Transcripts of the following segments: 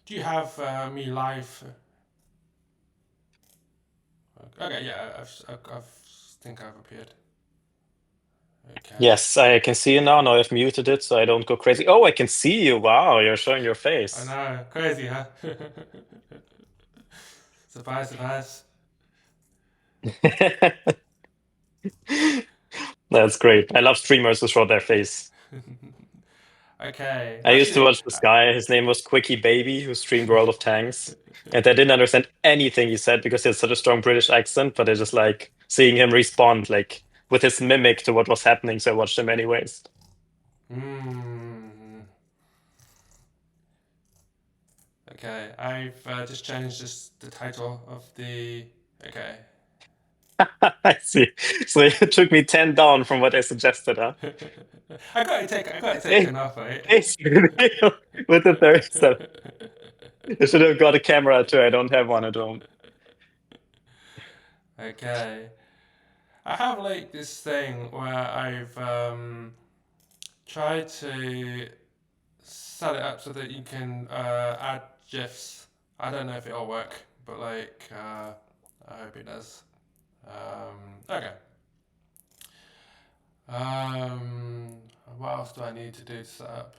Do you have me live? Okay, yeah, I've think I've appeared. Okay. Yes, I can see you now. Now I've muted it so I don't go crazy. Oh, I can see you. Wow, you're showing your I face. know, crazy, huh? Surprise, surprise. That's great. I love streamers who show their face. Okay, I used to actually, watch this guy. His name was Quickie Baby, who streamed World of Tanks. And I didn't understand anything he said because he had such a strong British accent, but I just like seeing him respond like with his mimic to what was happening, so I watched him anyways. hmm. Okay, I've just changed the title of the. Okay. I see. So it took me 10 down from what I suggested, huh? I got it Hey, taken off, right? basically, with the third step. I should have got a camera too. I don't have one at home. Okay. I have like this thing where I've tried to set it up so that you can add GIFs. I don't know if it'll work, but like I hope it does. Okay. Um, what else do I need to do to set up?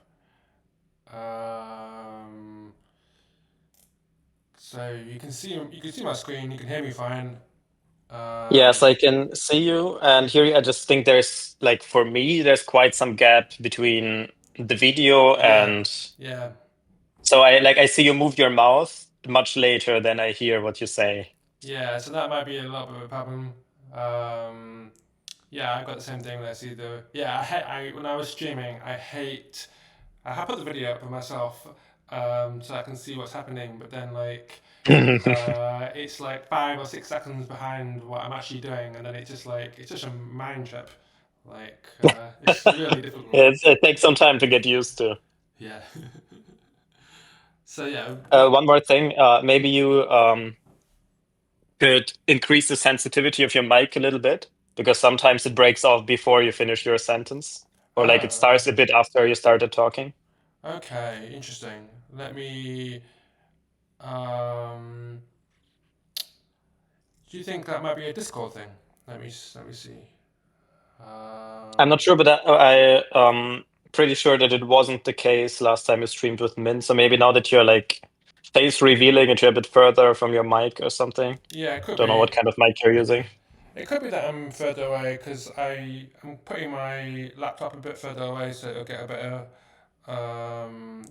Um, so you can see my screen. You can hear me fine. Yes, Um, I can see you. And here I just think there's like for me, there's quite some gap between the video yeah, and yeah, so I see you move your mouth much later than I hear what you say. yeah. So that might be a little bit of a problem. Um, yeah, I've got the same thing. Let's see the yeah. When I was streaming, I put the video up for myself so I can see what's happening, but then like it's like 5 or 6 seconds behind what I'm actually doing, and then it's just a mind trip. It's really difficult. It takes some time to get used to. Yeah. So yeah, One more thing, maybe you could increase the sensitivity of your mic a little bit because sometimes it breaks off before you finish your sentence, or like it oh, starts a bit after you started talking. okay, interesting. Let me. Um, do you think that might be a Discord thing? Let me see. I'm not Um, sure, but I pretty sure that it wasn't the case last time you streamed with Min. So maybe now that you're like face revealing and you're a bit further from your mic or something. yeah, it could Don't know be. what kind of mic you're using. It could be that I'm further away because I'm putting my laptop a bit further away so it'll get a better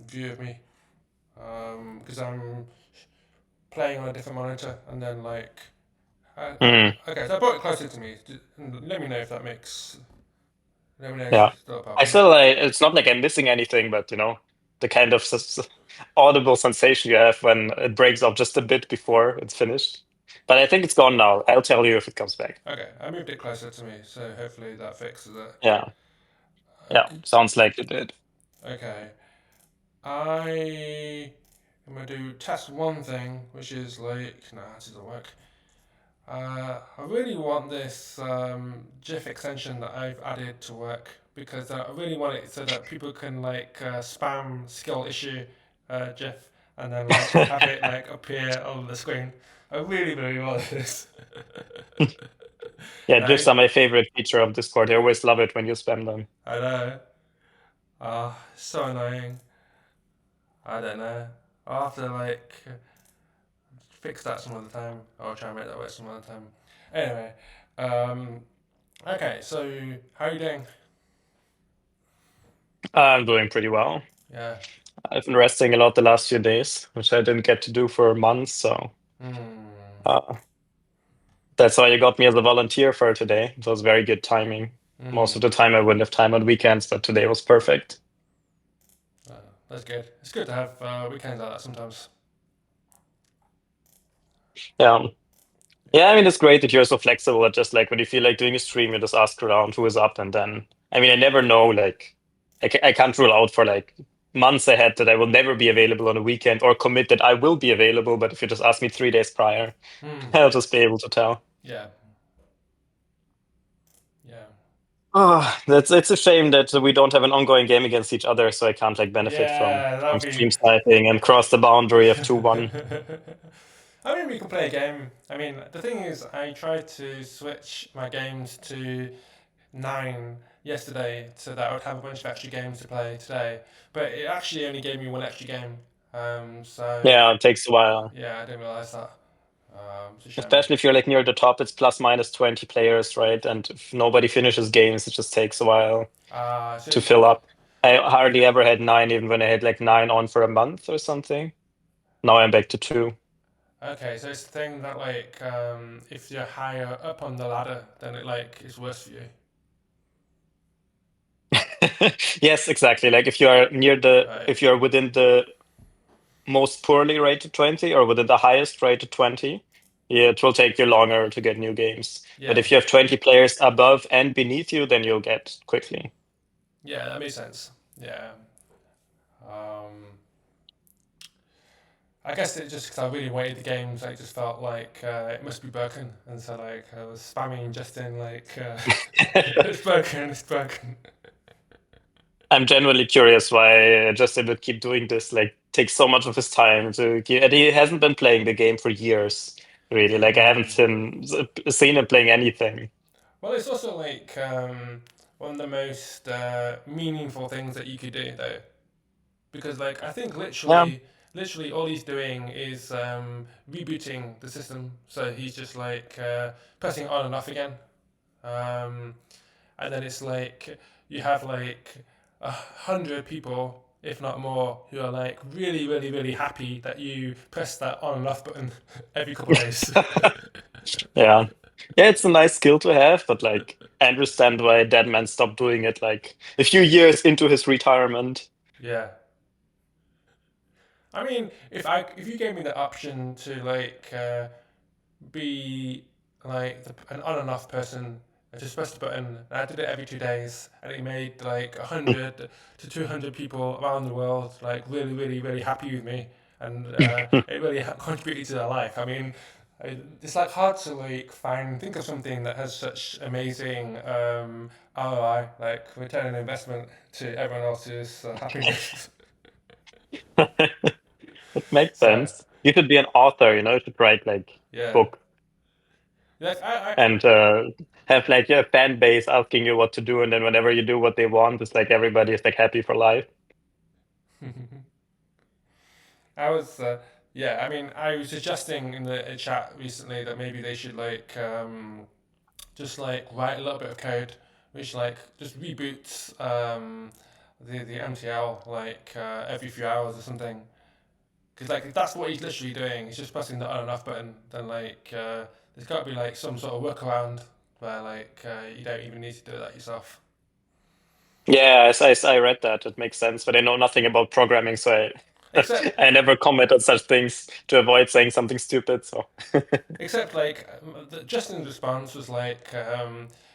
view of me. Because I'm playing on a different monitor and then Mm, okay, so I brought it closer to me. Let me know if that makes. Let me know if yeah. it's still a I problem. still like it's not like I'm missing anything, but the kind of audible sensation you have when it breaks off just a bit before it's finished. But I think it's gone now. I'll tell you if it comes back. Okay, I moved it closer to me, so hopefully that fixes it. Yeah. Yeah. Okay. Sounds like it did. Okay. I am gonna do test one thing, which is like, nah, this doesn't work. I really want this GIF extension that I've added to work because I really want it so that people can spam skill issue GIF and then like have it like appear on the screen. I really, really want this. Yeah, GIFs I are my favorite feature of Discord. I always love it when you spam them. I know. So annoying. I don't know. I'll have to fix that some other time. Or try and make that work some other time. Anyway, um, okay. So how are you doing? I'm doing pretty well. Yeah. I've been resting a lot the last few days, which I didn't get to do for months. So Hmm. uh, that's why you got me as a volunteer for today. It was very good timing. Most of Hmm. the time I wouldn't have time on weekends, but today was perfect. Uh, that's good. It's good to have weekends like that sometimes. Yeah. Yeah, I mean, it's great that you're so flexible that just like when you feel like doing a stream, you just ask around who is up. And then, I mean, I never know, like, I can't rule out for like months ahead that I will never be available on a weekend or commit that I will be available. But if you just ask me 3 days prior, Hmm. I'll just be able to tell. Yeah. Yeah. Oh, it's a shame that we don't have an ongoing game against each other, so I can't like benefit Yeah, from that'd be. stream sniping and cross the boundary of 2-1. I mean, we can play a game. I mean, the thing is, I tried to switch my games to 9 yesterday so that I would have a bunch of extra games to play today, but it actually only gave me one extra game. So Yeah, it takes a while. yeah, I didn't realize that. It's a shame. Especially if you're like near the top, it's plus minus 20 players, right? And if nobody finishes games, it just takes a while So to fill up. I hardly ever had 9, even when I had like 9 on for a month or something. Now I'm back to 2. okay, so it's the thing that like if you're higher up on the ladder, then it like is worse for you. Yes, exactly. Like if you are Right. if you're within the most poorly rated 20 or within the highest rated 20, yeah, it will take you longer to get new games. But Yeah. if you have 20 players above and beneath you, then you'll get quickly. Yeah, that makes sense. Yeah. Um, I guess it just because I really wanted the games, I just felt like it must be broken, and so like I was spamming Justin like it's broken, it's broken. I'm genuinely curious why Justin would keep doing this. Like, takes so much of his time to keep, and he hasn't been playing the game for years, really. Like, I haven't Mm. seen him playing anything. Well, it's also like one of the most meaningful things that you could do though, because like I think Yeah. literally all he's doing is rebooting the system. So he's just like pressing it on and off again, um, and then it's like you have like 100 people, if not more, who are like really, really, really happy that you press that on and off button every couple of days. Yeah. Yeah, it's a nice skill to have, but like, I understand why Deadman stopped doing it like a few years into his retirement. Yeah. I mean, if you gave me the option to like be like an on and off person, I just pressed the button and I did it every 2 days, and it made like 100 to 200 people around the world like really, really, really happy with me, and it really contributed to their life. I mean, it's like hard to like think of something that has such amazing ROI, like return on investment to everyone else's happiness. It makes So sense. You should be an author, you should write like yeah, book like and have like a fan base asking you what to do, and then whenever you do what they want, it's like everybody is like happy for life. I I was, yeah. I mean, I was suggesting in the chat recently that maybe they should like just like write a little bit of code, which like just reboots the MTL like every few hours or something. Because like if that's what he's literally doing, he's just pressing the on and off button. Then like there's got to be like some sort of workaround where like you don't even need to do that yourself. Yeah, I read that. It makes sense, but I know nothing about programming, so I Except I never comment on such things to avoid saying something stupid. So Except like Justin's response was like,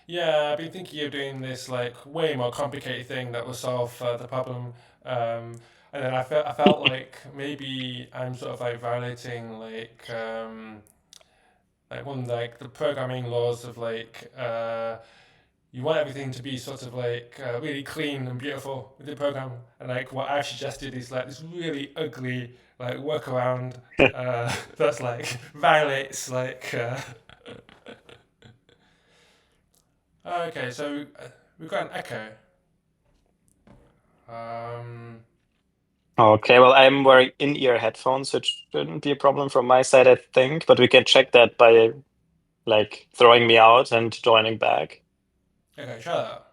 "Yeah, I've been thinking of doing this like way more complicated thing that will solve the problem." And then I felt like maybe I'm sort of like violating like one of like the programming laws of like you want everything to be sort of like really clean and beautiful with the program. And like what I've suggested is like this really ugly like workaround that's like violates like. Okay, so we've got an echo. Um, okay, well, I'm wearing in-ear headphones, so it shouldn't be a problem from my side, I think. But we can check that by like throwing me out and joining back. okay, try that.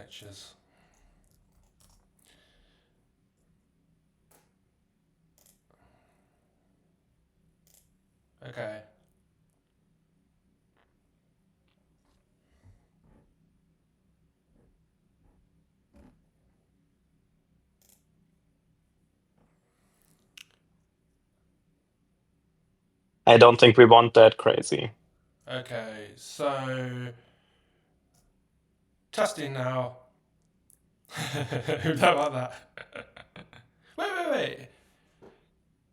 Cheers. Okay. I don't think we want that crazy. Okay, so testing now. Who don't want that?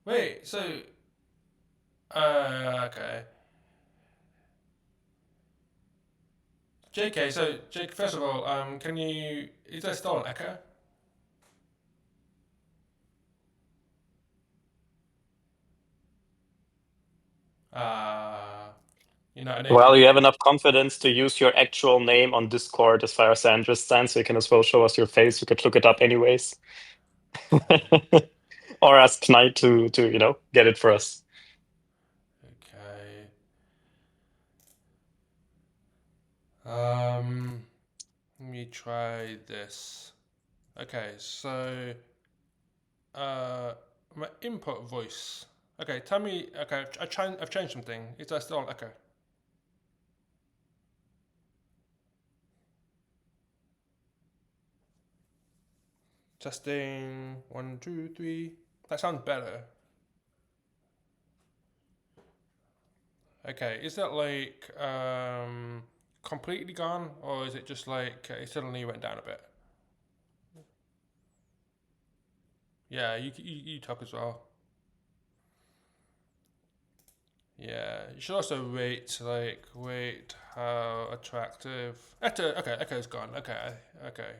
Wait. So, okay. JK, so Jake, first of all, is there still an echo? Uh, Well, you have enough confidence to use your actual name on Discord as far as I understand, so you can as well show us your face. We could look it up anyways. Or ask Knight to get it for us. Okay. Let me try this. Okay, so my input voice. Okay, tell me. Okay, I've changed something. Is there still an echo? Testing 1, 2, 3. That sounds better. Okay, is that like completely gone, or is it just like it suddenly went down a bit? Yeah, you talk as well. Yeah, you should also wait how attractive. Okay, echo's gone. Okay.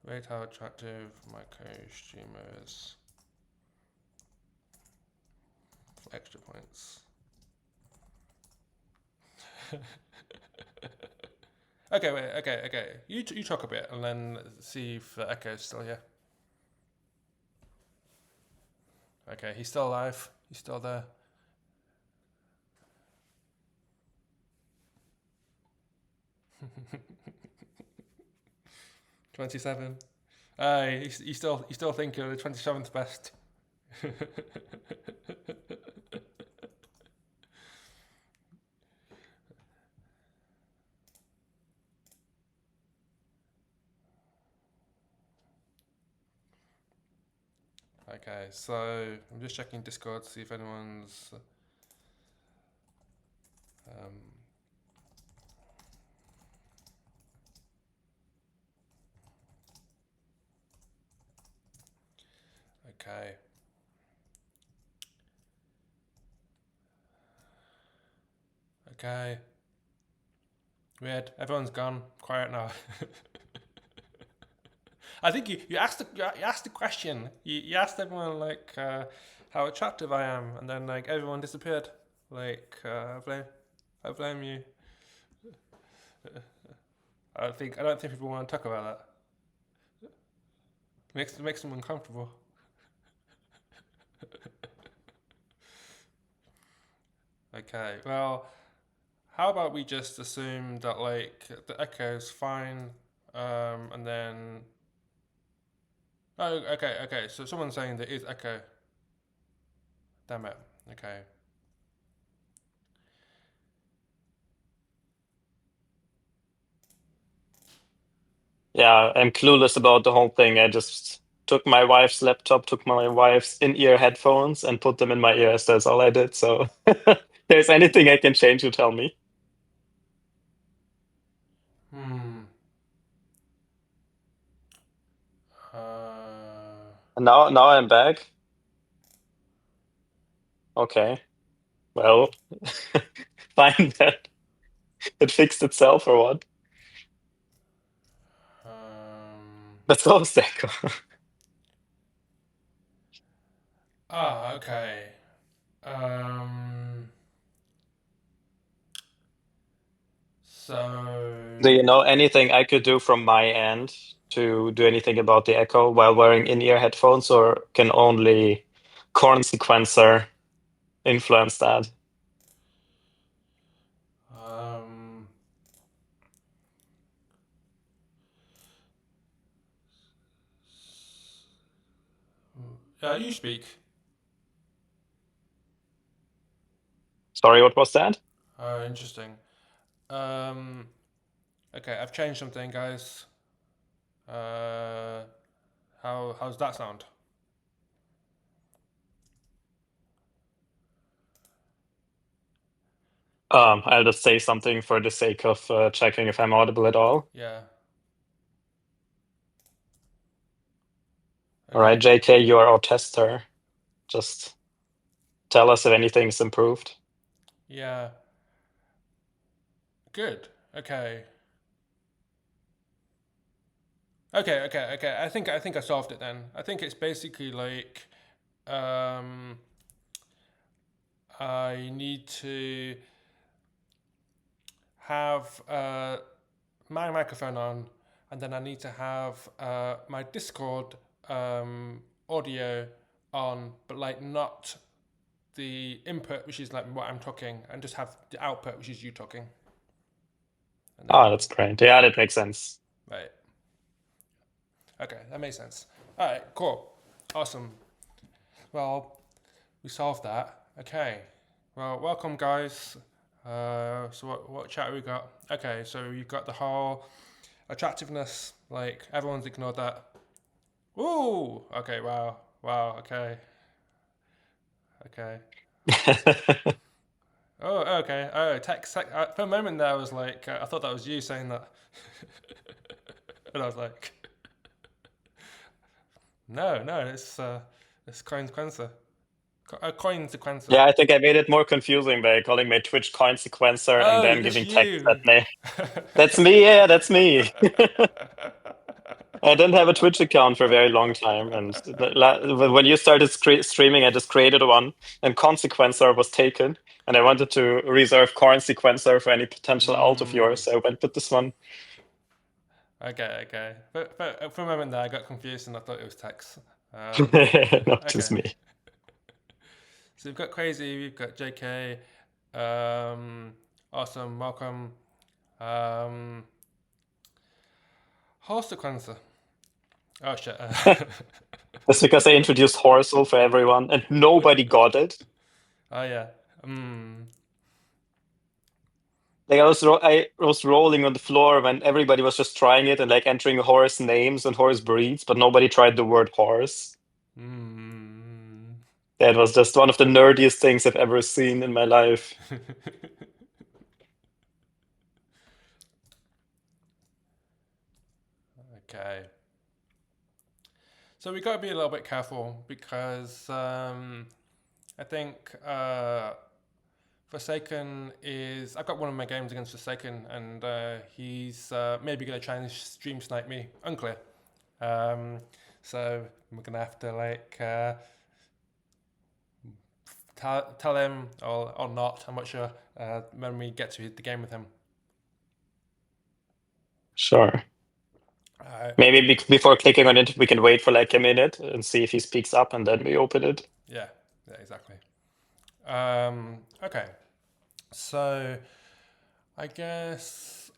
Rate how attractive my co-streamer is. For extra points. Okay. You talk a bit and then see if the echo's still here. Okay, he's still alive. He's still there. 27. You still think you're the 27th best. Okay, so I'm just checking Discord to see if anyone's. Okay. Okay. Weird. Everyone's gone. Quiet now. I think you asked the question. You asked everyone like how attractive I am, and then like everyone disappeared. Like I blame you. I don't think people want to talk about that. Makes them uncomfortable. Okay. Well, how about we just assume that like the echo's fine, and then. Oh, okay. So someone's saying there is echo. Damn it. Okay. Yeah, I'm clueless about the whole thing. I just took my wife's laptop, took my wife's in-ear headphones, and put them in my ears. That's all I did. So if there's anything I can change, you tell me. Hmm. Uh. And now I'm back. Okay. Well, fine then. It fixed itself or what? Let's go, Steko. Okay. Um. Do So. you know anything I could do from my end to do anything about the echo while wearing in-ear headphones, or can only Corn Sequencer influence that? Um. You speak. Sorry, what was that? Interesting. Um. Okay, I've changed something, guys. Uh. How's that sound? I'll just say something for the sake of checking if I'm audible at all. Yeah. All right, JK, you are our tester. Just tell us if anything's improved. Yeah. Good. Okay. Okay. I think I solved it then. I think it's basically like um, I need to have my microphone on, and then I need to have my Discord audio on, but like not the input, which is like what I'm talking, and just have the output, which is you talking. And then, Oh, that's great. Yeah, that makes sense. right. Okay, that makes sense. All right, cool. Awesome. Well, we solved that. Okay. Well, welcome, guys. So what chat we got? Okay, so you've got the whole attractiveness. Like everyone's ignored that. Ooh. Okay. Wow. Wow. Okay. Okay. Oh. Okay. Oh. Text. For a moment there, I was like, I thought that was you saying that, and I was like, no, no, it's Coin Sequencer. Coin Sequencer. Yeah, I think I made it more confusing by calling my Twitch coin sequencer and Oh, then that's giving text that you. name. That's me. Yeah, that's me. I didn't have a Twitch account for a very long time, and when you started streaming, I just created one, and Consequencer was taken, and I wanted to reserve Corn Sequencer for any potential alt of yours, so I went with this one. Okay. But for a moment there, I got confused and I thought it was Tex. Not just Okay. me. So we've got Crazy, we've got JK. Awesome, welcome. Whole sequencer. Oh shit. That's because I introduced Horsel for everyone, and nobody got it. Oh yeah. Like I was rolling on the floor when everybody was just trying it and like entering horse names and horse breeds, but nobody tried the word horse. That was just one of the nerdiest things I've ever seen in my life. Okay. So we got to be a little bit careful because I think Forsaken is. I've got one of my games against Forsaken, and he's maybe going to try and stream snipe me. Unclear. So we're gonna have to like tell him or not. I'm not sure when we get to the game with him. Sure. Maybe before clicking on it, we can wait for like a minute and see if he speaks up, and then we open it. Yeah, exactly. Okay, so I guess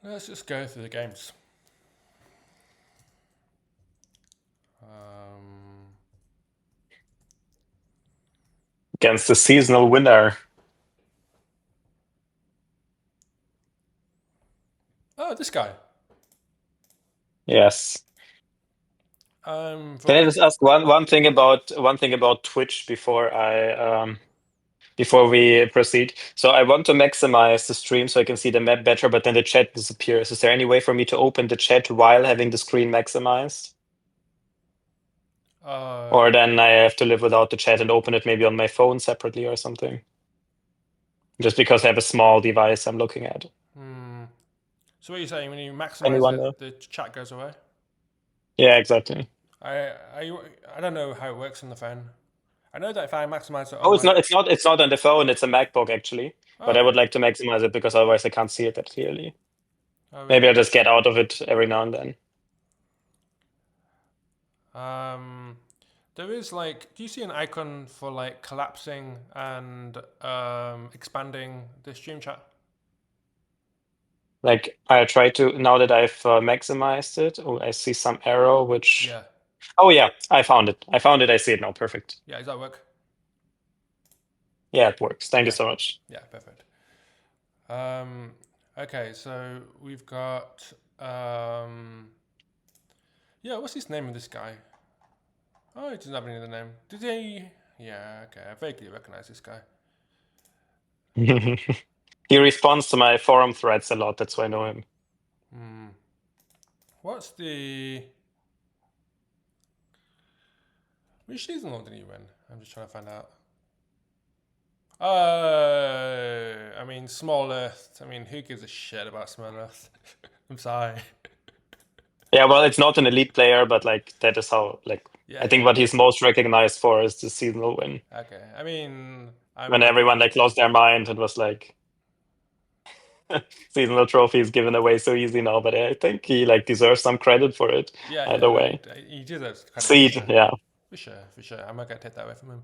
let's just go through the games. Against the seasonal winner. Oh, this guy. Yes. For Can I what? just ask one thing about Twitch before we proceed? So I want to maximize the stream so I can see the map better, but then the chat disappears. Is there any way for me to open the chat while having the screen maximized? Or then I have to live without the chat and open it maybe on my phone separately or something? Just because I have a small device I'm looking at. So what are you saying? When you maximize Anyone it, know? the chat goes away. Yeah, exactly. I don't know how it works on the phone. I know that if I maximize it on Oh, my it's not on the phone, it's a MacBook actually. But I okay. would like to maximize it because otherwise I can't see it that clearly. Oh Maybe really? I'll just get out of it every now and then. There is like, do you see an icon for like collapsing and expanding the stream chat? Like I try to now that I've maximized it. Oh, I see some arrow which. Yeah. Oh yeah, I found it. I see it now. Perfect. Yeah, does that work? Yeah, it works. Thank you Yeah. so much. Yeah, perfect. Okay, so we've got yeah, what's his name of this guy? Oh, he doesn't have any other name. Did he? Yeah, okay. I vaguely recognize this guy. He responds to my forum threads a lot. That's why I know him. What's the... Which seasonal did he win? I'm just trying to find out. I mean, Small Earth. I mean, who gives a shit about Small Earth? I'm sorry. Yeah, well, it's not an elite player, but like that is how like Yeah, I think yeah. what he's most recognized for is the seasonal win. Okay. I mean, When everyone like lost their mind and was like seasonal trophies given away so easy now, but I think he like deserves some credit for it either yeah. way. He deserves credit for Seed, sure. yeah. For sure. I'm not gonna take that away from him.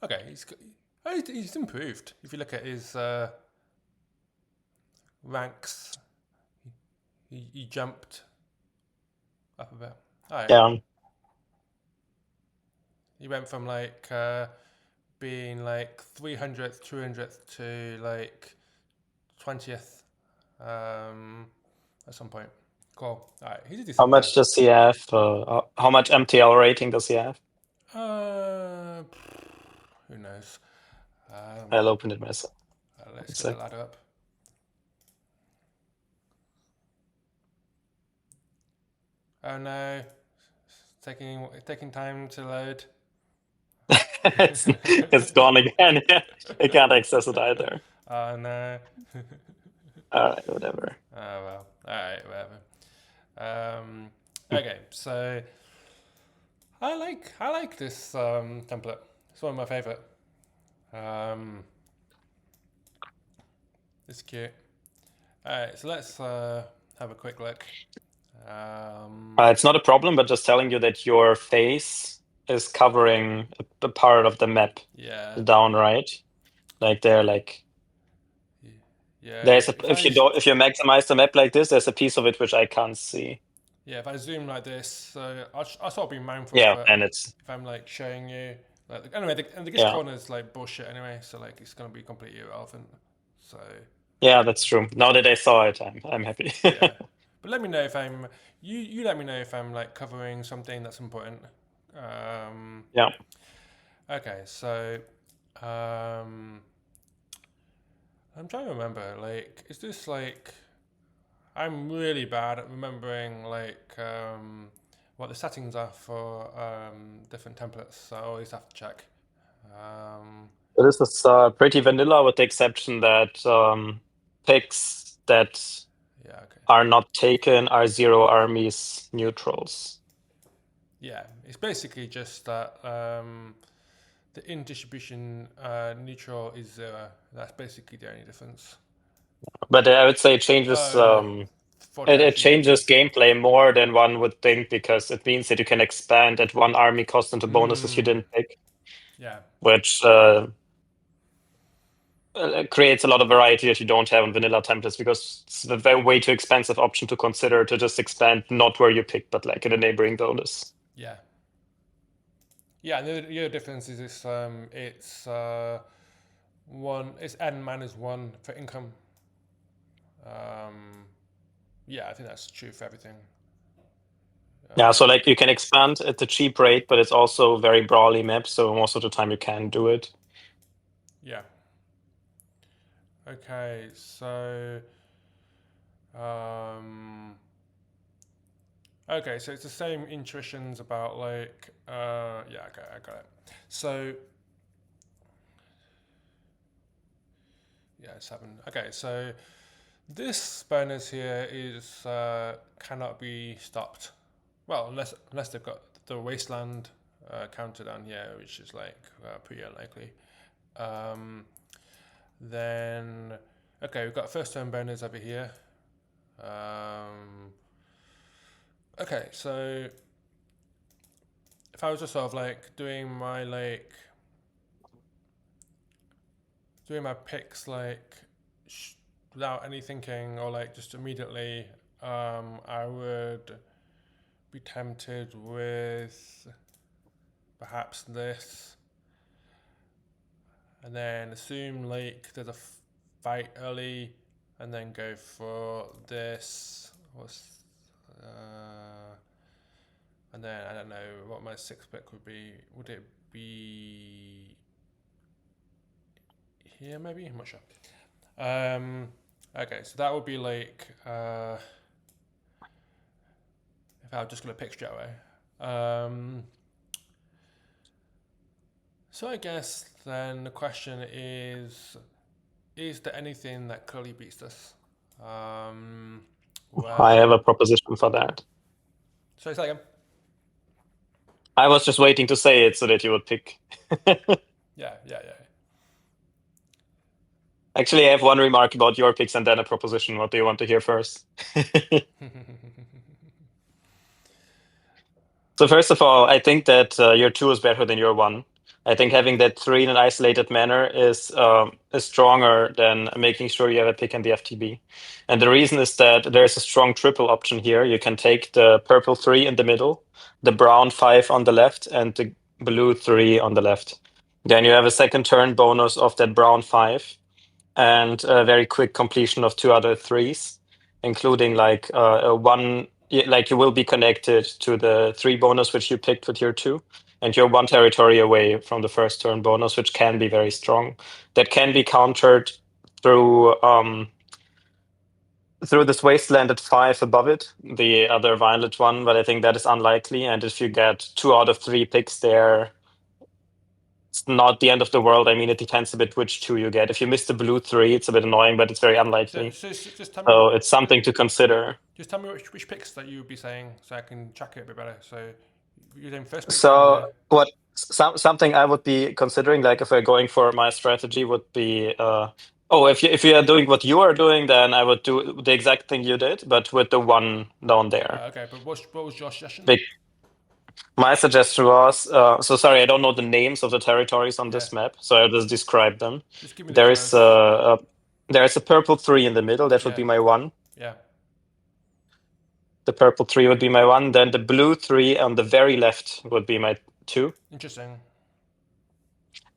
Okay, he's improved. If you look at his ranks, he jumped up a bit. Oh, yeah. Yeah. He went from like being like 300th, 200th to like 20th at some point. Cool. All right, he's a How decent player. much does he have? How much MTL rating does he have? Uh, who knows? I'll open it myself. Let's One get the sec. ladder up. Oh no, taking time to load. It's gone again. I can't access it either. Oh no. All right, whatever. Oh well. All right, whatever. Okay, so I like this template. It's one of my favorite. It's cute. All right, so let's have a quick look. It's not a problem, but just telling you that your face is covering a part of the map Yeah, down right. Like they're like yeah. there's a If I if you maximize the map like this, there's a piece of it which I can't see. yeah, if I zoom like this, so I'll sort of be mindful of Yeah, it. and it's If I'm like showing you, like anyway, the guess yeah. corner is like bullshit anyway, so like it's gonna be completely irrelevant. So Yeah, that's true. Now that I saw it, I'm happy. yeah, but let me know if I'm you let me know if I'm like covering something that's important. Yeah. Okay, so um, I'm trying to remember. Like, is this like I'm really bad at remembering like what the settings are for different templates, so I always have to check. So this is pretty vanilla with the exception that picks that Yeah, okay. are not taken are zero armies neutrals. Yeah, it's basically just that the in distribution neutral is 0. That's basically the only difference. But I would say it changes Oh, for it density changes purposes. gameplay more than one would think because it means that you can expand at one army cost into bonuses you didn't pick, Yeah, which creates a lot of variety that you don't have in vanilla templates because it's a very way too expensive option to consider to just expand not where you pick but like in a neighboring bonus. yeah, yeah. And the other difference is it's one. It's n-1 for income. Yeah, I think that's true for everything. Yeah, so like you can expand at a cheap rate, but it's also very broadly mapped, so most of the time you can do it. Yeah. Okay, so okay, so it's the same intuitions about like yeah, okay, I got it. So yeah, it's 7. Okay, so this bonus here is cannot be stopped. Well, unless they've got the wasteland counter down here, which is like pretty unlikely. Then okay, we've got first turn bonus over here. Okay, so if I was just sort of like doing my picks like without any thinking or like just immediately, I would be tempted with perhaps this, and then assume like there's a fight early, and then go for this. And then I don't know what my 6th pick would be. Would it be here maybe? I'm not sure. Okay, so that would be like I'm just going to pick straight away. So I guess then the question is there anything that clearly beats this? I have a proposition for that. Sorry, say again. I was just waiting to say it so that you would pick. Yeah. Actually, I have one remark about your picks and then a proposition. What do you want to hear first? So first of all, I think that your 2 is better than your 1. I think having that 3 in an isolated manner is stronger than making sure you have a pick in the FTB. And the reason is that there's a strong triple option here. You can take the purple 3 in the middle, the brown 5 on the left, and the blue 3 on the left. Then you have a second turn bonus of that brown 5 and a very quick completion of 2 other 3s, including like one, like you will be connected to the 3 bonus which you picked with your 2, and you're 1 territory away from the first turn bonus, which can be very strong. That can be countered through this wasteland at 5 above it, the other violet one, but I think that is unlikely. And if you get 2 out of 3 picks there, it's not the end of the world. I mean, it depends a bit which 2 you get. If you miss the blue 3, it's a bit annoying, but it's very unlikely. So just tell me. So it's something to consider. Just tell me which picks that you would be saying, so I can track it a bit better. So you're saying first pick. So what something I would be considering, like if we're going for my strategy, would be if you are doing what you are doing, then I would do the exact thing you did, but with the 1 down there. Okay, but what was your suggestion? My suggestion was so sorry, I don't know the names of the territories on this map, so I'll just describe them. Just give me there is a purple 3 in the middle. That would be my 1. Yeah. The purple 3 would be my 1. Then the blue 3 on the very left would be my 2. Interesting.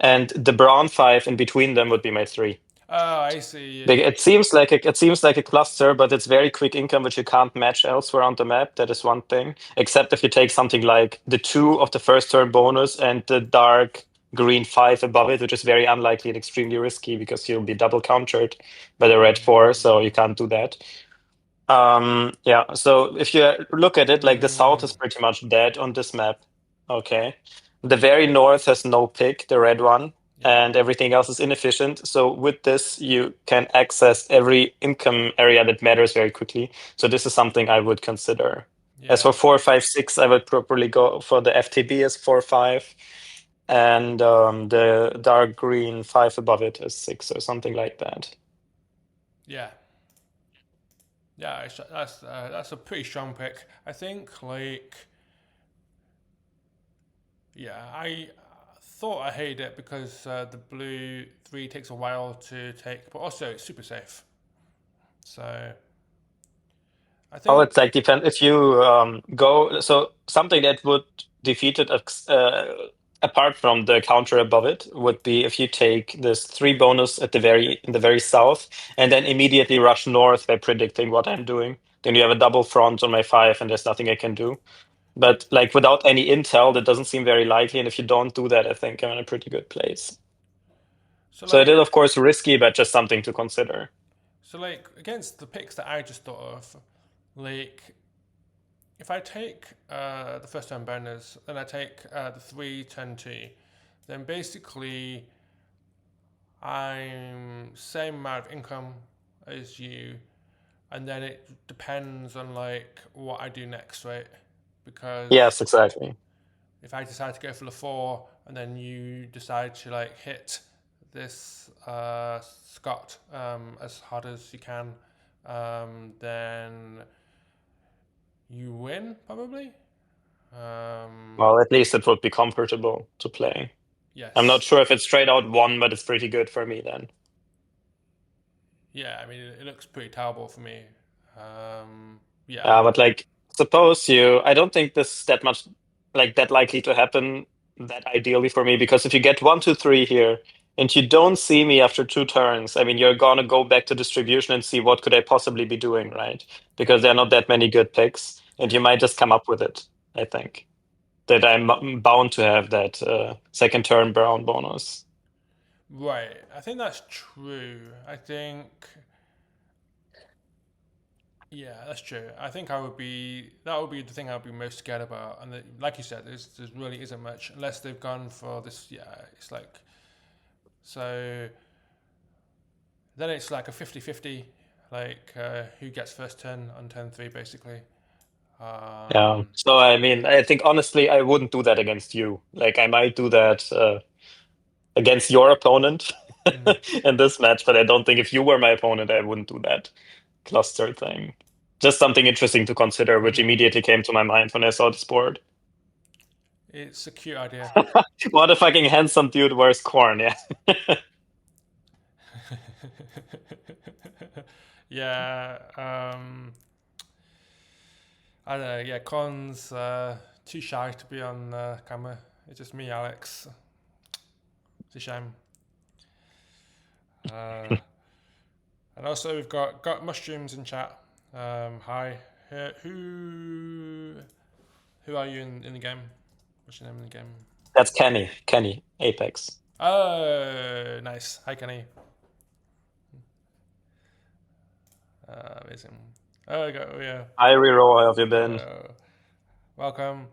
And the brown 5 in between them would be my 3. Oh, I see. It seems like a cluster, but it's very quick income, which you can't match elsewhere on the map. That is one thing. Except if you take something like the 2 of the first turn bonus and the dark green 5 above it, which is very unlikely and extremely risky because you'll be double countered by the red 4, so you can't do that. So if you look at it, like the south is pretty much dead on this map. Okay. The very north has no pick, the red one, and everything else is inefficient. So with this, you can access every income area that matters very quickly. So this is something I would consider. As for 4, 5, 6, I would probably go for the FTB as 4, 5, and the dark green 5 above it as 6 or something like that. Yeah, that's a pretty strong pick. I think I thought I hated it because the blue 3 takes a while to take, but also it's super safe. So I think. It's like depend if you go. So something that would defeat it, apart from the counter above it, would be if you take this 3 bonus in the very south and then immediately rush north by predicting what I'm doing. Then you have a double front on my 5, and there's nothing I can do. But like without any intel, that doesn't seem very likely. And if you don't do that, I think I'm in a pretty good place. So it is, of course, risky, but just something to consider. So like against the picks that I just thought of, like if I take the first turn bonus, then I take the 3 turn 2, then basically I'm same amount of income as you, and then it depends on like what I do next, right? Because yes, exactly. If I decide to go for the 4 and then you decide to like hit this Scott as hard as you can, then you win probably. Well, at least it would be comfortable to play. Yes. I'm not sure if it's straight out 1, but it's pretty good for me then. Yeah, I mean it looks pretty terrible for me. But like suppose I don't think this that much like that likely to happen that ideally for me, because if you get 1, 2, 3 here and you don't see me after 2 turns, I mean you're gonna go back to distribution and see what could I possibly be doing, right? Because there are not that many good picks, and you might just come up with it. I think that I'm bound to have that second turn brown bonus. Right, I think that's true. I think Yeah, that's true. I think I would be that would be the thing I'd be most scared about. And like you said, there really isn't much unless they've gone for this. Yeah, it's like so. Then it's like a 50-50, like who gets first turn on turn three, basically. Yeah. Um, So I mean, I think honestly, I wouldn't do that against you. Like I might do that against your opponent mm, in this match, but I don't think if you were my opponent, I wouldn't do that cluster thing. Just something interesting to consider, which mm. immediately came to my mind when I saw this board. It's a cute idea. What a fucking handsome dude wears corn, yeah. Yeah. I don't know. Yeah, Con's too shy to be on camera. It's just me, Alex. It's a shame. Uh, and also we've got mushrooms in chat. Hi. Who are you in the game? What's your name in the game? That's Kenny. Kenny, Apex. Oh, nice. Hi, Kenny. Amazing. Oh, yeah. Hi, Riro, how have you been? Welcome.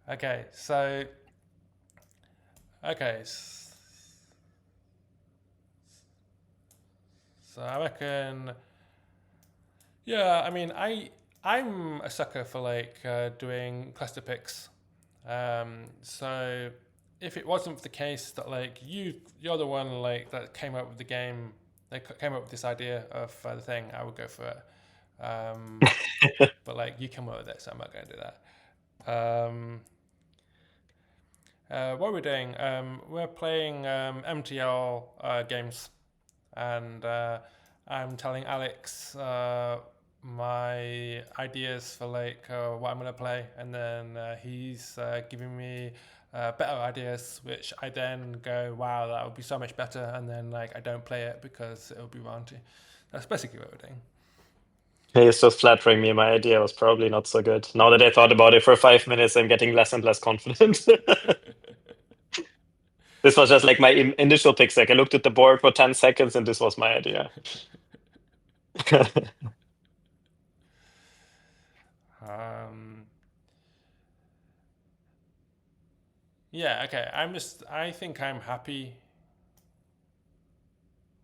Okay, so okay, so I reckon. Yeah, I mean, I'm a sucker for like doing cluster picks. So if it wasn't for the case that like you're the one like that came up with the game, they came up with this idea of the thing, I would go for it. But like you come up with it, so I'm not going to do that. What we're doing, we're playing MTL games, and I'm telling Alex my ideas for like what I'm gonna play, and then he's giving me better ideas, which I then go, wow, that would be so much better, and then like I don't play it because it'll be warranty. That's basically what we're doing. He's just flattering me. My idea was probably not so good. Now that I thought about it for 5 minutes, I'm getting less and less confident. This was just like my initial pick. Like I looked at the board for 10 seconds and this was my idea. um, yeah, okay. I think I'm happy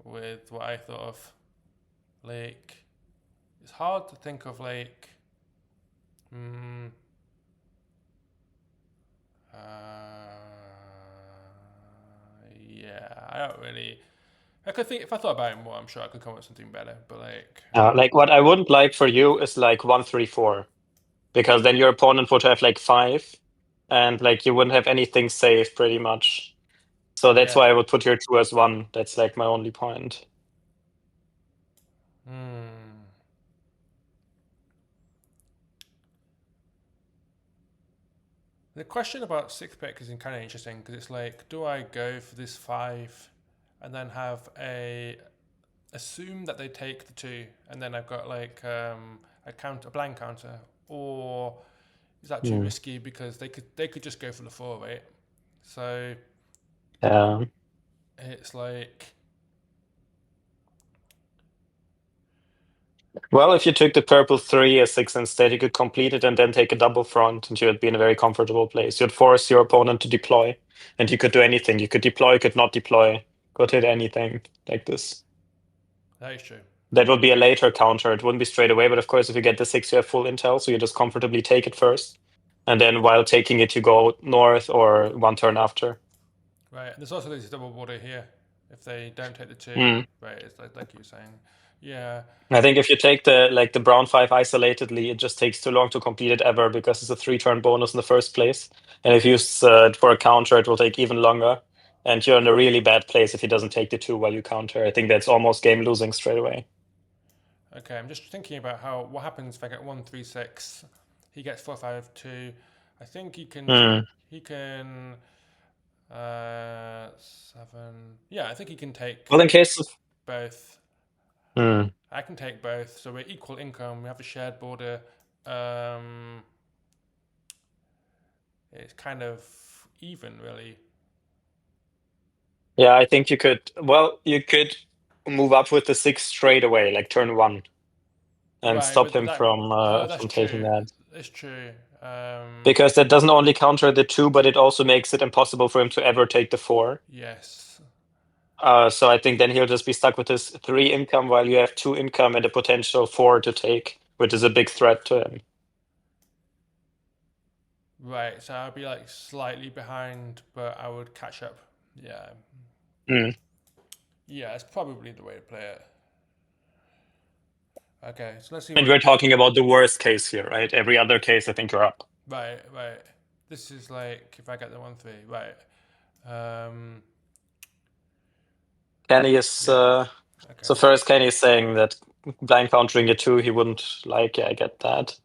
with what I thought of. Like, it's hard to think of like, mm, yeah, I don't really. I could think if I thought about it more, I'm sure I could come up with something better. But like, Like what I wouldn't like for you is like 1-3-4, because then your opponent would have like five, and like you wouldn't have anything safe pretty much. So that's yeah, why I would put your two as one. That's like my only point. hmm. The question about sixth pick is kind of interesting because it's like, do I go for this five, and then have a assume that they take the two, and then I've got like a blank counter, or is that too Hmm. risky because they could just go for the four, right? So Yeah. it's like, Well, if you took the purple 3 as 6 instead, you could complete it and then take a double front, and you would be in a very comfortable place. You'd force your opponent to deploy, and you could do anything. You could deploy, could not deploy, could hit anything like this. that is true. That would be a later counter. It wouldn't be straight away, but of course, if you get the 6, you have full intel, so you just comfortably take it first. And then while taking it, you go north or one turn after. Right, and there's also this double border here. If they don't take the two, Mm. right, it's like you were saying. Yeah, I think if you take the brown 5 isolatedly, it just takes too long to complete it ever because it's a 3-turn bonus in the first place. And if you use it for a counter, it will take even longer. And you're in a really bad place if he doesn't take the 2 while you counter. I think that's almost game losing straight away. okay. I'm just thinking about what happens if I get 1-3-6. He gets 4-5-2. I think Mm. he can seven. Yeah, I think he can take Well, in case of. both. Mm. I can take both. So we're equal income. We have a shared border. Um, it's kind of even, really. Yeah, I think you could. Well, you could move up with the 6 straight away, like turn 1. and Right, stop but him that that's from taking true. that. It's true. Because that doesn't only counter the 2, but it also makes it impossible for him to ever take the 4. Yes. So I think then he'll just be stuck with his 3 income while you have 2 income and a potential 4 to take, which is a big threat to him. Right, so I'd be like slightly behind, but I would catch up. Yeah. Mm. Yeah, it's probably the way to play it. Okay, so let's see And what. we're talking about the worst case here, right? Every other case, I think you're up. Right, right. This is like if I get the 1-3. Right. Um. Kenny is Yeah. Okay. so first Kenny is saying that blind countering a 2 he wouldn't like. Yeah, I get that.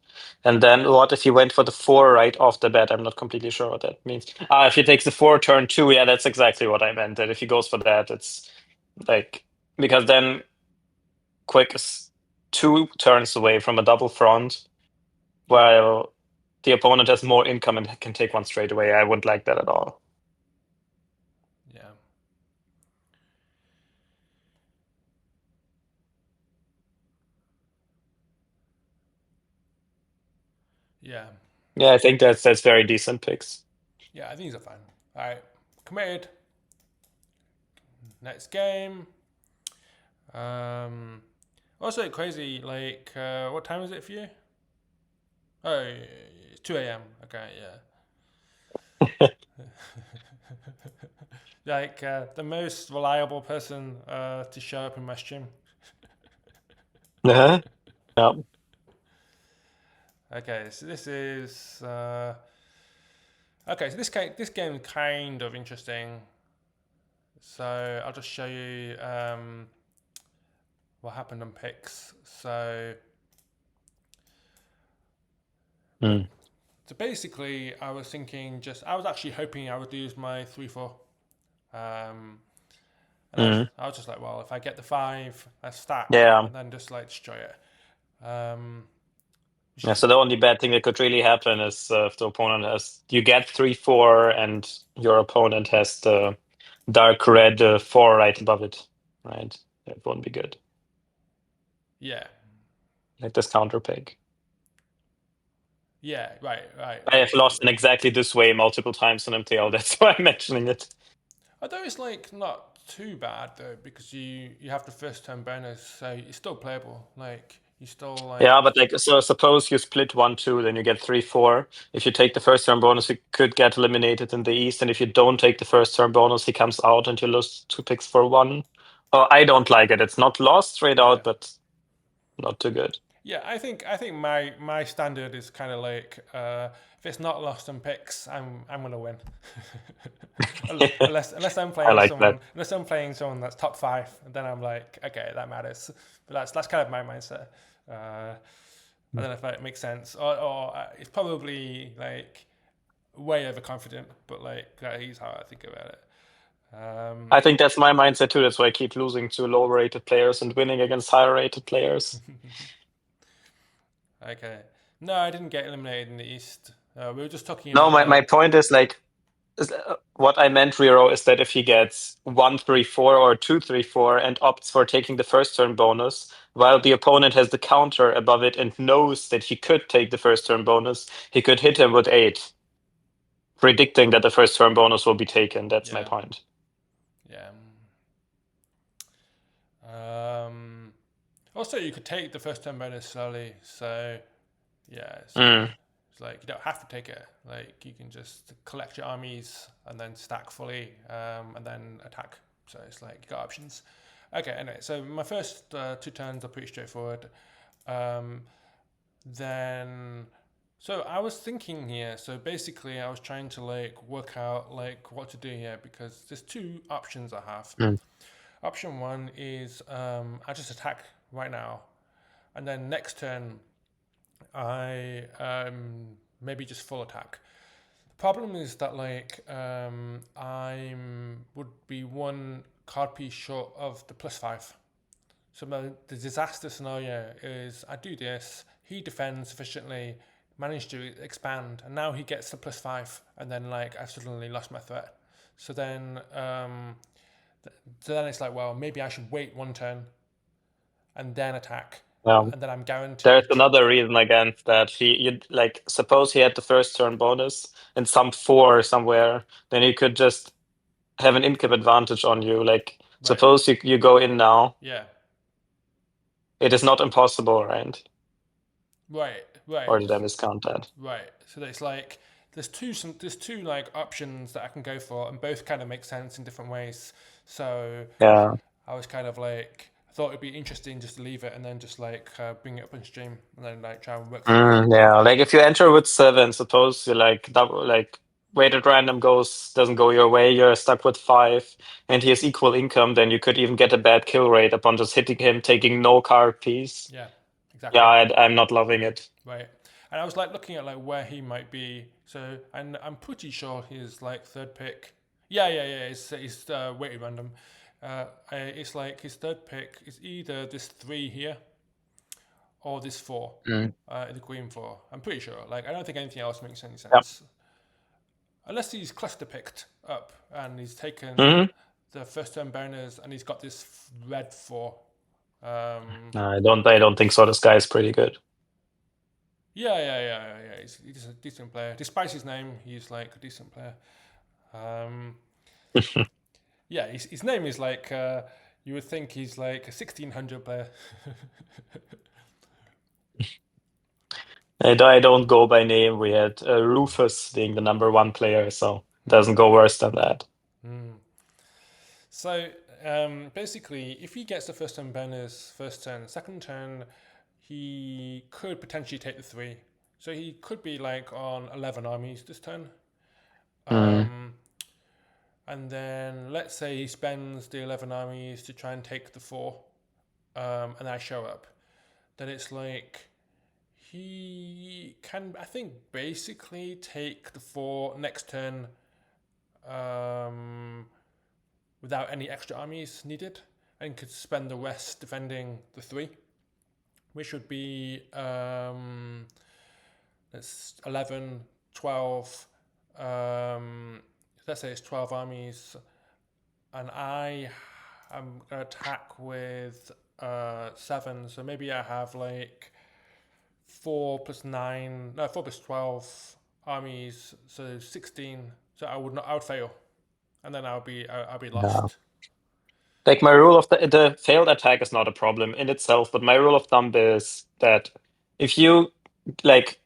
And then what if he went for the 4 right off the bat? I'm not completely sure what that means. If he takes the 4 turn 2, yeah, that's exactly what I meant. That if he goes for that, it's like because then Quick is 2 turns away from a double front, while the opponent has more income and can take one straight away. I wouldn't like that at all. Yeah. Yeah. Yeah, I think that's very decent picks. Yeah. I think these are fine. All right. Committed. Next game. Also crazy. Like, what time is it for you? Oh, it's 2 a.m. Okay. Yeah. Like the most reliable person to show up in my stream. Uh-huh. Yeah. Okay, so this is okay. So this game is kind of interesting. So I'll just show you what happened on picks. So Mm. so basically, I was thinking I was actually hoping I would use my 3-4. And Mm. I was just like, well, if I get the 5, I stack, Yeah. and then just like destroy it. Um, Yeah, so the only bad thing that could really happen is if the opponent has you get 3-4 and your opponent has the dark red 4 right above it, right? That won't be good. yeah, Like this counter pick. yeah, right. I have lost in exactly this way multiple times on MTL. That's why I'm mentioning it. Although it's like not too bad though, because you have the first turn bonus, so it's still playable. Like you still like Yeah, but like so suppose you split 1-2, then you get 3-4. If you take the first turn bonus, you could get eliminated in the East, and if you don't take the first turn bonus, he comes out and you lose 2 picks for 1. Oh, I don't like it. It's not lost straight yeah. out, but not too good. Yeah, I think my standard is kind of like if it's not lost on picks, I'm gonna win. unless I'm I playing like that. someone that's top 5, then I'm like, okay, that matters. But that's kind of my mindset. I don't know if that makes sense, or it's probably like way overconfident, but like that is how I think about it. I think that's my mindset too. That's why I keep losing to lower rated players and winning against higher rated players. Okay, no, I didn't get eliminated in the East. We were just talking No, about my point is like what I meant, Riro, is that if he gets 1-3-4 or 2-3-4 and opts for taking the first turn bonus, while the opponent has the counter above it and knows that he could take the first turn bonus, he could hit him with 8, predicting that the first turn bonus will be taken. That's my yeah, point. yeah. Also, you could take the first turn bonus slowly, so yeah, it's like you don't have to take it. Like you can just collect your armies and then stack fully, and then attack. So it's like you got options. Okay, anyway, so my first 2 turns are pretty straightforward. Then, so I was thinking here. So basically, I was trying to like work out like what to do here because there's 2 options I have. Mm. Option 1 is I just attack right now, and then next turn I maybe just full attack. The problem is that like I'm would be 1 card piece short of the +5. So the disaster scenario is I do this, he defends sufficiently, managed to expand, and now he gets the +5, and then like I've suddenly lost my threat. So then it's like, well, maybe I should wait 1 turn and then attack. Yeah. and then I'm guaranteed. There's another reason against that. You like suppose he had the first turn bonus in some 4 somewhere, then he could just have an income advantage on you. Like Right. suppose you go in now. Yeah. It is not impossible, right? Right. Right. Or did I miscount that? Right. So it's like there's two like options that I can go for, and both kind of make sense in different ways. So Yeah. I was kind of like, I thought it'd be interesting just to leave it and then just like bring it up on stream and then like try and work through it. Yeah. Like if you enter with 7, suppose you like double like weighted random doesn't go your way, you're stuck with 5, and he has equal income, then you could even get a bad kill rate upon just hitting him, taking no card piece. Yeah, Yeah, exactly. I'm not loving it. Right. And I was like looking at like where he might be. So and I'm pretty sure he's like third pick. Yeah. He's weighted random. It's like his third pick is either this 3 here or this 4, Mm. the green 4. I'm pretty sure. Like I don't think anything else makes any Yeah. sense. Unless he's cluster picked up and he's taken hmm the first turn bonus and he's got this red 4. I don't think so. This guy is pretty good. Yeah. He's a decent player. Despite his name, he's like a decent player. Um, yeah, his name is like you would think he's like a 1600 player. And I don't go by name. We had Rufus being the number 1 player, so it doesn't go worse than that. Mm. So basically, if he gets the first turn bonus, first turn, second turn, he could potentially take the 3. So he could be like on 11 armies this turn. Mm. And then let's say he spends the 11 armies to try and take the 4, and I show up. Then it's like he can, I think, basically take the 4 next turn without any extra armies needed, and could spend the rest defending the 3, which would be that's 11, 12. Let's say it's 12 armies, and I am going to attack with 7. So maybe I have like 4 plus 9, no, 4 plus 12 armies, so 16. So I would fail, and then I'll be Yeah. lost. Like my rule of the failed attack is not a problem in itself, but my rule of thumb is that if you like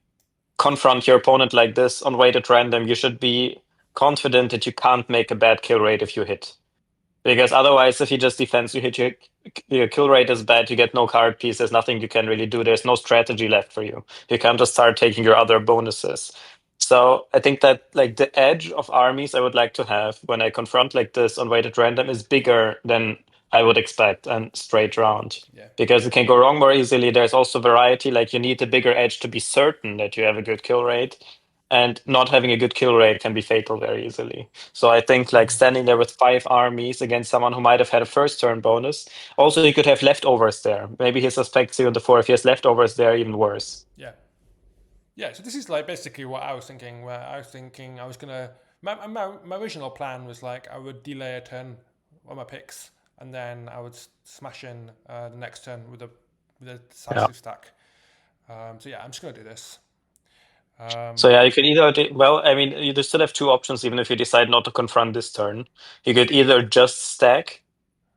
confront your opponent like this on weighted random, you should be confident that you can't make a bad kill rate if you hit. Because otherwise, if he just defends, you hit your kill rate is bad, you get no card piece, there's nothing you can really do, there's no strategy left for you. You can't just start taking your other bonuses. So I think that like the edge of armies I would like to have when I confront like this on weighted random is bigger than I would expect and straight round. Yeah. Because it can go wrong more easily. There's also variety, like you need a bigger edge to be certain that you have a good kill rate. And not having a good kill rate can be fatal very easily. So I think like standing there with 5 armies against someone who might have had a first turn bonus. Also, he could have leftovers there. Maybe he suspects you in the 4. If he has leftovers there, even worse. Yeah, so this is like basically what I was thinking. Where I was thinking I was gonna my original plan was like I would delay a turn on my picks, and then I would smash in the next turn with a decisive stack. So yeah, I'm just gonna do this. So yeah, you can either well, I mean, you still have 2 options even if you decide not to confront this turn. You could either just stack,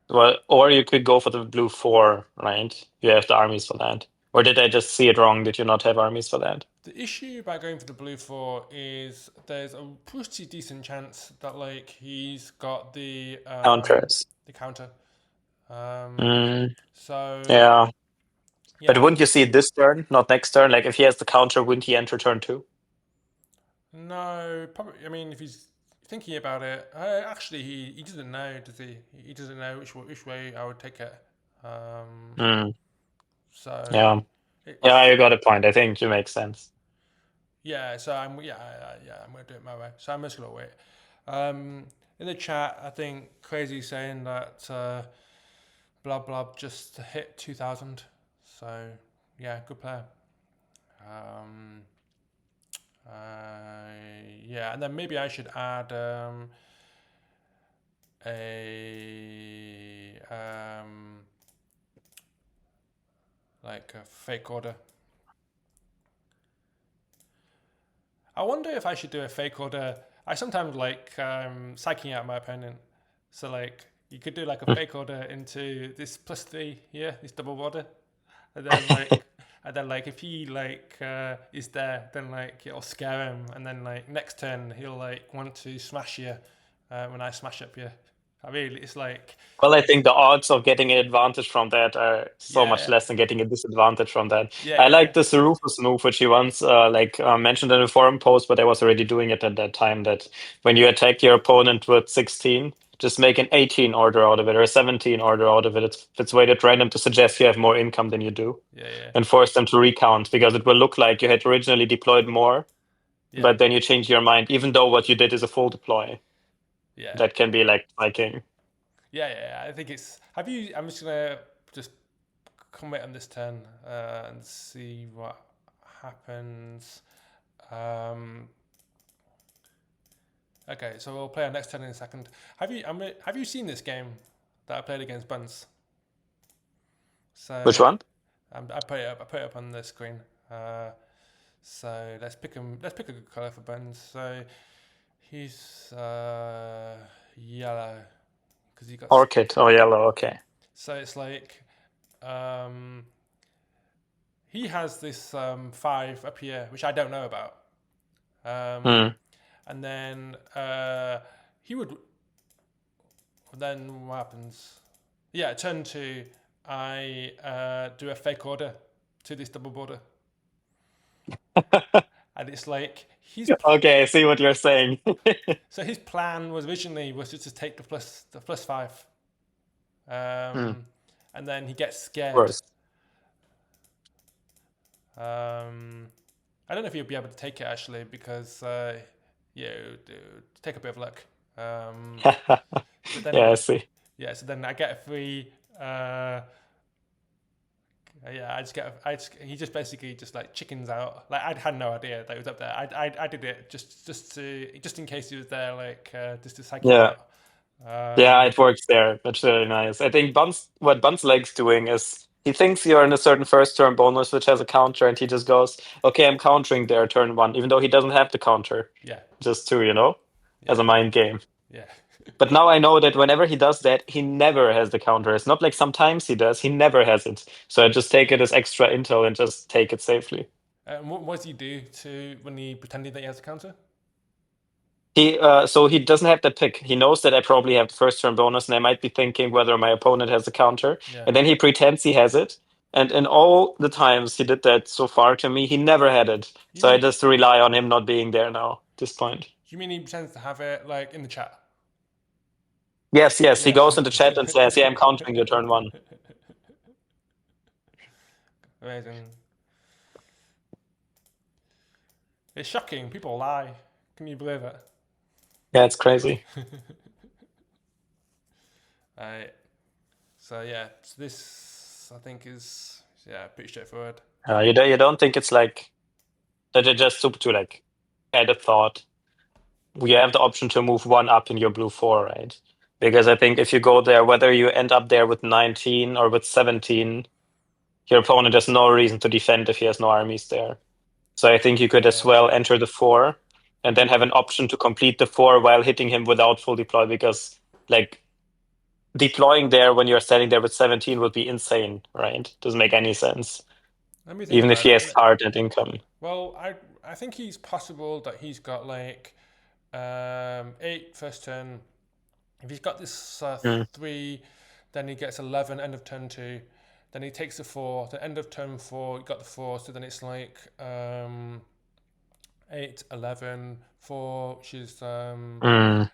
well, or you could go for the blue 4, right? You have the armies for that. Or did I just see it wrong? Did you not have armies for that? The issue about going for the blue 4 is there's a pretty decent chance that like he's got the Counters. the counter. Mm, So yeah. But yeah, wouldn't you see it this turn, not next turn? Like if he has the counter, wouldn't he enter turn 2? no, probably. I mean, if he's thinking about it, actually, he doesn't know, does he? He doesn't know which way I would take it. Mm, So yeah. Yeah, it's you got a point. I think it makes sense. yeah. So I'm gonna do it my way. So I'm just gonna wait. In the chat, I think Crazy saying that Blub Blub just hit 2,000. So yeah, good player. Um, yeah, and then maybe I should add a like a fake order. I wonder if I should do a fake order. I sometimes like psyching out my opponent. So like you could do like a fake order into this +3 here, this double order, and then like and then like if he like is there, then like it'll scare him, and then like next turn he'll like want to smash you when I smash up you. I mean, it's like Well, I think the odds of getting an advantage from that are so much yeah, less than getting a disadvantage from that. yeah, I yeah, like this Rufus move, which he once mentioned in a forum post, but I was already doing it at that time. That when you attack your opponent with 16, just make an 18 order out of it or a 17 order out of it. It's weighted random to suggest you have more income than you do, yeah, yeah, and force them to recount because it will look like you had originally deployed more, yeah, but then you change your mind, even though what you did is a full deploy. yeah. That can be like spiking. Yeah, yeah, I think it's. Have you? I'm just gonna just commit on this turn and see what happens. Um, okay, so we'll play our next turn in a second. Have you seen this game that I played against Buns? Which So one? I put it up. I put it up on the screen. So let's pick him. Let's pick a good color for Buns. So he's yellow because he got. Orchid. Oh, yellow. Okay. So it's like um, he has this 5 up here, which I don't know about. Hmm. And then he would. Then what happens? Yeah, turn 2. I do a fake order to this double border, and it's like Okay, I see what you're saying. so his plan was originally was just to take the +5, Hmm. and then he gets scared. Worse. I don't know if you'll be able to take it actually because yeah, it would take a bit of luck. But Yeah, then I see. yeah, so then I get a free. Yeah, he just basically just like chickens out. Like I had no idea that he was up there. I did it just in case he was there, like just to psych him Yeah. out. Yeah, Um, it works there. That's really nice. I think what Buns likes doing is he thinks you're in a certain first turn bonus which has a counter, and he just goes, "Okay, I'm countering there turn 1," even though he doesn't have the counter. yeah, Just to, as yeah, a mind game. yeah, But now I know that whenever he does that, he never has the counter. It's not like sometimes he does, he never has it. So I just take it as extra intel and just take it safely. And what does he do to when he pretended that he has a counter? So he doesn't have that pick. He knows that I probably have the first turn bonus, and I might be thinking whether my opponent has a counter, Yeah, and then he pretends he has it. And in all the times he did that so far to me, he never had it. you So I mean just rely on him not being there now at this point. you mean he pretends to have it like in the chat? Yes, yes, he Yeah. goes into chat and says, "Yeah, I'm countering your turn 1." Amazing. It's shocking. People lie. Can you believe it? Yeah, it's crazy. Right. So yeah, so this I think is pretty straightforward. You don't think it's like that? It just to like add a thought. You have the option to move 1 up in your blue 4, right? Because I think if you go there, whether you end up there with 19 or with 17, your opponent has no reason to defend if he has no armies there. So I think you could as well Yeah. enter the 4 and then have an option to complete the 4 while hitting him without full deploy, because like deploying there when you're standing there with 17 would be insane, right? Doesn't make any sense. Let me think Even if about he has it. hard net income. Well, I think he's possible that he's got like 8 first turn. If he's got this Mm. 3, then he gets 11 end of turn 2. Then he takes the 4. The end of turn 4, he got the 4. So then it's like 8, 11, 4, which is Mm.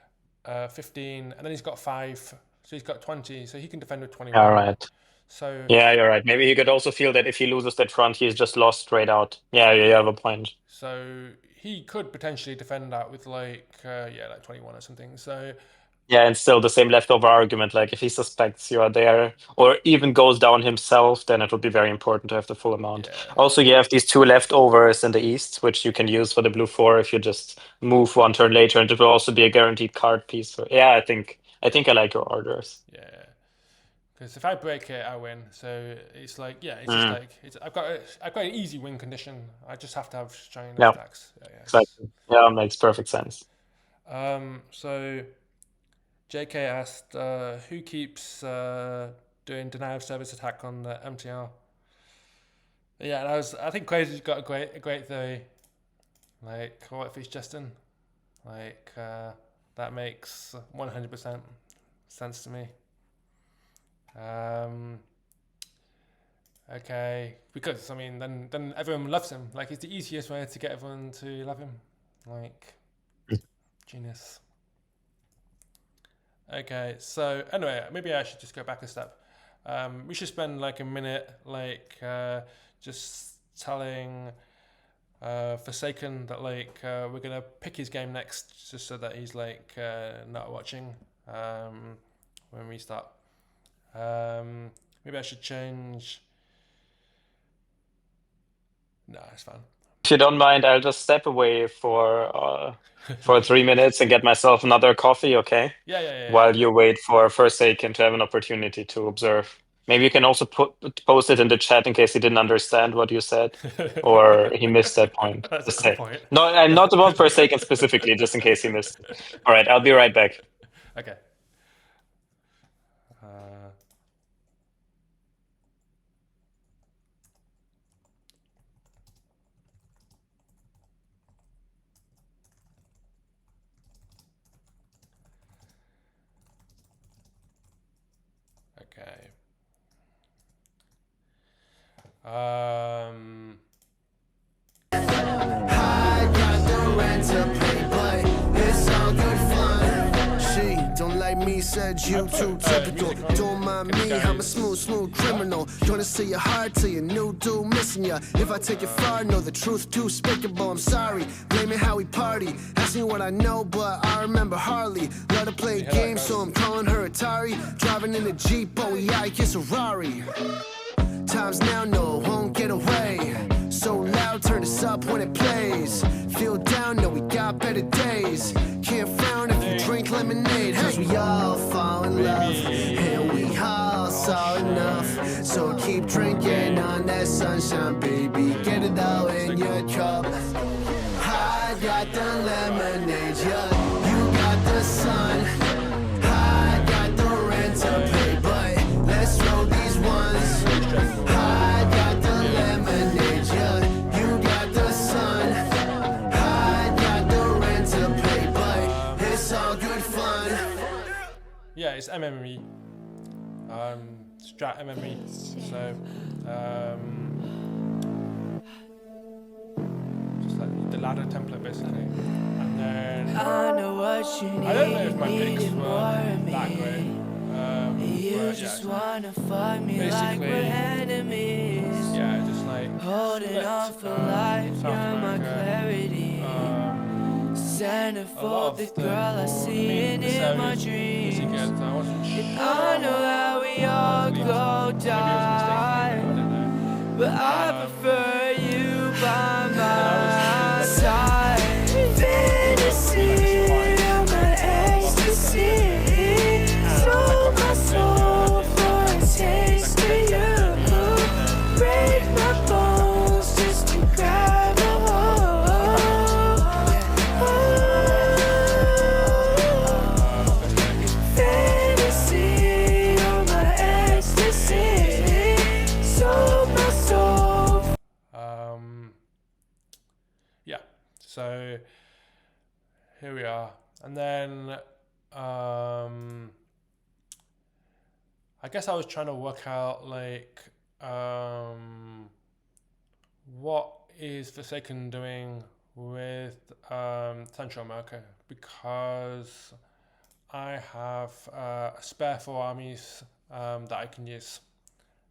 15, and then he's got 5, so he's got 20, so he can defend with All 21. right. So Yeah, you're right. Maybe he could also feel that if he loses that front, he's just lost straight out. Yeah, you have a point. so he could potentially defend that with like like 21 or something. So Yeah, and still the same leftover argument. Like if he suspects you are there, or even goes down himself, then it would be very important to have the full amount. yeah, Also, you have these 2 leftovers in the east, which you can use for the blue 4 if you just move 1 turn later, and it will also be a guaranteed card piece. So yeah, I think I like your orders. yeah. Because if I break it, I win. So it's like, yeah, it's just like I've got an easy win condition. I just have to have strong enough Yeah, stacks. Yeah, exactly. Yeah, makes perfect sense. So JK asked, who keeps doing denial of service attack on the MTR? Yeah, and I think Crazy's got a great theory. Like, what if it's Justin? Like, that makes 100% sense to me. Okay, because I mean, then everyone loves him. Like, it's the easiest way to get everyone to love him. Like, genius. Okay, so anyway, maybe I should just go back a step. We should spend like a minute, like, just telling Forsaken that like we're gonna pick his game next, just so that he's like not watching when we start. Maybe I should change. No, it's fine. If you don't mind, I'll just step away for 3 minutes and get myself another coffee, okay? Yeah. While you wait for Forsaken to have an opportunity to observe. Maybe you can also post it in the chat in case he didn't understand what you said or he missed that point. That's a Just good say. point. No, I'm not about Forsaken specifically, just in case he missed it. All right, I'll be right back. Okay. Okay. I got the rent to pay, but it's all good fun. She don't like me, said you too typical. Don't mind me, I'm a smooth criminal. Gonna say your heart to your new dude missing ya. If I take it far, know the truth too despicable. I'm sorry, blaming how we party. Ask me what I know, but I remember Harley. Let her play games, so I'm calling her Atari. Driving in a Jeep, oh yeah, I guess a Rari. Times now, no, won't get away. So loud, turn this up when it plays. Feel down, no, we got better days. Can't frown if you drink lemonade. Cause we all fall in love, and we all saw enough. So keep drinking on that sunshine, baby. Get it all in your cup. I got the lemonade, yeah. You got the sun. I got the rent to pay, but let's roll these ones. I got the lemonade, yeah. You got the sun. I got the rent to pay, but it's all good fun. Yeah, it's MME. Strat MME. So, just like the ladder template basically. And then I know what you need. I don't know if my picks needed more were of that me. great. You But just yeah, wanna fuck me like basically, we're enemies. yeah, just like Holding split, on for life, South you're my America, clarity. a lot Centerfold, of the the girl I see in my is really dreams. good. I wasn't sure. I know how we all Maybe it go was mistaken, die, I don't know. but I prefer you by I my was- side. Fantasy of my ecstasy. Sold my soul for a taste of you. Break my bones just to grab a hold. Fantasy of my ecstasy. Sold my soul. Yeah. So here we are, and then I guess I was trying to work out like what is Forsaken doing with Central America, because I have spare 4 armies that I can use,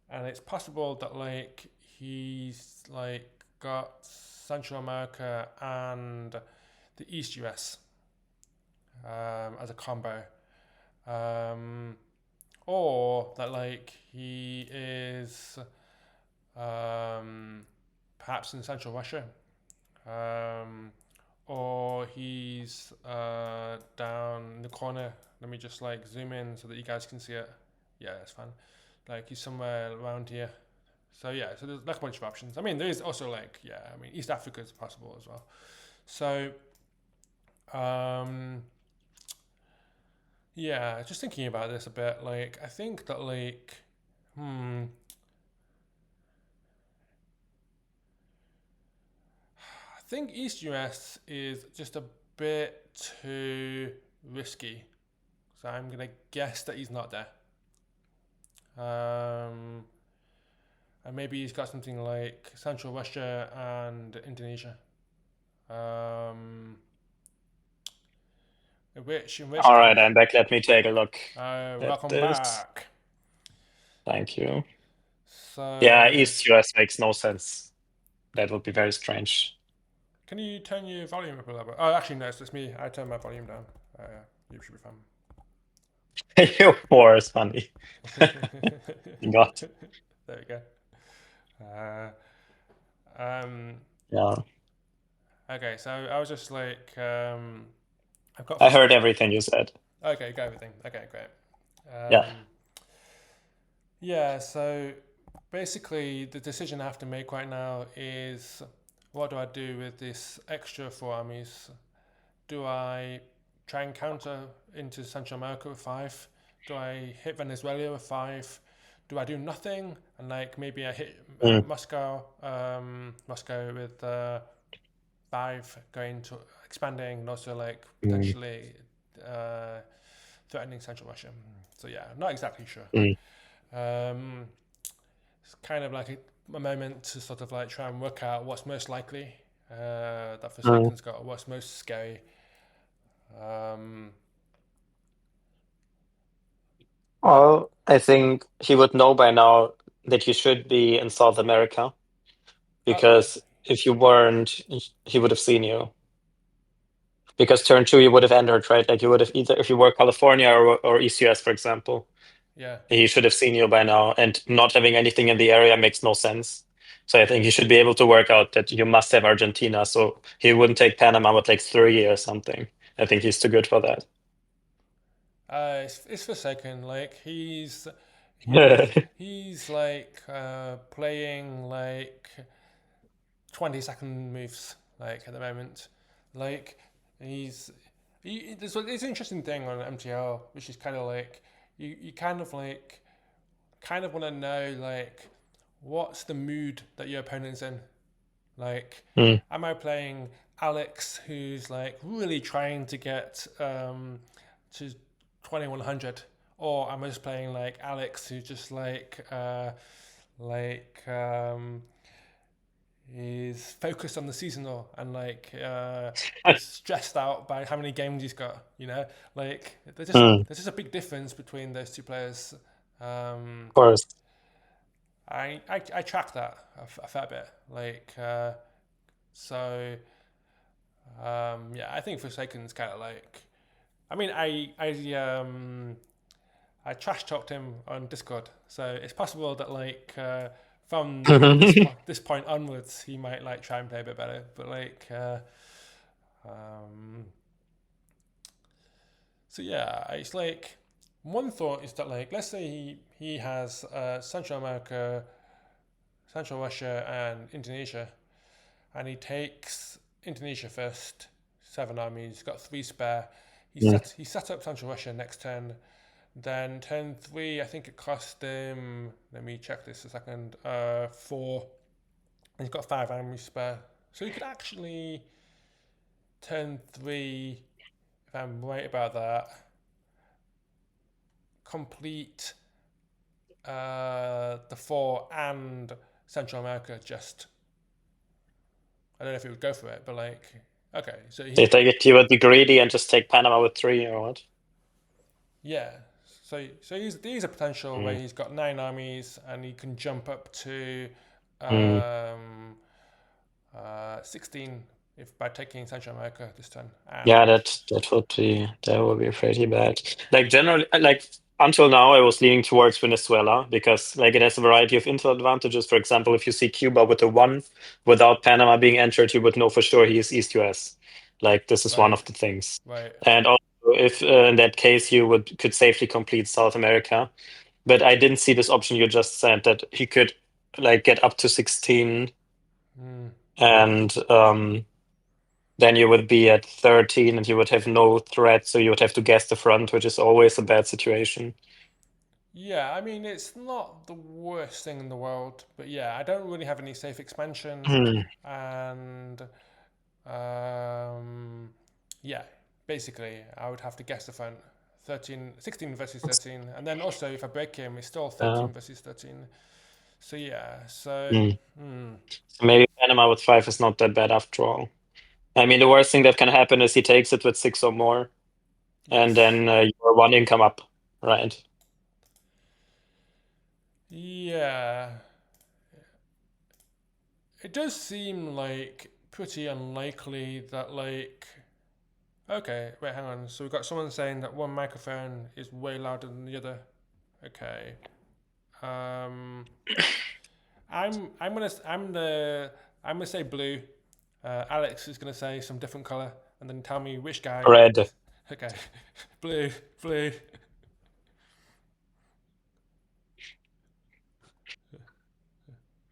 and it's possible that like he's like got Central America and the East US as a combo, or that like he is perhaps in Central Russia, or he's down in the corner. Let me just like zoom in so that you guys can see it. yeah, that's fine. Like he's somewhere around here. So yeah, so there's like a bunch of options. I mean, there is also like I mean, East Africa is possible as well. So yeah, just thinking about this a bit. Like I think that like I think East US is just a bit too risky. So I'm gonna guess that he's not there. And maybe he's got something like Central Russia and Indonesia. In which All right, case, I'm back. Let me take a look at welcome this. back. Thank you. So Yeah, East US makes no sense. That would be very strange. can you turn your volume up a little bit? Oh, actually, no, it's just me. I turned my volume down. You should be fine. Your war is funny. God. There we go. Yeah. Okay, so I was just like, I've got. I heard everything you said. Okay, got everything. Okay, great. Yeah. Yeah, so basically, the decision I have to make right now is what do I do with this extra 4 armies? Do I try and counter into Central America with 5? Do I hit Venezuela with 5? Do I do nothing and like maybe I hit Moscow with 5, going to expanding and also like potentially threatening Central Russia? So yeah, not exactly sure. It's kind of like a moment to sort of like try and work out what's most likely that Forsaken's got, or what's most scary. Well, I think he would know by now that you should be in South America, because if you weren't, he would have seen you. Because turn 2, you would have entered, right? Like you would have either, if you were California or East US, for example, Yeah. he should have seen you by now. And not having anything in the area makes no sense. So I think he should be able to work out that you must have Argentina. So he wouldn't take Panama with like 3 or something. I think he's too good for that. It's Forsaken. Like he's like playing like 20-second moves like at the moment. Like there's an interesting thing on MTL, which is kind of like you kind of want to know like what's the mood that your opponent's in. Like, am I playing Alex, who's like really trying to get to 2100, or am I just playing like Alex, who's just like is focused on the seasonal and like is stressed out by how many games he's got? You know, like there's just a big difference between those two players. Of course. I track that a fair bit. Like so yeah, I think Forsaken's kind of like. I mean, I trash talked him on Discord, so it's possible that like from this point onwards, he might like try and play a bit better. But like, so yeah, it's like one thought is that like let's say he has Central America, Central Russia, and Indonesia, and he takes Indonesia first, 7 armies, got 3 spare. He set up Central Russia next turn. Then turn 3, I think it cost him. Let me check this a second. 4. And he's got 5 armies spare, so he could actually turn 3, if I'm right about that, complete the 4 and Central America. Just I don't know if he would go for it, but like okay, so he would be greedy and just take Panama with 3 or what? Yeah. So he's a potential where he's got 9 armies and he can jump up to 16 if by taking Central America this turn. And Yeah, that would be pretty bad. Like generally, like until now, I was leaning towards Venezuela because like it has a variety of intel advantages. For example, if you see Cuba with a 1 without Panama being entered, you would know for sure he is East US. Like this is one of the things. Right. And also, if in that case you could safely complete South America, But I didn't see this option you just said that he could like get up to 16 and then you would be at 13 and you would have no threat, so you would have to guess the front, which is always a bad situation. Yeah, I mean, it's not the worst thing in the world, but yeah, I don't really have any safe expansion, and yeah, basically, I would have to guess the front. 16 versus 13, and then also if I break him, it's still 13 versus 13. So yeah, so So maybe Panama with 5 is not that bad after all. I mean, the worst thing that can happen is he takes it with 6 or more, and then you're 1 income up, right? yeah, it does seem like pretty unlikely that like. Okay, wait, hang on. So we've got someone saying that one microphone is way louder than the other. Okay. I'm gonna say blue. Alex is gonna say some different color, and then tell me which guy. Red. Okay, blue, blue.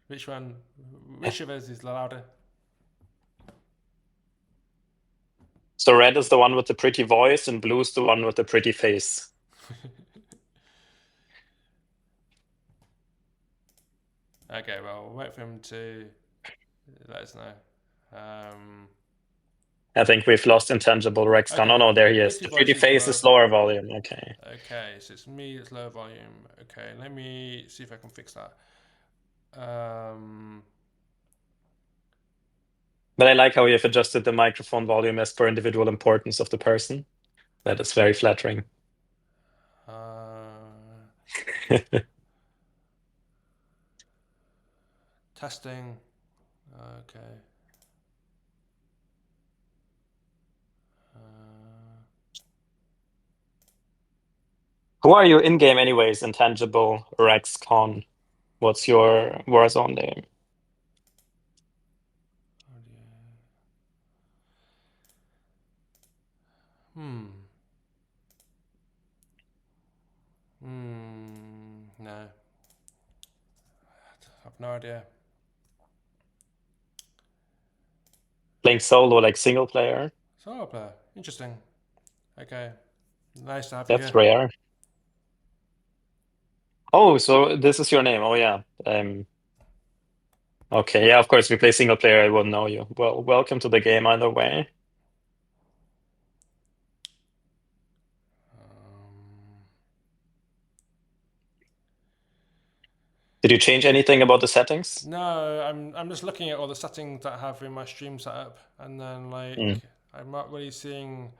Which one? Which of us is louder? So red is the one with the pretty voice, and blue is the one with the pretty face. Okay, well, we'll wait for him to let us know. I think we've lost intangible Rex. Okay. No, there he is. Pretty The pretty voice is face is lower volume. Okay. Okay, so it's me that's lower volume. Okay, let me see if I can fix that. But I like how you've adjusted the microphone volume as per individual importance of the person. That is very flattering. Testing. Okay. Who are you in game, anyways? Intangible Rex Con. What's your Warzone name? No. I've no idea. Playing solo, like single player? Solo player. Interesting. Okay. Nice to have That's you here. rare. Oh, so this is your name. Oh, yeah. Okay, yeah, of course, we play single player. I wouldn't know you. Well, welcome to the game either way. Did you change anything about the settings? No, I'm just looking at all the settings that I have in my stream setup, and then like I'm not really seeing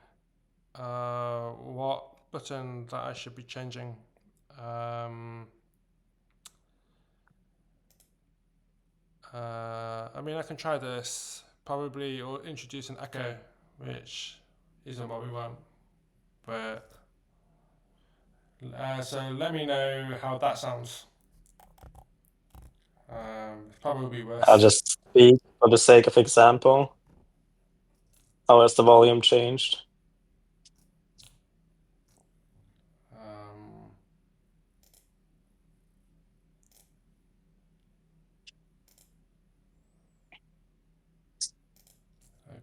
what button that I should be changing. I mean, I can try this probably, or introduce an echo, which isn't what we want. But so let me know how that sounds. Probably worse. I'll just speak for the sake of example. How has the volume changed?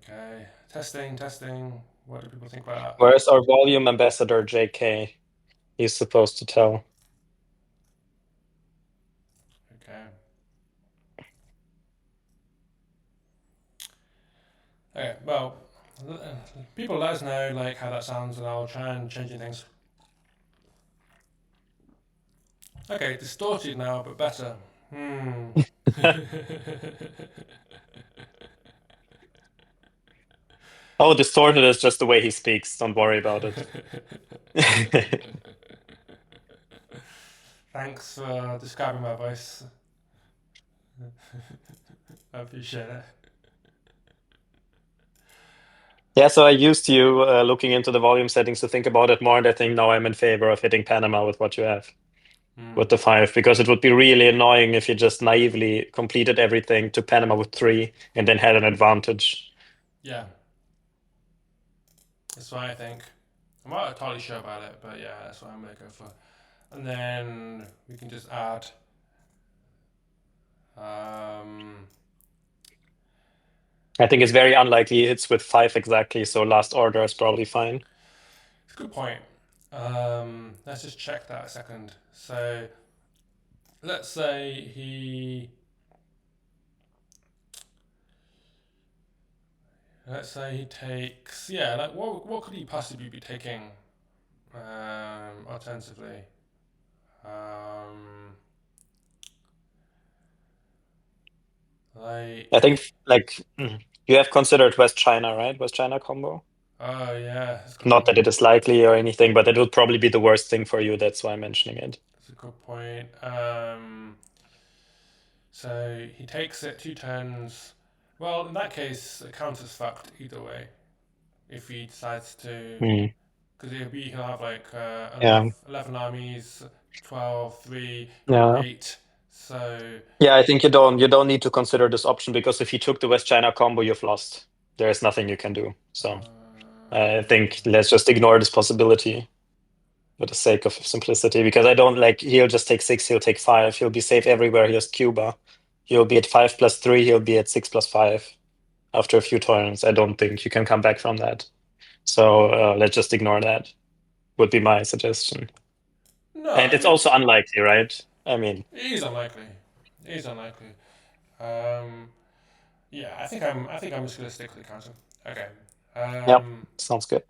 Okay, testing. What do people think about that? Where's our volume ambassador, JK? He's supposed to tell. Okay. Okay, well, people let us know like how that sounds, and I'll try and change things. Okay, distorted now, but better. Oh, distorted is just the way he speaks. Don't worry about it. Thanks for describing my voice. I appreciate it. Yeah, so I used you looking into the volume settings to think about it more, and I think now I'm in favor of hitting Panama with what you have. With the 5, because it would be really annoying if you just naively completed everything to Panama with 3 and then had an advantage. Yeah. That's what I think. I'm not totally sure about it, but yeah, that's what I'm gonna go for. and then we can just add. I think it's very unlikely he hits with 5 exactly, so last order is probably fine. It's a good point. Let's just check that a second. So let's say he takes, yeah, like what could he possibly be taking alternatively? Like, I think you have considered West China, right? West China combo. oh yeah, Not that it is likely or anything, but it would probably be the worst thing for you. That's why I'm mentioning it. That's a good point. So he takes it 2 turns. Well, in that case, the counter's fucked either way. If he decides to, because he'll have like 11 armies, 12, 3, Yeah. 8. So Yeah, I think you don't need to consider this option, because if you took the West China combo, you've lost. There is nothing you can do. So I think let's just ignore this possibility for the sake of simplicity, because I don't like, he'll just take 6, he'll take 5, he'll be safe everywhere. He has Cuba. He'll be at 5+3, he'll be at 6+5 after a few turns. I don't think you can come back from that. So let's just ignore that, would be my suggestion. no, And it's also unlikely, right? I mean, it is unlikely. It is unlikely. Yeah, I think I'm just gonna stick with the counter. Okay. sounds good.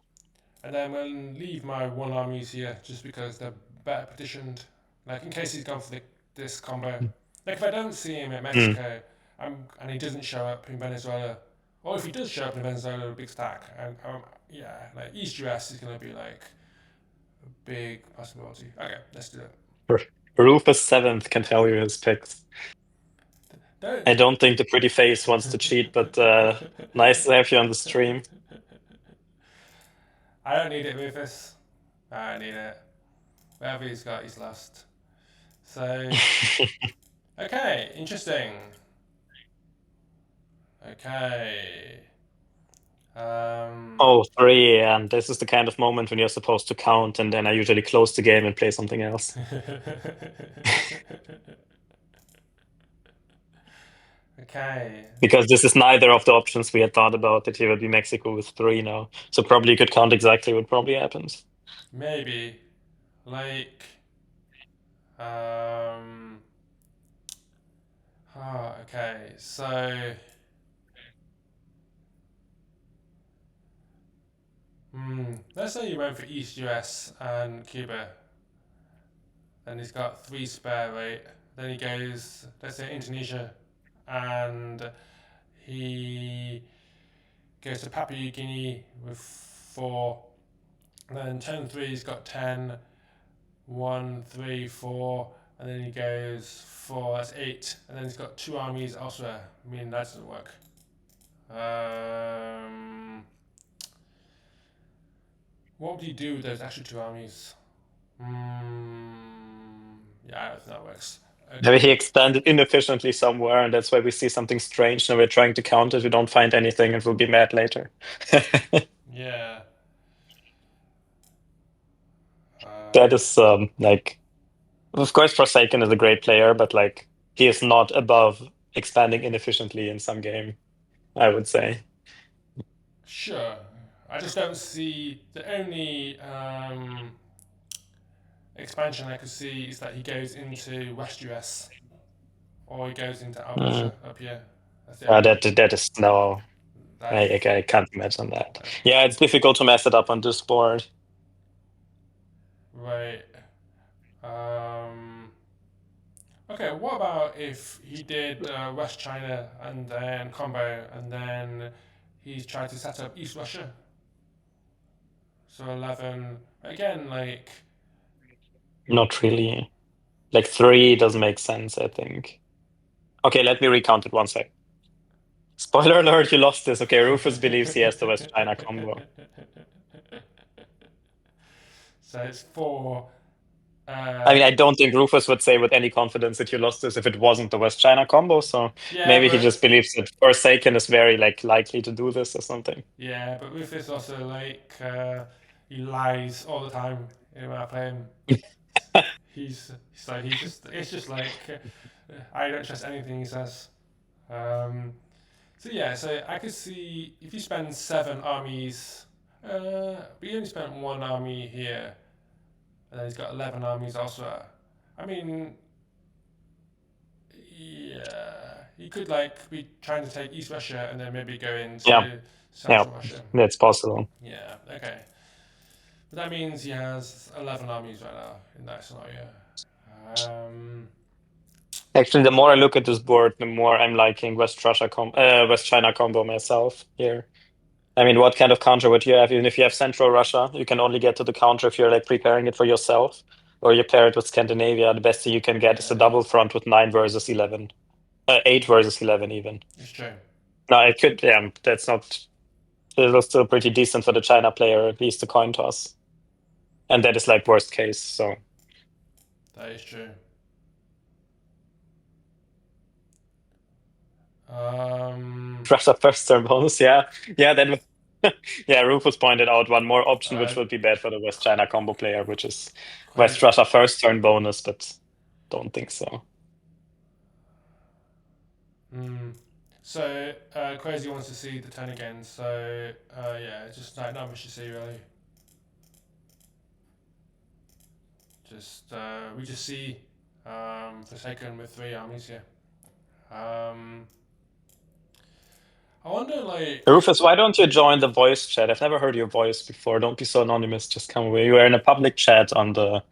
And then we'll leave my 1 armies here just because they're better petitioned. Like in case he's gone for this combo. Like if I don't see him at Mexico, and he doesn't show up in Venezuela, or if he does show up in Venezuela with a big stack, yeah, like East US is gonna be like a big possibility. Okay, let's do it. Rufus 7th can tell you his picks. I don't think the pretty face wants to cheat, but nice to have you on the stream. I don't need it, Rufus. I don't need it. Whatever he's got, he's lost. So, okay, interesting. Okay. 3, and this is the kind of moment when you're supposed to count, and then I usually close the game and play something else. Okay. Because this is neither of the options we had thought about, that he would be Mexico with 3 now. So probably you could count exactly what probably happens. Maybe. Like, okay, so, let's say you went for East US and Cuba, and he's got 3 spare, right? Then he goes, let's say Indonesia, and he goes to Papua New Guinea with 4. And then turn 3, he's got 10, 1, 3, 4, and then he goes 4, that's 8, and then he's got 2 armies elsewhere. I mean, that doesn't work. What would he do with those extra 2 armies? Yeah, I don't think that works. Okay. Maybe he expanded inefficiently somewhere, and that's why we see something strange. Now we're trying to count it, we don't find anything, and we'll be mad later. Yeah. That is like, of course, Forsaken is a great player, but like he is not above expanding inefficiently in some game, I would say. Sure. I just don't see the only expansion I could see is that he goes into West US or he goes into Alberta up here. That is no. I can't imagine that. Yeah, it's difficult to mess it up on this board. Right. Okay, what about if he did West China and then combo, and then he's tried to set up East Russia? So 11, again, like... Not really. Like 3 doesn't make sense, I think. Okay, let me recount it one sec. Spoiler alert, you lost this. Okay, Rufus believes he has the West China combo. So it's 4... I mean, I don't think Rufus would say with any confidence that you lost this if it wasn't the West China combo, so yeah, maybe he just believes that Forsaken is very likely to do this or something. Yeah, but Rufus also he lies all the time when I play him. it's just like I don't trust anything he says. So yeah, so I could see if you spend 7 armies, but he only spent 1 army here, and then he's got 11 armies elsewhere. I mean, yeah, he could like be trying to take East Russia and then maybe go into Yeah. Central Russia. That's possible. Yeah, okay. But that means he has 11 armies right now in that scenario. Actually, the more I look at this board, the more I'm liking West China combo myself here. I mean, what kind of counter would you have? Even if you have Central Russia, you can only get to the counter if you're like preparing it for yourself, or you pair it with Scandinavia. The best thing you can get is a double front with 9 versus 11, 8 versus 11 even. It's true. No, it could. Yeah, that's not. It was still pretty decent for the China player, at least the coin toss, and that is like worst case. So That is true. Russia first turn bonus. Yeah, then. Yeah, Rufus pointed out one more option, which would be bad for the West China combo player, which is West Russia first turn bonus, but don't think so. So Crazy wants to see the turn again. So yeah, it's just not much to see really. Just we just see Forsaken with 3 armies here. I wonder, like, Rufus, why don't you join the voice chat? I've never heard your voice before. Don't be so anonymous. Just come away. You are in a public chat on the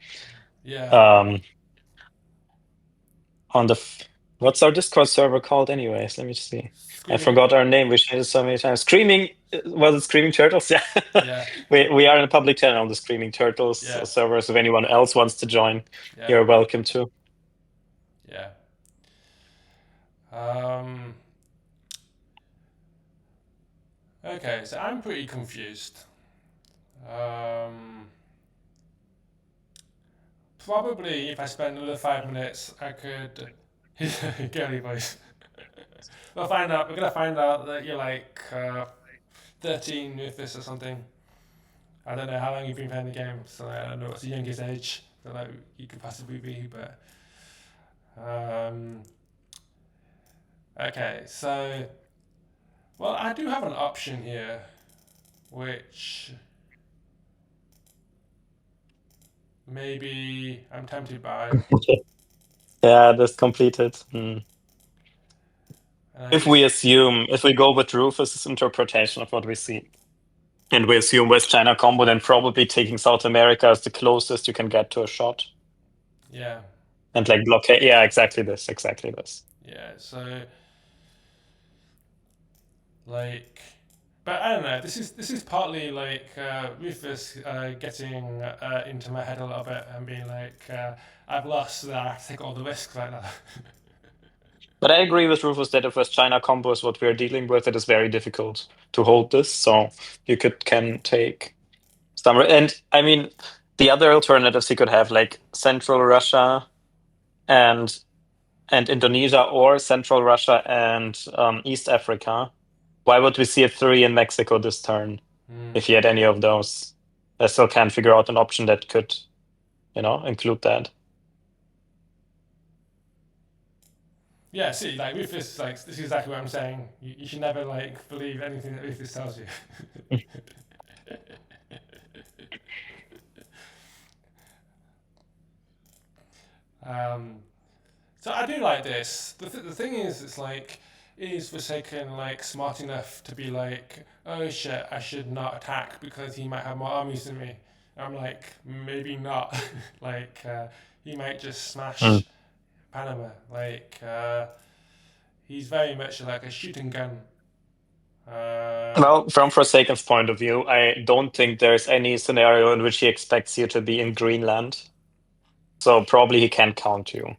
what's our Discord server called anyways? Let me see. I forgot our name. We changed it so many times. Screaming, was it Screaming Turtles? Yeah. Yeah. we are in a public channel on the Screaming Turtles server. So if anyone else wants to join, you're welcome to. Yeah. Okay, so I'm pretty confused. Probably if I spend another 5 minutes, I could. Girly voice. We're gonna find out that you're like 13 with this or something. I don't know how long you've been playing the game, so I don't know what's the youngest age that like you could possibly be, but okay, so well, I do have an option here, which maybe I'm tempted by. Yeah, that's completed. If we go with Rufus' interpretation of what we see, and we assume West China combo, then probably taking South America is the closest you can get to a shot. Yeah. And like blockade. Yeah, exactly this. Yeah, so like, but I don't know. This is partly like Rufus getting into my head a little bit and being like, I've lost, so I have to take all the risks right now. But I agree with Rufus that if West China combo is what we are dealing with, it is very difficult to hold this. So you can take some. And I mean, the other alternatives you could have, like Central Russia and Indonesia, or Central Russia and East Africa. Why would we see a 3 in Mexico this turn if you had any of those? I still can't figure out an option that could, include that. Yeah, see, like Rufus, like this is exactly what I'm saying. You should never like believe anything that Rufus tells you. So I do like this. The thing is, it's like, is Forsaken like smart enough to be like, oh shit, I should not attack because he might have more armies than me? I'm like, maybe not. Like, he might just smash Panama. Like, he's very much like a shooting gun. Well, from Forsaken's point of view, I don't think there's any scenario in which he expects you to be in Greenland. So probably he can't count you.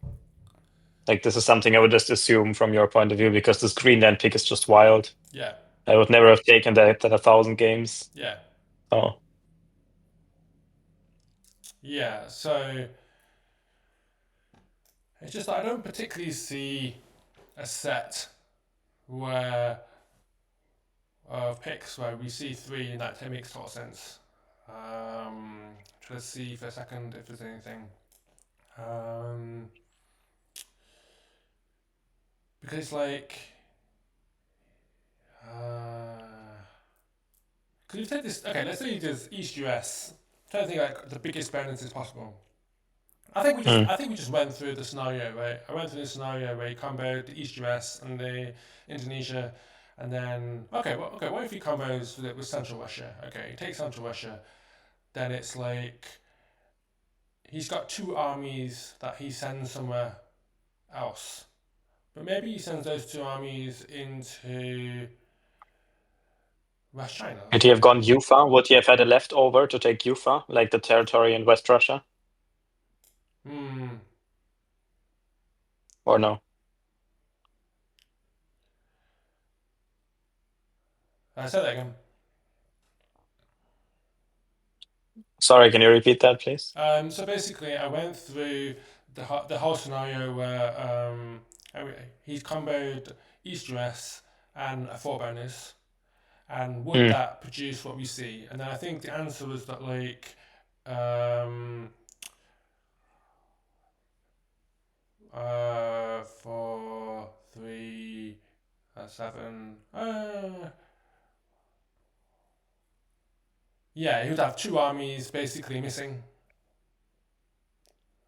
Like, this is something I would just assume from your point of view, because this Greenland pick is just wild. Yeah. I would never have taken that at 1,000 games. Yeah. Oh. Yeah, so it's just I don't particularly see a set where of picks where we see 3 and that makes total sense. Try to see for a second if there's anything. Because like, could you take this? Okay, let's say you do East US. Trying to think like the biggest bonuses possible. I think we just went through the scenario, right? I went through the scenario where you comboed the East US and the Indonesia, and then okay, what if he combos with Central Russia? Okay, he takes Central Russia, then it's like he's got two armies that he sends somewhere else, but maybe he sends those two armies into West China. Could he have gone Ufa? Would he have had a leftover to take Ufa, like the territory in West Russia? Or no? Say that again. Sorry, can you repeat that, please? So basically, I went through the whole scenario where he's comboed East US and a 4 bonus, and would that produce what we see? And then I think the answer was that like 4, 3, 7. Yeah, he would have two armies basically missing.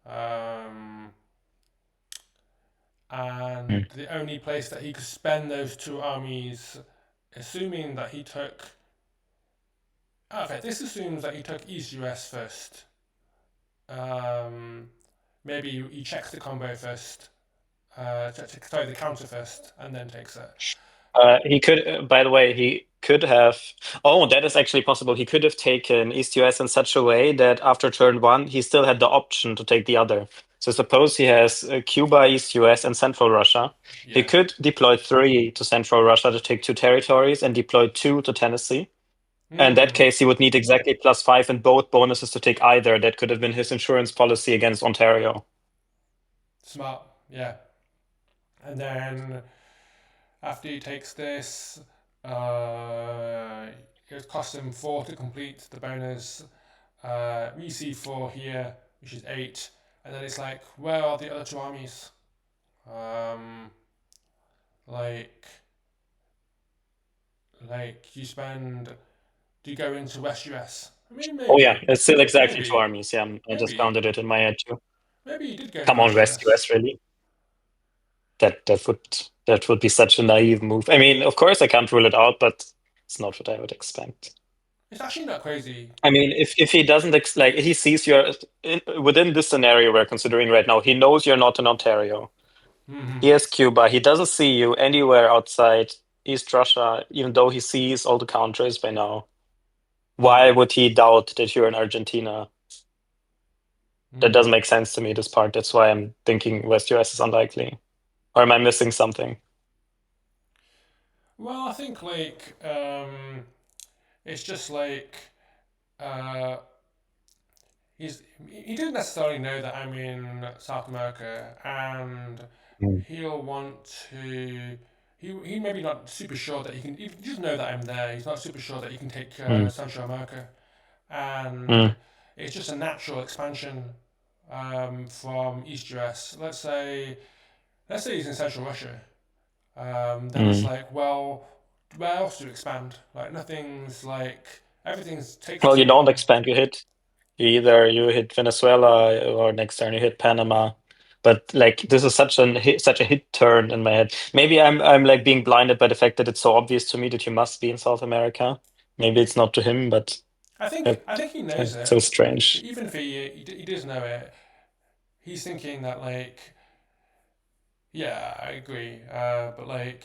And the only place that he could spend those two armies, assuming that he took. Okay, this assumes that he took East US first. Maybe he checks the combo first. Sorry, the counter first, and then takes it. He could, by the way, he could have. Oh, that is actually possible. He could have taken East US in such a way that after turn 1, he still had the option to take the other. So suppose he has Cuba, East US, and Central Russia. Yeah. He could deploy 3 to Central Russia to take 2 territories and deploy 2 to Tennessee. In that case, he would need exactly +5 in both bonuses to take either. That could have been his insurance policy against Ontario. Smart, yeah. And then after he takes this, it costs him 4 to complete the bonus. We see 4 here, which is 8. And then it's like, where are the other two armies? Like you spend. Do you go into West US? I mean, maybe. Oh yeah, it's still exactly Maybe. 2 armies. Yeah, I just Maybe. counted it in my head too. Maybe you did go. Come on, West US, really? That would be such a naive move. I mean, of course, I can't rule it out, but it's not what I would expect. It's actually not crazy. I mean, if he doesn't like, he sees you're within this scenario we're considering right now, he knows you're not in Ontario. He has Cuba. He doesn't see you anywhere outside East Russia, even though he sees all the countries by now. Why would he doubt that you're in Argentina? That doesn't make sense to me, this part. That's why I'm thinking West US is unlikely. Or am I missing something? Well, I think like it's just like he didn't necessarily know that I'm in South America, and he'll want to. He maybe not super sure that he can. He just know that I'm there. He's not super sure that he can take Central America, and it's just a natural expansion from East US. Let's say he's in Central Russia. Then it's like, well, where else do you expand? Like nothing's like everything's taken. Well, you don't expand. You hit Venezuela, or next turn you hit Panama. But like this is such a hit turn in my head. Maybe I'm like being blinded by the fact that it's so obvious to me that you must be in South America. Maybe it's not to him, but I think he knows it. So strange. Even if he does know it, he's thinking that like, yeah, I agree. But like,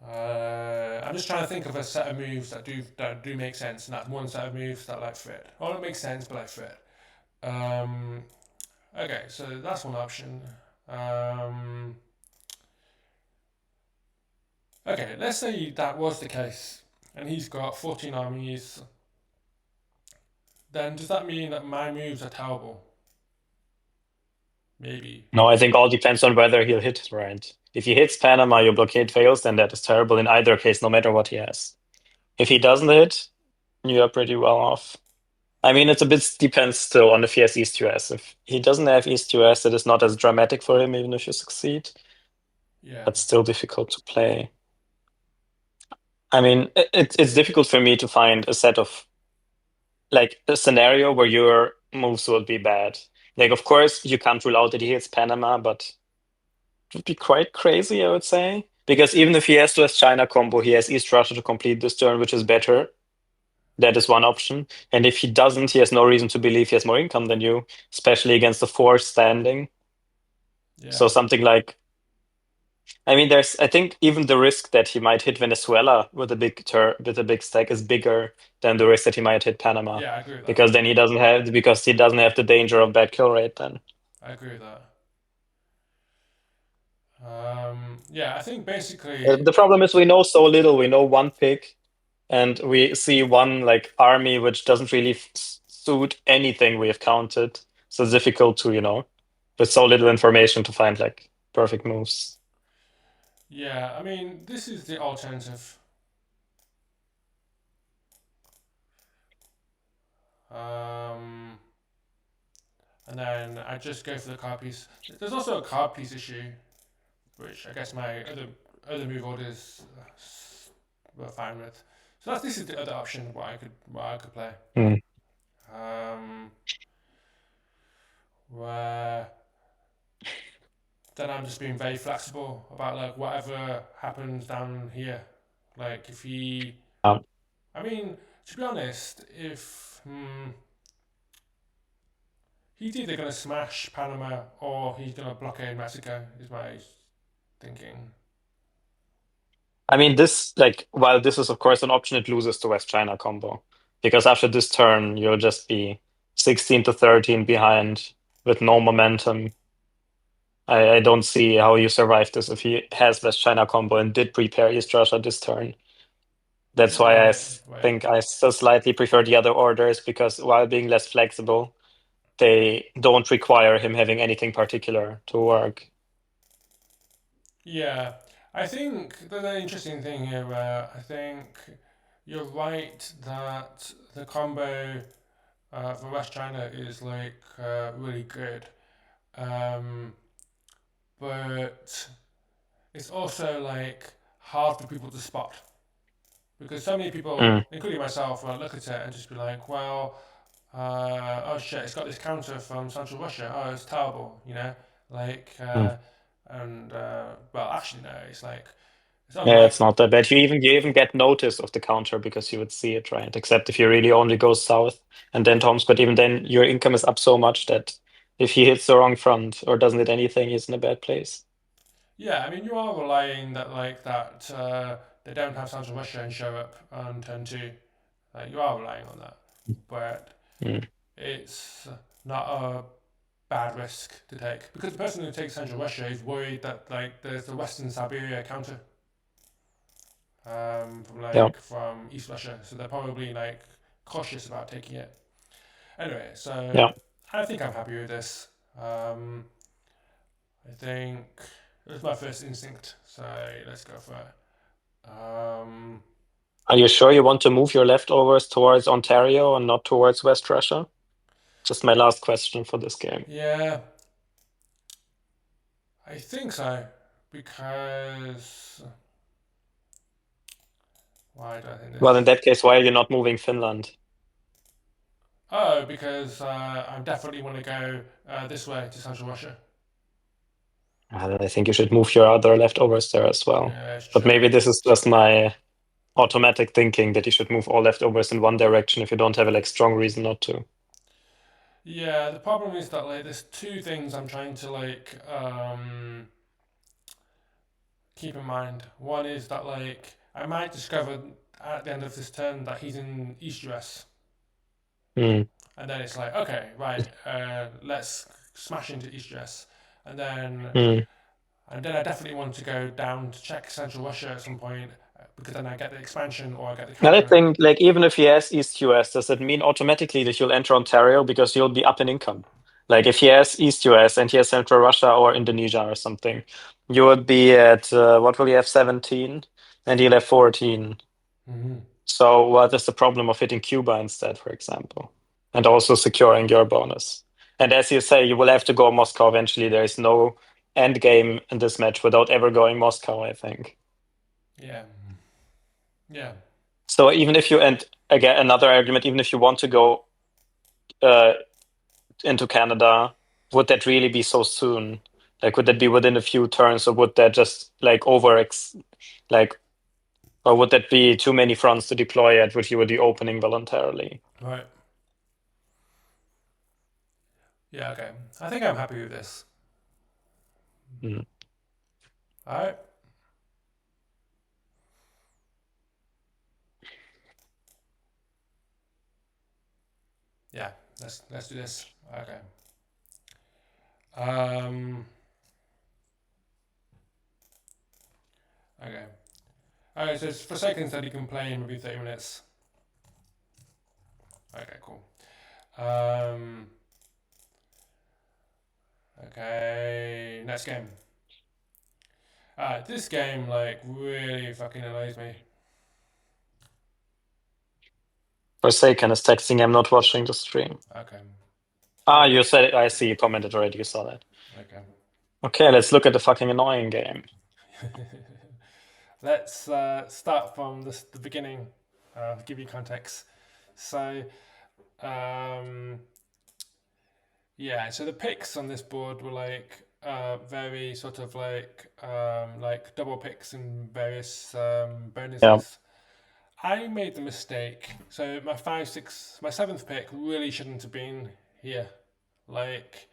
I'm just trying to think of a set of moves that do make sense, and that's one set of moves that like fit. Or don't make sense, but like fit. Okay, so that's one option. Okay, let's say that was the case, and he's got 14 armies. Then does that mean that my moves are terrible? Maybe. No, I think all depends on whether he'll hit, right? If he hits Panama, your blockade fails, then that is terrible in either case, no matter what he has. If he doesn't hit, you are pretty well off. I mean, it's a bit depends still on if he has East US. If he doesn't have East US, it is not as dramatic for him, even if you succeed. Yeah. But still difficult to play. I mean, it's difficult for me to find a set of like a scenario where your moves would be bad. Like, of course, you can't rule out that he hits Panama, but it would be quite crazy, I would say. Because even if he has to have China combo, he has East Russia to complete this turn, which is better. That is one option. And if he doesn't, he has no reason to believe he has more income than you, especially against the four standing. Yeah. So something like, I mean, I think even the risk that he might hit Venezuela with a big stack is bigger than the risk that he might hit Panama. Yeah, I agree with that. Because then he doesn't have the danger of bad kill rate then. I agree with that. Yeah, I think basically. The problem is we know so little. We know one pick, and we see one like army which doesn't really suit anything we have counted. So it's difficult to, with so little information to find like perfect moves. Yeah, I mean, this is the alternative. And then I just go for the card piece. There's also a card piece issue, which I guess my other move orders were fine with. So this is the other option what I could play. Where then I'm just being very flexible about like whatever happens down here. Like if he, I mean, to be honest, if he's either gonna smash Panama or he's gonna blockade Mexico, is my thinking. I mean, while this is of course an option, it loses the West China combo. Because after this turn, you'll just be 16 to 13 behind with no momentum. I don't see how you survive this if he has West China combo and did prepare East Russia this turn. That's why I think I still slightly prefer the other orders, because while being less flexible, they don't require him having anything particular to work. Yeah, I think there's an interesting thing here where I think you're right that the combo for West China is like really good, but it's also like hard for people to spot because so many people, including myself, will look at it and just be like, well, oh shit, it's got this counter from Central Russia. Oh, it's terrible, like. And well, actually, no. It's like Yeah, it's not that bad. You even get notice of the counter because you would see it, right? Except if you really only go south and then Tom's, but even then your income is up so much that if he hits the wrong front or doesn't hit anything, he's in a bad place. Yeah, I mean, you are relying that they don't have Central Russia and show up on turn two. You are relying on that, but it's not a bad risk to take because the person who takes Central Russia is worried that like there's the Western Siberia counter from East Russia, so they're probably like cautious about taking it. Anyway, so I think I'm happy with this. I think it was my first instinct, so let's go for it. Are you sure you want to move your leftovers towards Ontario and not towards West Russia? Just my last question for this game. Yeah, I think so, because why do I think this? Well, in that case, why are you not moving Finland? Oh, because I definitely want to go this way to Central Russia. I think you should move your other leftovers there as well. Yeah, but maybe this is just my automatic thinking that you should move all leftovers in one direction if you don't have a strong reason not to. Yeah, the problem is that there's two things I'm trying to keep in mind. One is that I might discover at the end of this turn that he's in East US. And then it's like, okay, right, let's smash into East US. And then I definitely want to go down to check Central Russia at some point because then I get the expansion or I get the counter. And I think even if he has East US, does it mean automatically that you'll enter Ontario because you'll be up in income? Like if he has East US and he has Central Russia or Indonesia or something, you would be at, what will he have, 17? And he'll have 14. So what is the problem of hitting Cuba instead, for example? and also securing your bonus. And as you say, you will have to go Moscow eventually. There is no end game in this match without ever going Moscow, I think. Yeah. Yeah. So even if you, and again, another argument, even if you want to go into Canada, would that really be so soon? Like, would that be within a few turns, or would that just like like, or would that be too many fronts to deploy at which you would be opening voluntarily? Right. Yeah, okay. I think I'm happy with this. Mm. Alright. Yeah, let's do this. Okay. Okay. Alright, so for seconds that you can play in maybe 30 minutes. Okay, cool. Okay, next game. This game like really fucking annoys me. Forsaken is texting, I'm not watching the stream. Okay. Ah, you said it. I see, you commented already, you saw that. Okay. Okay, let's look at the fucking annoying game. Let's start from the beginning. Give you context. So, yeah. So the picks on this board were like very sort of like double picks and various bonuses. Yeah. I made the mistake. So my my seventh pick really shouldn't have been here. Like,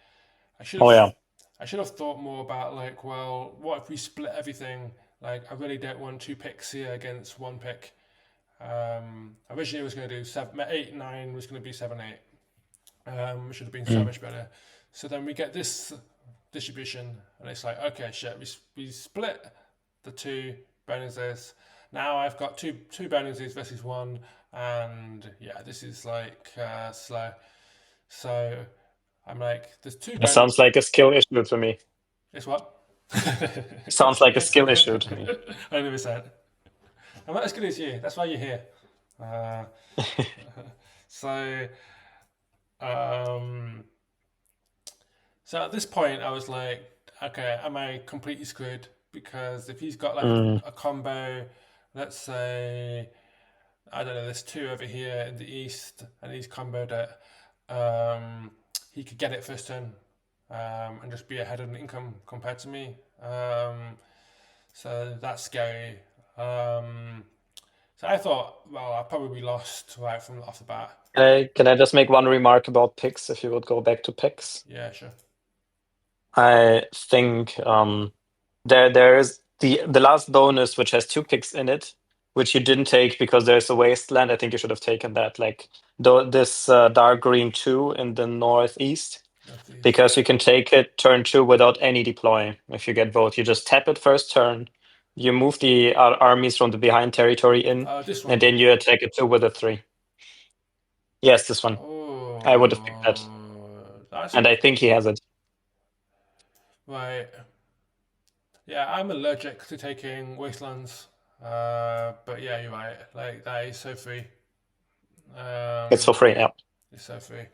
I should have. Oh, yeah. I should have thought more about like, well, what if we split everything? Like, I really don't want 2 picks here against 1 pick. Originally, I was going to do 7, 8, 9 was going to be 7, 8. Which should have been so much better. So then we get this distribution, and it's like, okay, shit, we split the 2 bonuses. Now I've got two bonuses versus 1, and yeah, this is like slow. So I'm like, there's 2 It bonuses. sounds like a skill issue to me. It's what? Sounds like a skill issue to me. 100%. I'm not as good as you. That's why you're here. So at this point, I was like, okay, am I completely screwed? Because if he's got like a combo, let's say, I don't know, there's 2 over here in the east, and he's comboed it, he could get it first turn and just be ahead on income compared to me. So that's scary. So I thought, well, I probably lost right from off the bat. Can I just make one remark about picks, if you would go back to picks? Yeah, sure. I think there is the last bonus, which has 2 picks in it, which you didn't take because there's a wasteland. I think you should have taken that. Like this dark green 2 in the northeast, because you can take it turn 2 without any deploy. If you get both, you just tap it first turn. You move the armies from the behind territory in, This one. and then you attack it 2 with a 3. Yes, this one. Oh, I would have picked that. And I think he has it. Right. Yeah, I'm allergic to taking wastelands. But yeah, you're right. Like, that is so free. It's for free, yeah. It's so free.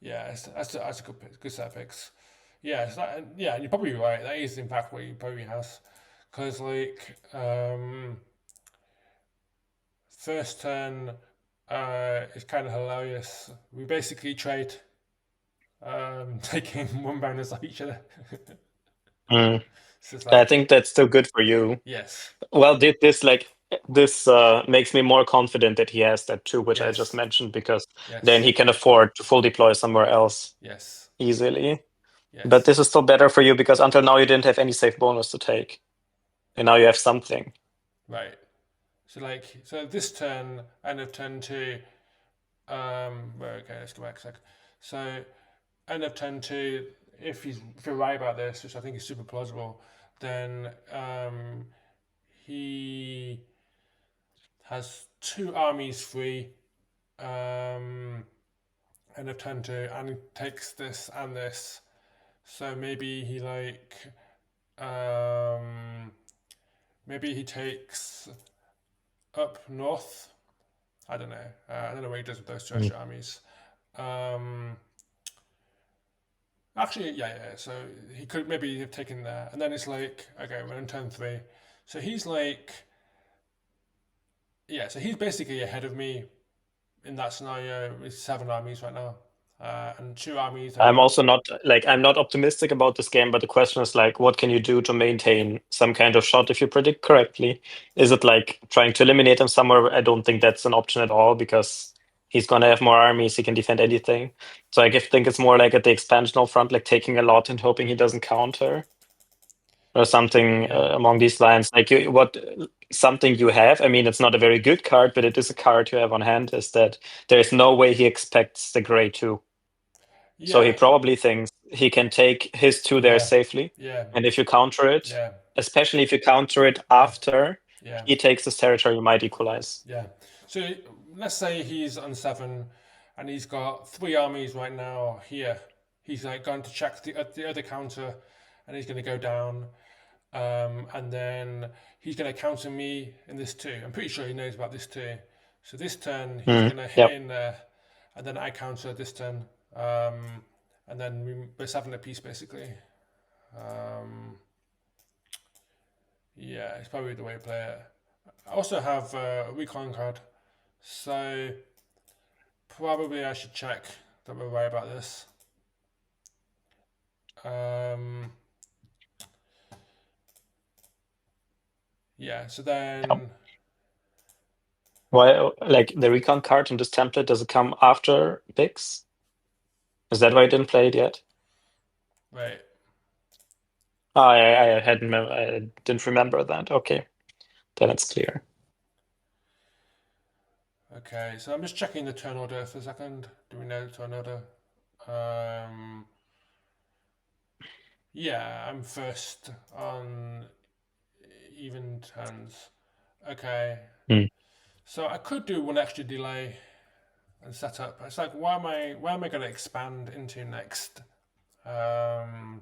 Yeah, that's a good set of picks. Yeah, yeah, and you're probably right. That is in fact what he probably has. Because, like, first turn is kind of hilarious. We basically trade taking 1 bonus off each other. So it's like, I think that's still good for you. yes. Well, this makes me more confident that he has that too, which I Yes. just mentioned, because Yes. then he can afford to full deploy somewhere else Yes. easily. Yes. But this is still better for you because until now you didn't have any safe bonus to take, and now you have something. Right. So this turn, end of turn 2. Okay, let's go back a sec. So end of turn 2. If you're right about this, which I think is super plausible, then he has 2 armies free. End of turn 2, and he takes this and this. So maybe he maybe he takes up north. I don't know. I don't know what he does with those 2 extra armies. Actually, yeah. So he could maybe have taken there, and then it's like, okay, we're in turn 3. So he's like, yeah. So he's basically ahead of me in that scenario with 7 armies right now, and 2 armies. I'm also not like I'm not optimistic about this game, but the question is like, what can you do to maintain some kind of shot if you predict correctly? Is it like trying to eliminate him somewhere? I don't think that's an option at all because he's gonna have more armies. He can defend anything. So I think it's more like at the expansional front, like taking a lot and hoping he doesn't counter or something Yeah. among these lines. Like something you have. I mean, it's not a very good card, but it is a card you have on hand. Is that there is no way he expects the Grey 2. So he Yeah. probably thinks he can take his 2 there Yeah. safely. Yeah. And if you counter it, Yeah. especially if you counter it after Yeah. he takes this territory, you might equalize. Yeah. So let's say he's on 7, and he's got 3 armies right now here. He's like going to check the other counter, and he's going to go down, and then he's going to counter me in this 2. I'm pretty sure he knows about this 2. So this turn he's going to hit Yep. in there, and then I counter this turn, and then we're 7 apiece basically. Yeah, it's probably the way to play it. I also have a recon card, so probably I should check that we're right about this. Yeah, so then Why, like the recon card in this template, does it come after picks? Is that why I didn't play it yet? right. Oh, I didn't remember that. Okay, then it's clear. Okay, so I'm just checking the turn order for a second. Do we know the turn order? Yeah, I'm first on even turns. Okay. So I could do 1 extra delay and set up. It's like, where am I going to expand into next? It's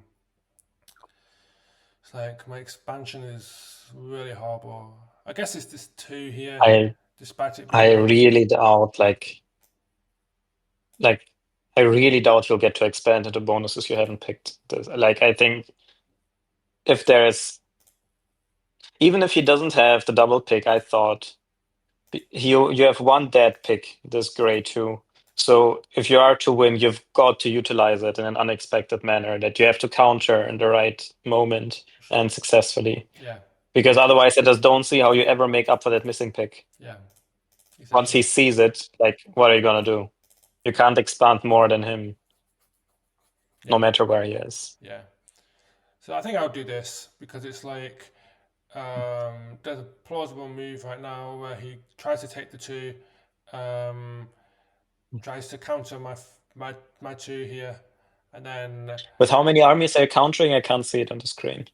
like my expansion is really horrible. I guess it's this 2 here, despite it being. I really doubt I really doubt you'll get to expand into bonuses you haven't picked. Like I think if there's even if he doesn't have the double pick, I thought you have 1 dead pick, this Grey 2. So if you are to win, you've got to utilize it in an unexpected manner that you have to counter in the right moment and successfully. Yeah. Because otherwise, I just don't see how you ever make up for that missing pick. Yeah. Exactly. Once he sees it, like, what are you gonna do? You can't expand more than him, no matter where he is. Yeah. So I think I'll do this because it's like there's a plausible move right now where he tries to take the 2, tries to counter my 2 here, and then With how many armies are you countering? I can't see it on the screen.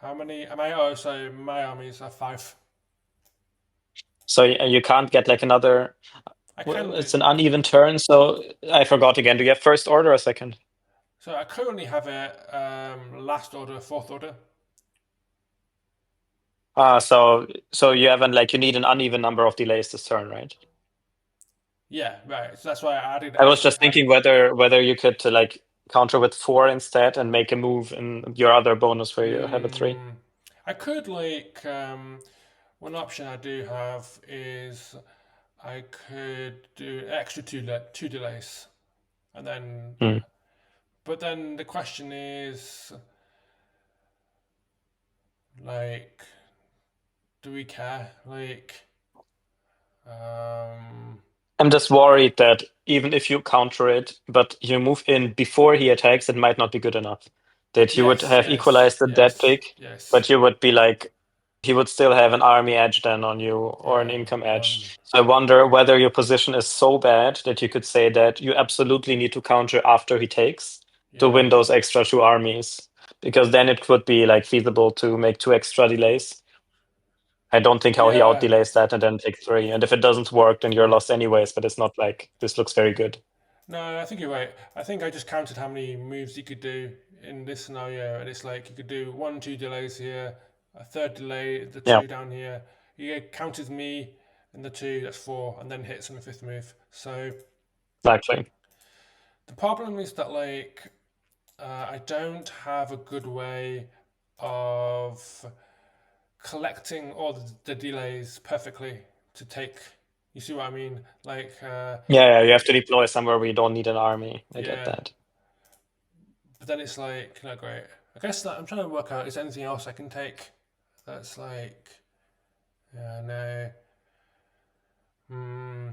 how many am I? Oh, so my armies are 5. So you can't get like another. It's an uneven turn, so I forgot again. Do you have first order or second? So I currently have it last order, 4th order. So you haven't you need an uneven number of delays this turn, right? Yeah, right. So that's why I added. I was just thinking whether you could counter with 4 instead and make a move in your other bonus where you have a 3. I could one option I do have is I could do extra 2 delays, and then. But then the question is, like, do we care? I'm just worried that even if you counter it, but you move in before he attacks, it might not be good enough. That you would have equalized the dead pick, but you would be he would still have an army edge then on you or an income edge. So I wonder whether your position is so bad that you could say that you absolutely need to counter after he takes to win those extra 2 armies, because then it would be feasible to make 2 extra delays. I don't think how he out delays that and then take 3. And if it doesn't work, then you're lost anyways. But it's not like this looks very good. No, I think you're right. I think I just counted how many moves you could do in this scenario, and it's like you could do 1, 2 delays here, a 3rd delay, the 2 down here. You counters me and the 2, that's 4, and then hits on the 5th move. So exactly. The problem is that like I don't have a good way of collecting all the delays perfectly to take. You see what I mean? Like Yeah, you have to deploy somewhere where you don't need an army. I get yeah, that. but then it's like not great. I guess that I'm trying to work out is there anything else I can take that's like no. Hmm.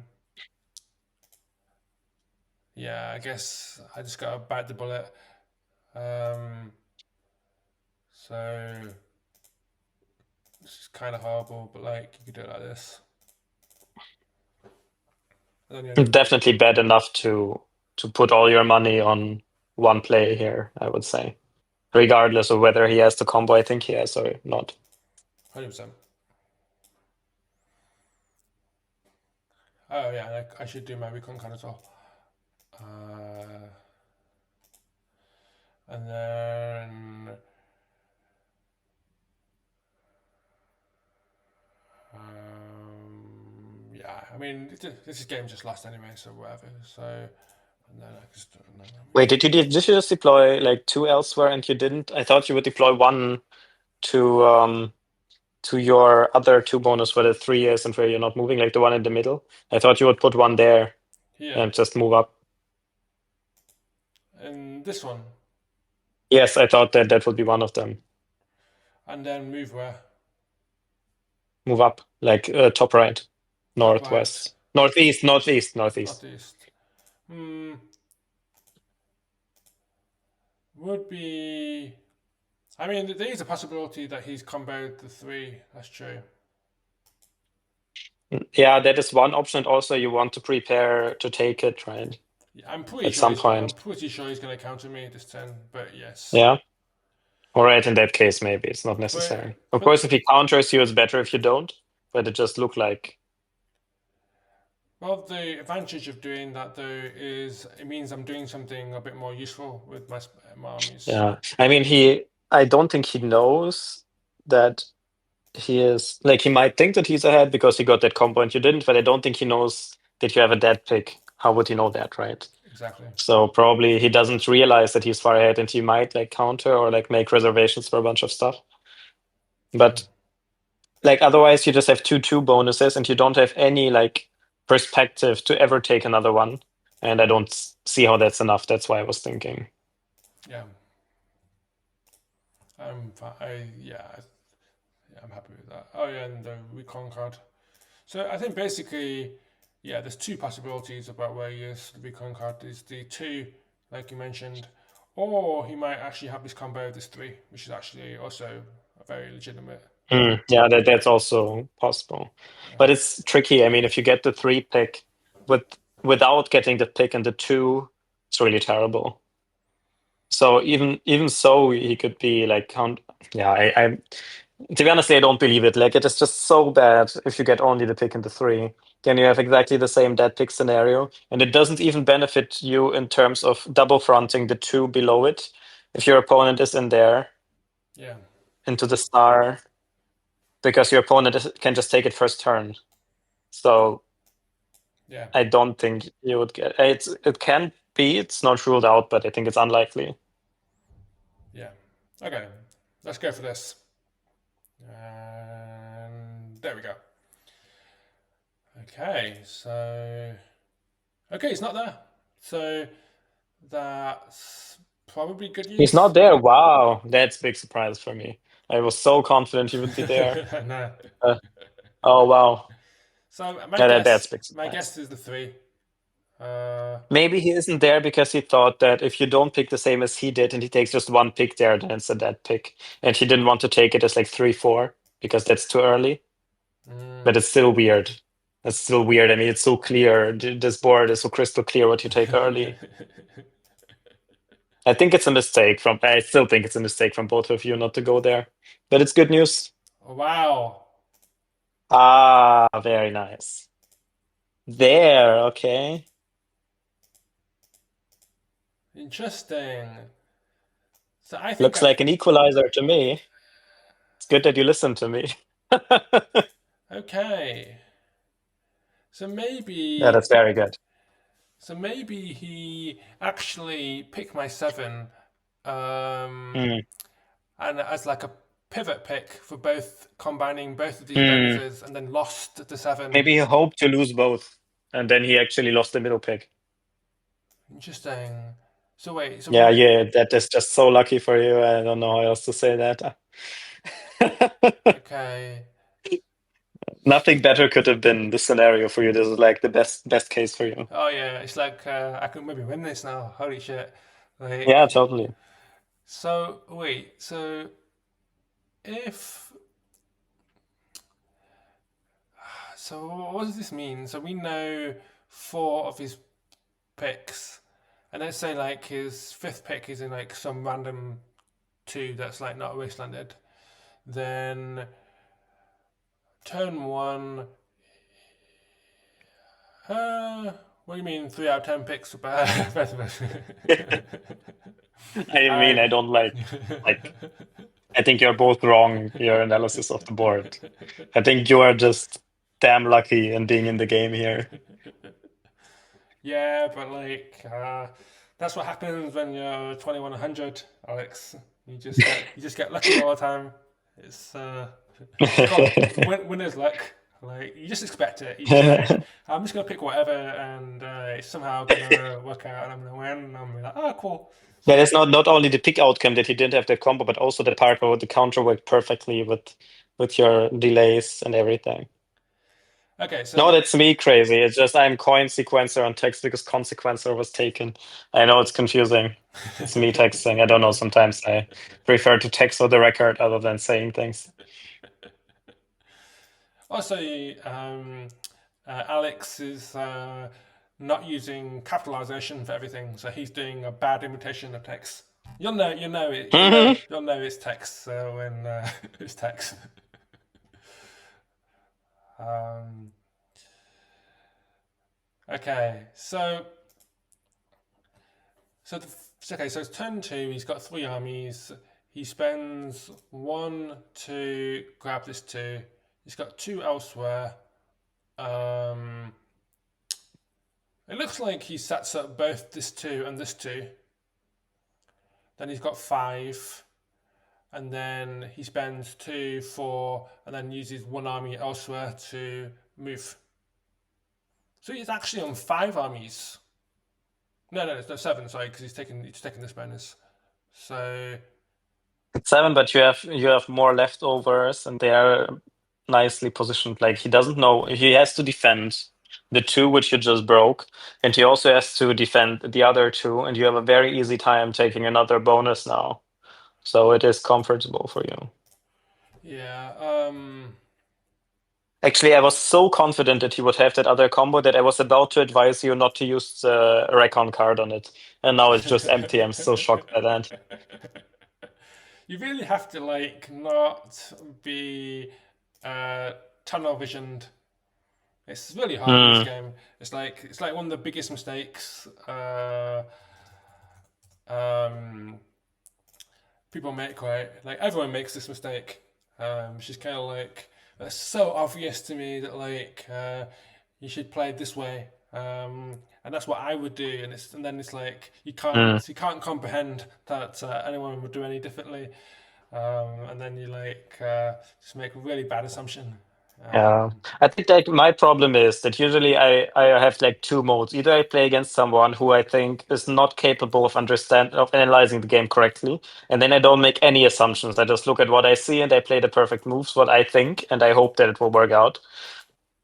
Yeah, I guess I just gotta bite the bullet. So it's kind of horrible, but like you could do it like this. And then you have to- Definitely bad enough to put all your money on one play here, I would say. Regardless of whether he has the combo I think he has or not. 100%. Oh yeah, I should do my recon card as well. And then yeah, I mean this game just lost anyway, so whatever. So and then I just Wait, did you just deploy like 2 elsewhere and you didn't? I thought you would deploy 1 to your other 2 bonus where the 3 is and where you're not moving, like the one in the middle. I thought you would put 1 there here and just move up. and this one, Yes, I thought that would be one of them. and then move where Move up, like top right, northwest, northeast. northeast. Would be. I mean, there is a possibility that he's comboed the 3. That's true. Yeah, that is one option. And also, you want to prepare to take it, right? Yeah, I'm pretty At sure. some point. I'm pretty sure he's going to counter me this turn. But yes. Yeah. All right. In that case, maybe it's not necessary. Of course, if he counters you, it's better if you don't. But it just looked like. Well, the advantage of doing that though is it means I'm doing something a bit more useful with my armies. Yeah, I mean, I don't think he knows that he is like he might think that he's ahead because he got that combo and you didn't, but I don't think he knows that you have a dead pick. How would he know that, right? Exactly. So probably he doesn't realize that he's far ahead and he might like counter or like make reservations for a bunch of stuff. But like otherwise you just have 2/2 bonuses and you don't have any like perspective to ever take another one. And I don't see how that's enough. That's why I was thinking. Yeah. I'm happy with that. Oh yeah, and the recon card. So I think basically, yeah, there's 2 possibilities about where he is. The recon card is the 2, like you mentioned, or he might actually have this combo of this 3, which is actually also a very legitimate. Yeah, that's also possible, but it's tricky. I mean, if you get the 3 pick without getting the pick and the 2, it's really terrible. So even so, he could be like count. Yeah, I to be honest, I don't believe it. Like it is just so bad if you get only the pick and the 3. Then you have exactly the same dead pick scenario, and it doesn't even benefit you in terms of double fronting the 2 below it if your opponent is in there. Yeah. Into the star. Because your opponent can just take it first turn. So yeah, I don't think you would get it. It can be, it's not ruled out, but I think it's unlikely. Yeah. Okay, let's go for this. And there we go. Okay, so it's not there. So that's probably good news. He's not there. Wow, that's a big surprise for me. I was so confident he would be there. No. Oh wow. So That's big my surprise. guess is the 3. Maybe he isn't there because he thought that if you don't pick the same as he did and he takes just 1 pick there, then it's a dead pick. And he didn't want to take it as like 3/4 because that's too early. But it's still weird. It's still weird. I mean, it's so clear. This board is so crystal clear what you take early. I think it's a mistake I still think it's a mistake from both of you not to go there. But it's good news. Wow. Ah, very nice. There, okay. Interesting. So I think Looks like an equalizer to me. It's good that you listen to me. Okay. So maybe. Yeah, that's very good. So maybe he actually picked my 7 Hmm. and as like a pivot pick for both combining both of these Hmm. bonuses and then lost the 7. Maybe he hoped to lose both, and then he actually lost the middle pick. Interesting. So wait, so Yeah, we, yeah, that is just so lucky for you. I don't know how else to say that. okay. Nothing better could have been the scenario for you. This is like the best case for you. Oh yeah, it's like I could maybe win this now. Holy shit. Yeah, Like totally. so wait, so if so what does this mean? So we know 4 of his picks, and let's say like his 5th pick is in like some random 2 that's like not wastelanded. Then turn 1, what do you mean 3 out of 10 picks are bad? Both of us. I mean, I don't like. I think you're both wrong. Your analysis of the board. I think you are just damn lucky in being in the game here. Yeah, but like that's what happens when you're 2100, Alex. You just get lucky all the time. It's called winner's luck. Like you just expect it. You just like I'm just gonna pick whatever, and it's somehow gonna work out, and I'm gonna win. And I'm gonna be like, oh, cool. Yeah, it's not only the pick outcome that he didn't have the combo, but also the part where the counter worked perfectly with your delays and everything. Okay, so No, that's me crazy. It's just I'm coin sequencer on text because consequencer was taken. I know it's confusing. It's me texting. I don't know. Sometimes I prefer to text for the record other than saying things. also, Alex is not using capitalization for everything, so he's doing a bad imitation of text. You'll know it. You'll know it's text when it's text. Okay, so okay, so it's turn 2. He's got 3 armies. He spends 1 to grab this 2. He's got 2 elsewhere. It looks like he sets up both this 2 and this 2. Then he's got 5. And then he spends 2, 4, and then uses 1 army elsewhere to move. So he's actually on 5 armies. No, 7. Sorry, because he's taking this bonus. So 7, but you have more leftovers, and they are nicely positioned. Like he doesn't know he has to defend the 2 which you just broke, and he also has to defend the other 2, and you have a very easy time taking another bonus now. So it is comfortable for you. yeah, Actually, I was so confident that he would have that other combo that I was about to advise you not to use the Recon card on it, and now it's just empty. I'm so shocked by that. You really have to like not be tunnel visioned. It's really hard in this game. It's like one of the biggest mistakes people make. Right, like everyone makes this mistake. It's just kind of like it's so obvious to me that like you should play it this way. And that's what I would do, and then it's like you can't comprehend that anyone would do any differently, and then you like just make a really bad assumption. Yeah, I think like my problem is that usually I have like 2 modes. Either I play against someone who I think is not capable of analyzing the game correctly, and then I don't make any assumptions. I just look at what I see and I play the perfect moves, what I think, and I hope that it will work out.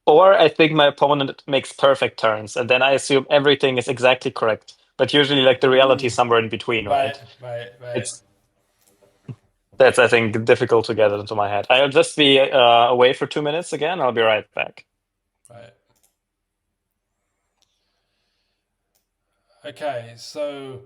Or I think my opponent makes perfect turns, and then I assume everything is exactly correct. But usually, like the reality is somewhere in between, right? Right. It's That's, I think, difficult to get into my head. I'll just be away for 2 minutes again. I'll be right back. Right. Okay, so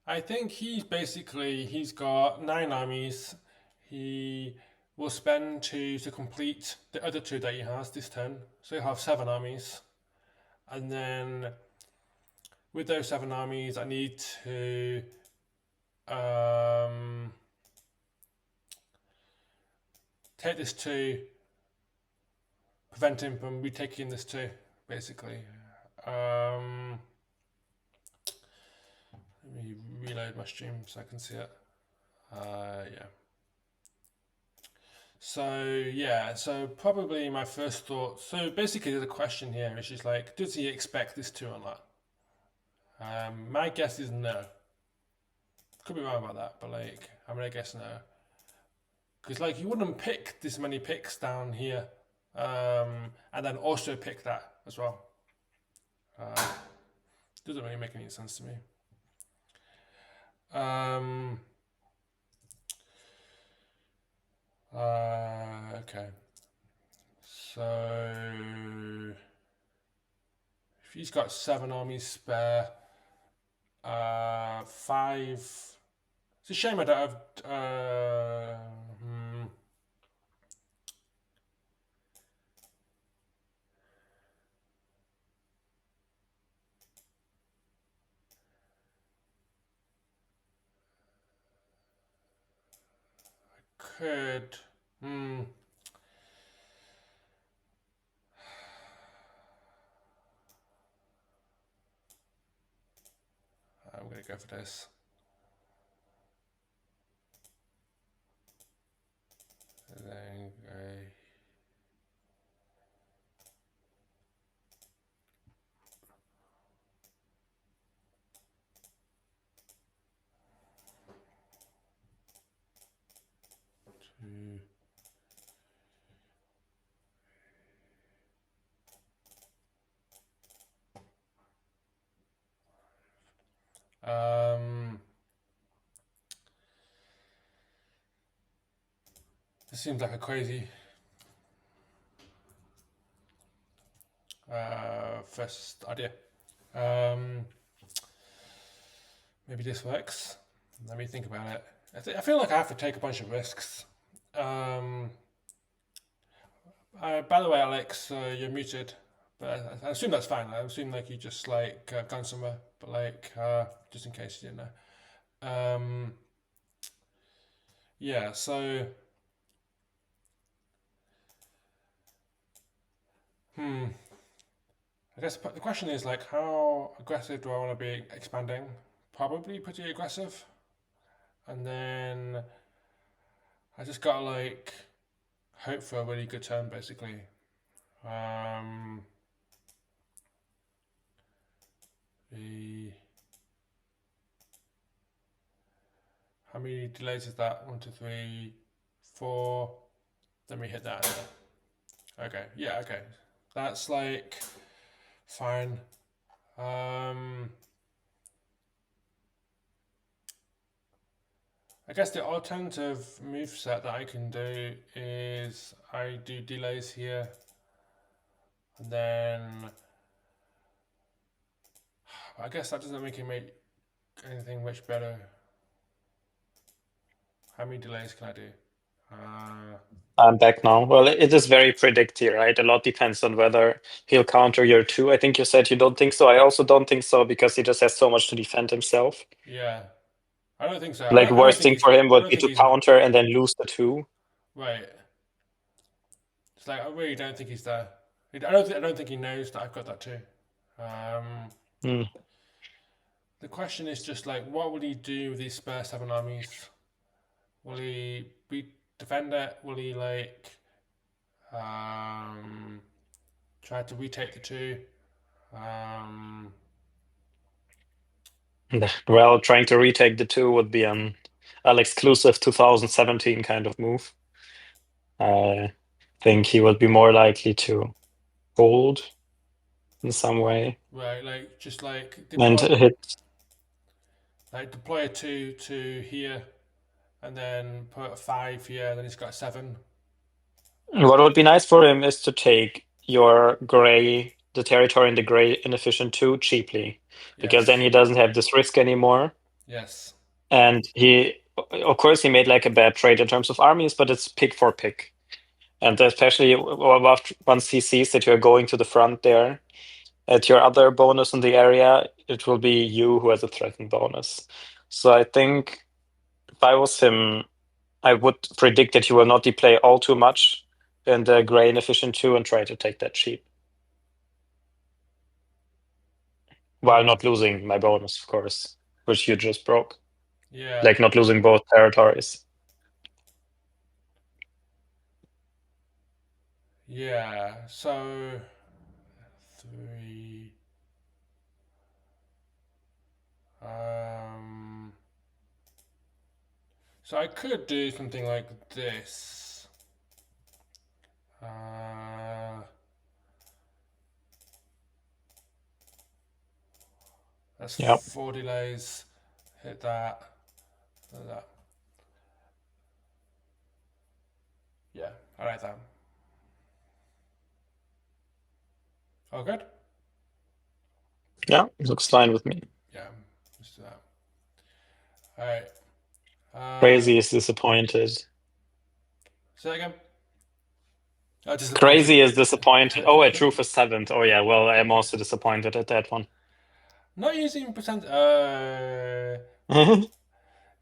I think he's got 9 armies. He will spend 2 to complete the other 2 that he has this turn. So he'll have 7 armies. And then with those 7 armies, I need to take this 2, prevent him from retaking this 2. basically. Let me reload my stream so I can see it. Yeah. So probably my first thought. So basically, the question here is just like, does he expect this to or not? My guess is no. Could be wrong about that, but like, I'm gonna guess no. Because like, you wouldn't pick this many picks down here, and then also pick that as well. Doesn't really make any sense to me. Okay. So if he's got 7 armies spare, 5. It's a shame I don't have. Could. I'm gonna go for this. And then go. Two. This seems like a crazy first idea. Maybe this works. Let me think about it. I feel like I have to take a bunch of risks. By the way, Alex, you're muted, but I assume that's fine. I assume like you just like gone somewhere, but like just in case you didn't know. Yeah. So. I guess the question is like, how aggressive do I want to be expanding? Probably pretty aggressive. And then I just gotta like hope for a really good turn, basically. How many delays is that? 1, 2, 3, 4. Then we hit that. Okay. Yeah. Okay. That's like fine. I guess the alternative move set that I can do is I do delays here, and then I guess that doesn't make anything much better. How many delays can I do? I'm back now. Well, it is very predicty, right? A lot depends on whether he'll counter your 2. I think you said you don't think so. I also don't think so because he just has so much to defend himself. Yeah, I don't think so. Like, I don't worst think thing for him I would don't be think to he's counter and then lose the 2. right. It's like I really don't think he's there. I don't think he knows that I've got that too. The question is just like, what will he do with these spare 7 armies? Will he defend it? Will he like try to retake the 2? Well, trying to retake the 2 would be an exclusive 2017 kind of move. I think he would be more likely to hold in some way. Right, like just like And hit. like deploy a 2 to here, and then put a 5 here. Then he's got a 7. What would be nice for him is to take your gray, the territory in the gray inefficient 2 cheaply, because Yes. then he doesn't have this risk anymore. Yes. And of course, he made like a bad trade in terms of armies, but it's pick for pick. And especially once he sees that you're going to the front there, at your other bonus in the area, it will be you who has a threatened bonus. So I think if I was him, I would predict that he will not deplay all too much in the gray inefficient 2 and try to take that cheap. while not losing my bonus, of course, which you just broke. Yeah. Like not losing both territories. Yeah. So 3. So I could do something like this. That's Yep. 4 delays. Hit that. Hit that. Yeah, I like that. Oh, good. Yeah, it looks fine with me. Yeah, let's do that. All right. Crazy is disappointed. Say that again. Oh, disappointed. Crazy is disappointed. Oh, I drew for 7th. Oh yeah, well, I am also disappointed at that one. Not using percent.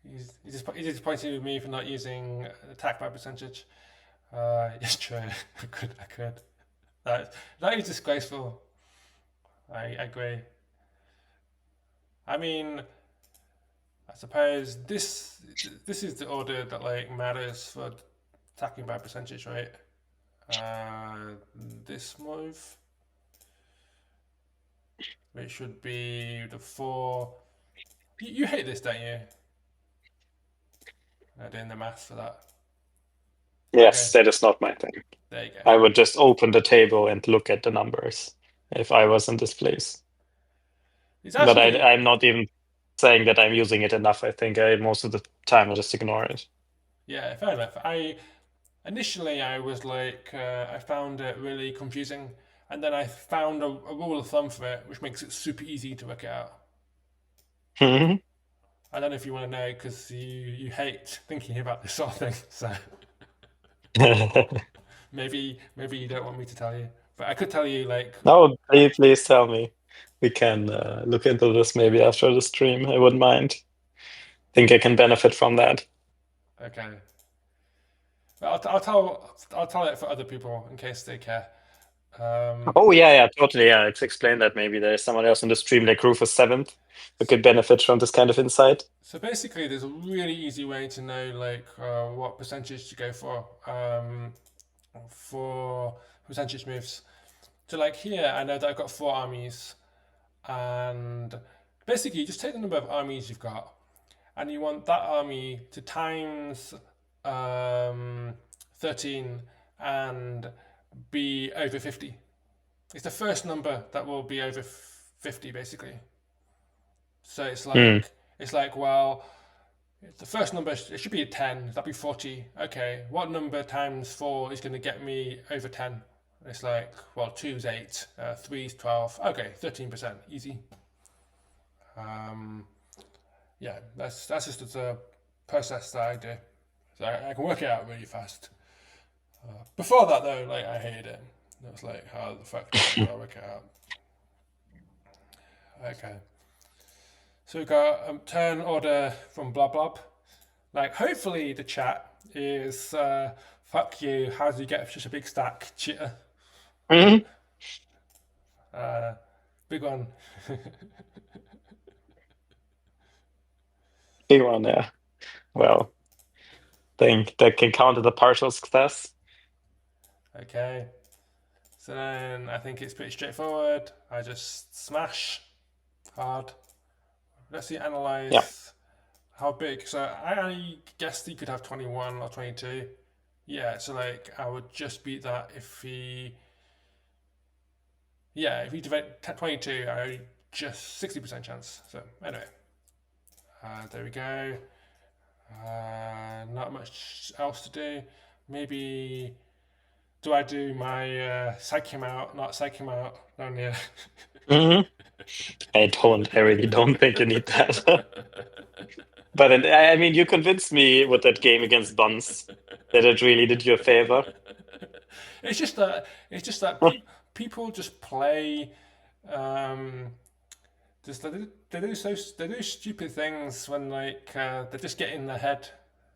He's disappointed with me for not using attack by percentage. Yes, true. I could. That is disgraceful. I agree. I mean, I suppose this is the order that like matters for attacking by percentage, right? This move, which should be the 4. You hate this, don't you? Doing the maths for that. Yes, that is not my thing. There you go. I would just open the table and look at the numbers if I was in this place. It's But actually, I'm not even saying that I'm using it enough. I think most of the time I just ignore it. yeah, fair enough. Initially I was like, I found it really confusing, and then I found a rule of thumb for it, which makes it super easy to work it out. Mhm. I don't know if you want to know, because you hate thinking about this sort of thing, so maybe you don't want me to tell you, but I could tell you like. No, please tell me. We can look into this maybe after the stream. I wouldn't mind. Think I can benefit from that. Okay. But I'll tell it for other people in case they care. Oh yeah, totally. Yeah, let's explain that. Maybe there's someone else on the stream like Rufus 7th who could benefit from this kind of insight. So basically, there's a really easy way to know like what percentage to go for percentage moves. So like here, I know that I've got 4 armies, and basically you just take the number of armies you've got, and you want that army to times 13 and be over 50. It's the first number that will be over 50, basically. So it's like well, the first number, it should be a 10. That'd be 40. Okay, what number times 4 is going to get me over 10? It's like, well, 2 is 8, 3 is 12. Okay, 13%, easy. Yeah, that's just the process that I do. So I can work it out really fast. Before that, though, like I hated it. It was like, how the fuck do I work it out? Okay. So we've got turn order from Blob Blob. Like, hopefully the chat is fuck you, how do you get such a big stack, cheater? Mhm. Big one. Big one, yeah. Well, think that can count as a partial success. Okay. So then I think it's pretty straightforward. I just smash hard. Let's see, analyze Yeah. how big. So I guess he could have 21 or 22. Yeah, so like I would just beat that if he. Yeah, if he divide 22, I just 60% chance. So anyway, there we go. Not much else to do. Maybe do I do my psych him out, not psych him out down here? Mhm. I really don't think you need that. But I mean, you convinced me with that game against Buns that it really did you a favor. It's just that people just play. Just they do stupid things when like they just get in their head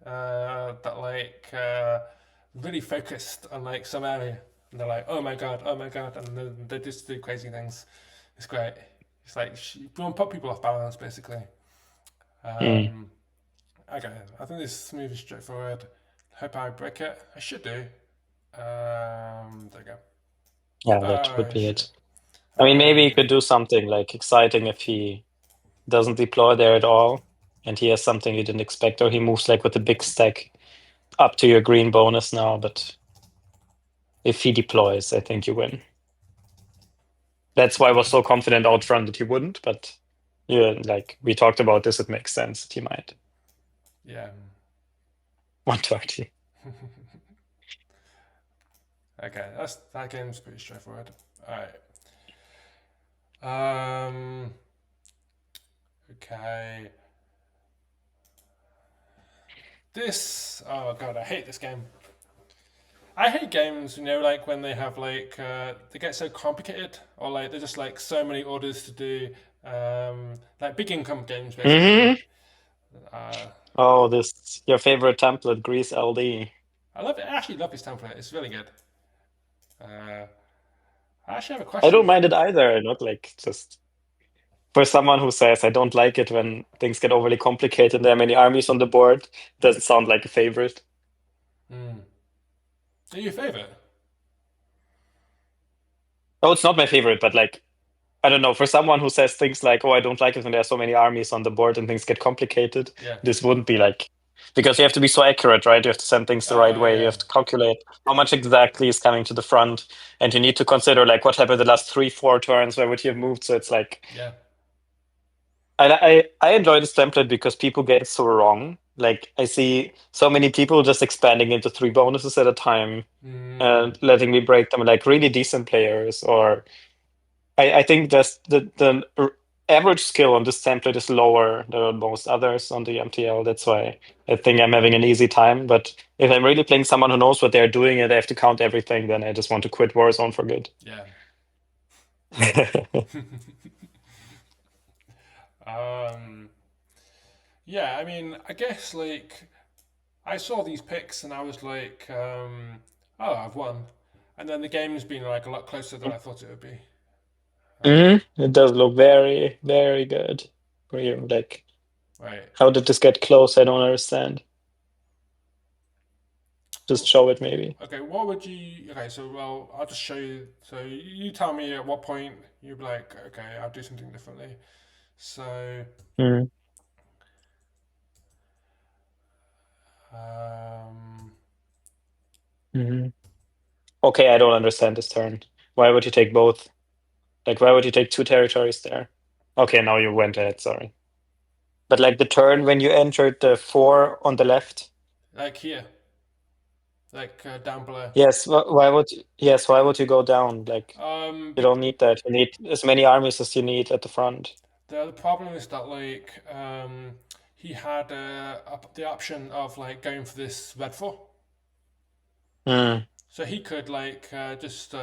that like really focused on like some area, and they're like, oh my god, and they just do crazy things. It's great. It's like you want to put people off balance, basically. Mm. Okay, I think this is smooth and straightforward. Hope I break it. I should do. There you go. Yeah, that would be Shit. it. I mean, maybe he could do something like exciting if he doesn't deploy there at all, and he has something you didn't expect, or he moves like with a big stack up to your green bonus now. But if he deploys, I think you win. That's why I was so confident out front that he wouldn't. But yeah, like we talked about this, it makes sense that he might. Yeah. 130. Okay, that game's pretty straightforward. All right. Okay. This. Oh god, I hate this game. I hate games, like when they have like they get so complicated, or like they're just like so many orders to do, like big income games basically. Oh, this your favorite template, Grease LD. I love it. I actually love this template. It's really good. I actually have a I question. don't mind it either. Not like just for someone who says I don't like it when things get overly complicated and there are many armies on the board. Doesn't sound like a favorite. Are you your favorite? Oh, it's not my favorite, but like I don't know. For someone who says things like, "Oh, I don't like it when there are so many armies on the board and things get complicated," Yeah. this wouldn't be like because you have to be so accurate, right? You have to send things the right way. Yeah. You have to calculate how much exactly is coming to the front, and you need to consider like what happened the last 3-4 turns. Where would you have moved? So it's like Yeah. I enjoy this template because people get it so wrong. Like I see so many people just expanding into 3 bonuses at a time and letting me break them, like really decent players. Or I think that's the average skill on this template is lower than most others on the MTL. That's why I think I'm having an easy time. But if I'm really playing someone who knows what they're doing and they have to count everything, then I just want to quit Warzone for good. Yeah. Yeah, I mean, I guess like I saw these picks and I was like, oh, I've won, and then the game's been like a lot closer than I thought it would be. It does look very, very good for you. Like, Right. how did this get close? I don't understand. Just show it, maybe. Okay, what would you? Okay, so well, I'll just show you. So you tell me at what point you'd be like, okay, I'll do something differently. So, Mm. Mhm. Okay, I don't understand this turn. Why would you take both? Like, why would you take 2 territories there? Okay, now you went ahead, sorry. But like the turn when you entered the 4 on the left? like here, like down below. Yes, why would you go down? Like, you don't need that. You need as many armies as you need at the front. The problem is that like he had the option of like going for this red 4. So he could like just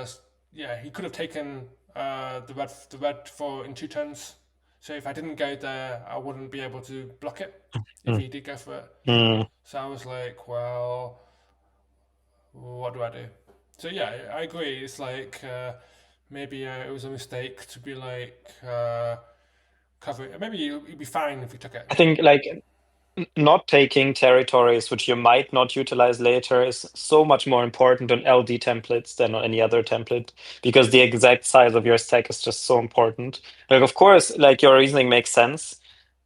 he could have taken the red 4 in 2 turns. So if I didn't go there, I wouldn't be able to block it if he did go for it. So I was like, well, what do I do? So yeah, I agree. It's like maybe it was a mistake to be like cover. Maybe it'd be fine if we took it. I think like not taking territories which you might not utilize later is so much more important on LD templates than on any other template because the exact size of your stack is just so important. Like, of course, like your reasoning makes sense,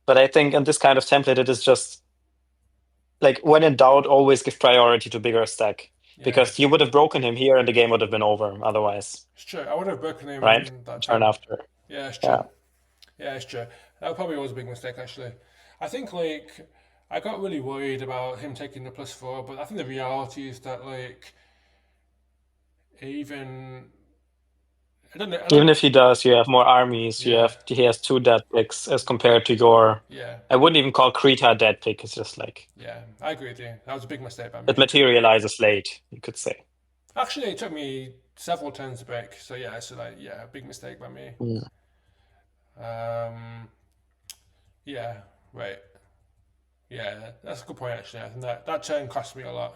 but I think in this kind of template, it is just like when in doubt, always give priority to bigger stack because you would have broken him here and the game would have been over otherwise. It's true. I would have broken him right? that Turn after. Yeah, it's true. Yeah, it's true. That probably was a big mistake actually. I think like I got really worried about him taking the +4, but I think the reality is that like even I don't know. Even if he does, you have more armies. He has 2 dead picks as compared to your. I wouldn't even call Krita a dead pick. It's just like. Yeah, I agree with you. That was a big mistake by me. It materializes late, you could say. Actually, it took me several turns to break. So yeah, big mistake by me. Yeah, right. Yeah, that's a good point actually. I think that turn cost me a lot.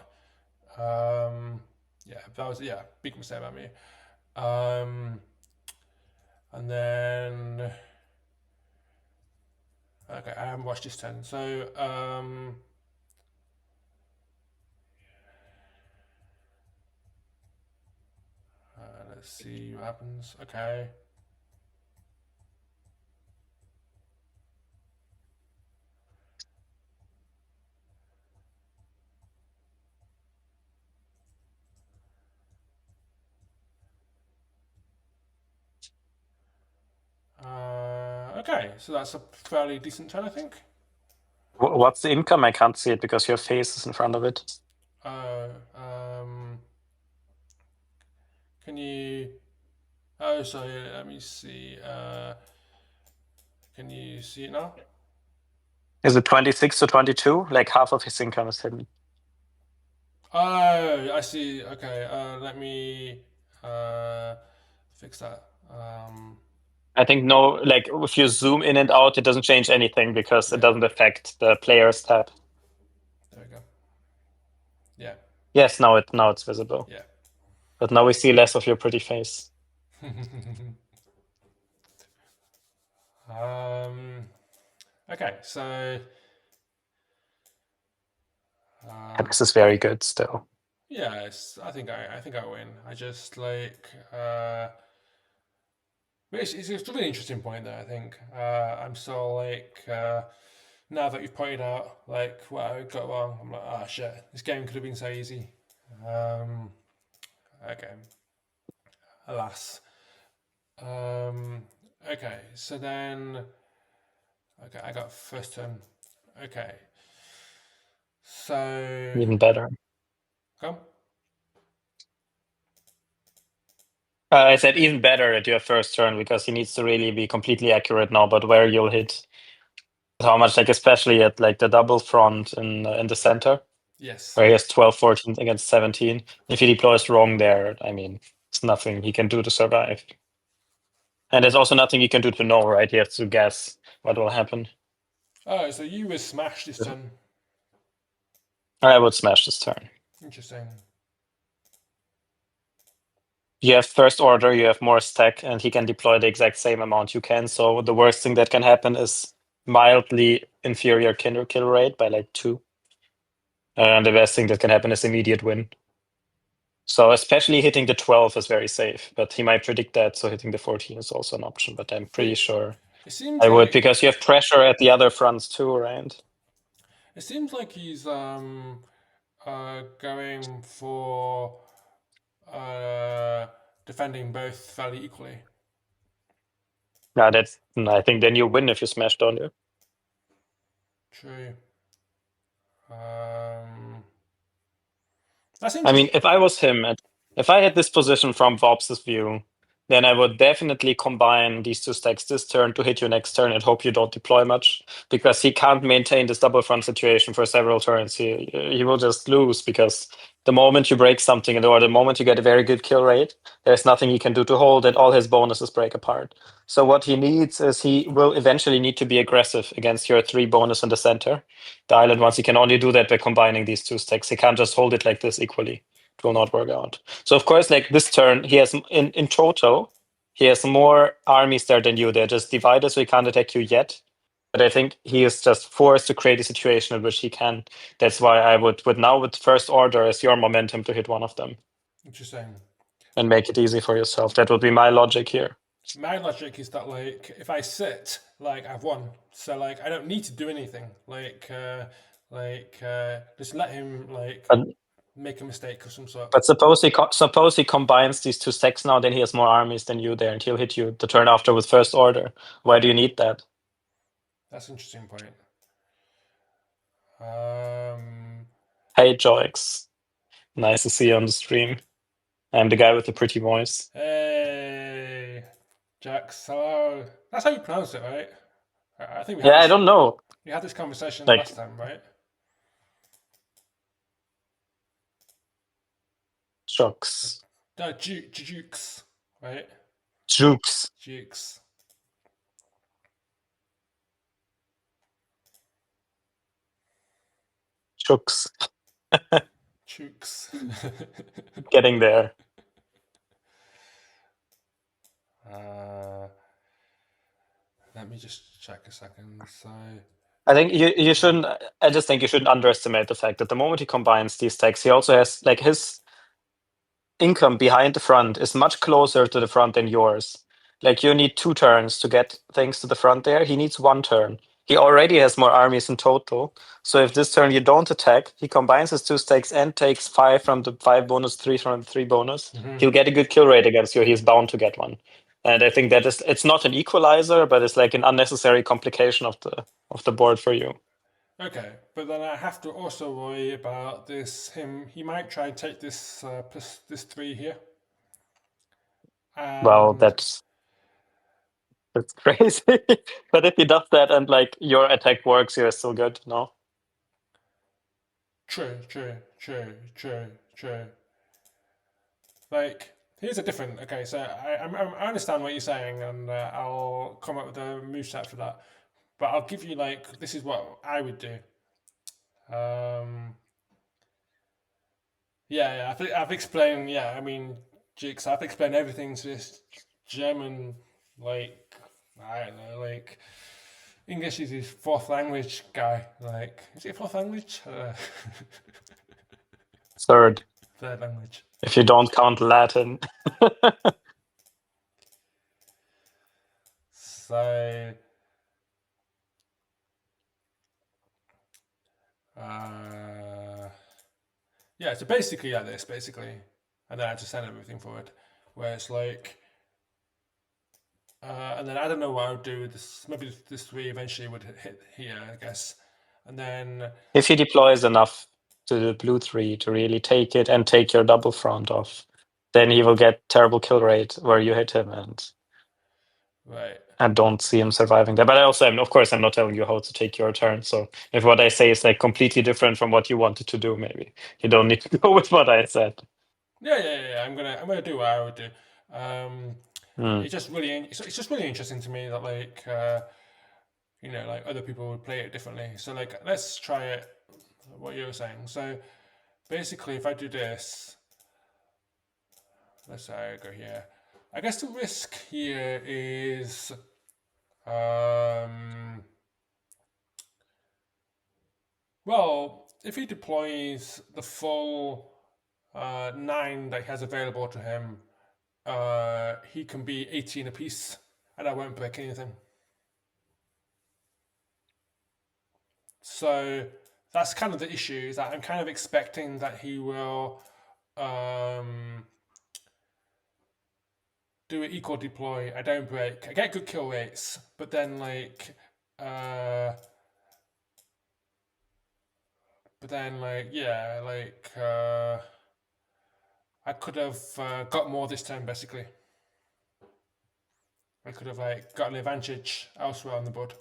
Yeah, that was big mistake by me. And then Okay, I haven't watched this 10. So, let's see what happens. Okay. Okay, so that's a fairly decent turn, I think. What's the income? I can't see it because your face is in front of it. Can you? Oh, sorry. Let me see. Can you see it now? Is it 26 to 22? Like half of his income is hidden. Oh, I see. Okay. Let me fix that. I think no, like if you zoom in and out, it doesn't change anything because it Yeah. doesn't affect the players tab. There we go. Yeah. Yes, now it's visible. Yeah. But now we see less of your pretty face. Okay, so This is very good still. yeah, I think I win. I just like but it's a really interesting point there. I think I'm still like now that you've pointed out like what I got wrong, I'm like ah shit, this game could have been so easy. Okay, alas. Okay, so then okay, I got first turn. Okay, so Even better. come. I said even better at your first turn because he needs to really be completely accurate now, but where you'll hit. How much, like especially at like the double front in the center, Yes. where he has 12, 14 against 17. If he deploys wrong there, I mean, it's nothing he can do to survive. And there's also nothing he can do to know, right? He has to guess what will happen. Oh, so you were smashed this turn. I would smash this turn. Interesting. You have first order, you have more stack, and he can deploy the exact same amount you can. So the worst thing that can happen is mildly inferior kill rate by like 2. And the best thing that can happen is immediate win. So especially hitting the 12 is very safe, but he might predict that, so hitting the 14 is also an option, but I'm pretty sure It seems I would, like because you have pressure at the other fronts too, right? it seems like he's going for defending both fairly equally. Yeah, I think then you win if you smash, don't you? True. That's I interesting. mean, if I was him, if I had this position from Vobs' view, then I would definitely combine these two stacks this turn to hit you next turn and hope you don't deploy much, because he can't maintain this double front situation for several turns. He will just lose, because the moment you break something or the moment you get a very good kill rate, there's nothing he can do to hold, and all his bonuses break apart. So what he needs is he will eventually need to be aggressive against your 3 bonus in the center. The island ones, he can only do that by combining these two stacks. He can't just hold it like this equally. It will not work out. So of course, like this turn, he has in total, he has more armies there than you. They're just divided, so he can't attack you yet. But I think he is just forced to create a situation in which he can. That's why I would now with first order as your momentum to hit one of them Interesting. and make it easy for yourself. That would be my logic here. My logic is that like if I sit, like I've won, so like I don't need to do anything. Just let him like But, make a mistake of some sort. but suppose he combines these two stacks now, then he has more armies than you there, and he'll hit you the turn after with first order. Why do you need that? That's an interesting point. Hey Joix, nice to see you on the stream. I'm the guy with the pretty voice. Hey, Jax. Hello. That's how you pronounce it, right? I think we Yeah, had I don't know. we had this conversation Like- last time, right? Jux. No, Jukes, right? Jukes. Jukes. Jukes. Jukes. Getting there. Let me just check a second. So I think you shouldn't. I just think you shouldn't underestimate the fact that the moment he combines these techs, he also has like his income behind the front is much closer to the front than yours. Like you need 2 turns to get things to the front there. He needs 1 turn. He already has more armies in total. So if this turn you don't attack, he combines his 2 stacks and takes 5 from the 5 bonus, 3 from the 3 bonus. He'll get a good kill rate against you. He's bound to get one. And I think that it's not an equalizer, but it's like an unnecessary complication of the board for you. okay, but then I have to also worry about this. He might try and take this plus this 3 here. Well, And that's crazy. But if he does that and like your attack works, you're still good, no? true. Like, here's a different. Okay, so I understand what you're saying, and I'll come up with a moveset for that. But I'll give you like this is what I would do. Yeah, I think I've explained. Yeah, I mean, Jix, I've explained everything to this German, like I don't know, like English is his 4th language guy. Like, is it 4th language? 3rd, 3rd language. if you don't count Latin. So, yeah, so basically like this, basically, and then I just send everything forward, where it's like, and then I don't know what I would do with this. Maybe this 3 eventually would hit here, I guess, and then If he deploys enough to the blue 3 to really take it and take your double front off, then he will get terrible kill rate where you hit him, and right. I don't see him surviving that. But I also of course I'm not telling you how to take your turn. So if what I say is like completely different from what you wanted to do, maybe you don't need to go with what I said. Yeah. I'm gonna do what I would do. Hmm. It's just really interesting to me that like like other people would play it differently. So like let's try it. What you were saying. So basically, if I do this, let's say I go here. I guess the risk here is well, if he deploys the full 9 that he has available to him, he can be 18 apiece, and I won't break anything. So that's kind of the issue, is that I'm kind of expecting that he will do an equal deploy. I don't break. I get good kill rates, but then like yeah, like I could have got more this turn basically. I could have like got an advantage elsewhere on the board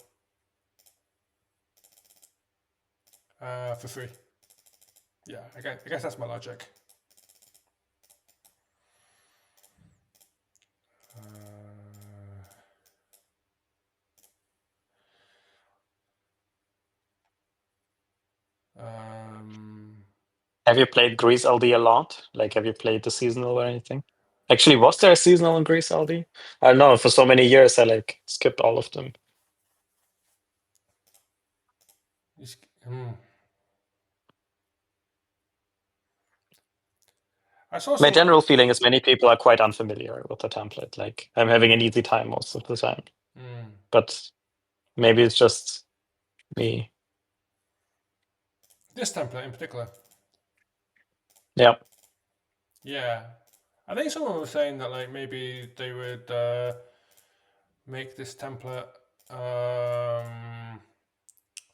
for free. Yeah, I guess that's my logic. Have you played Greece LD a lot? Like, have you played the seasonal or anything? Actually, was there a seasonal in Greece LD? I don't know. For so many years, I like skipped all of them. I saw My some. general feeling is many people are quite unfamiliar with the template. Like, I'm having an easy time most of the time. But maybe it's just me. This template in particular. Yeah. Yeah, I think someone was saying that like maybe they would make this template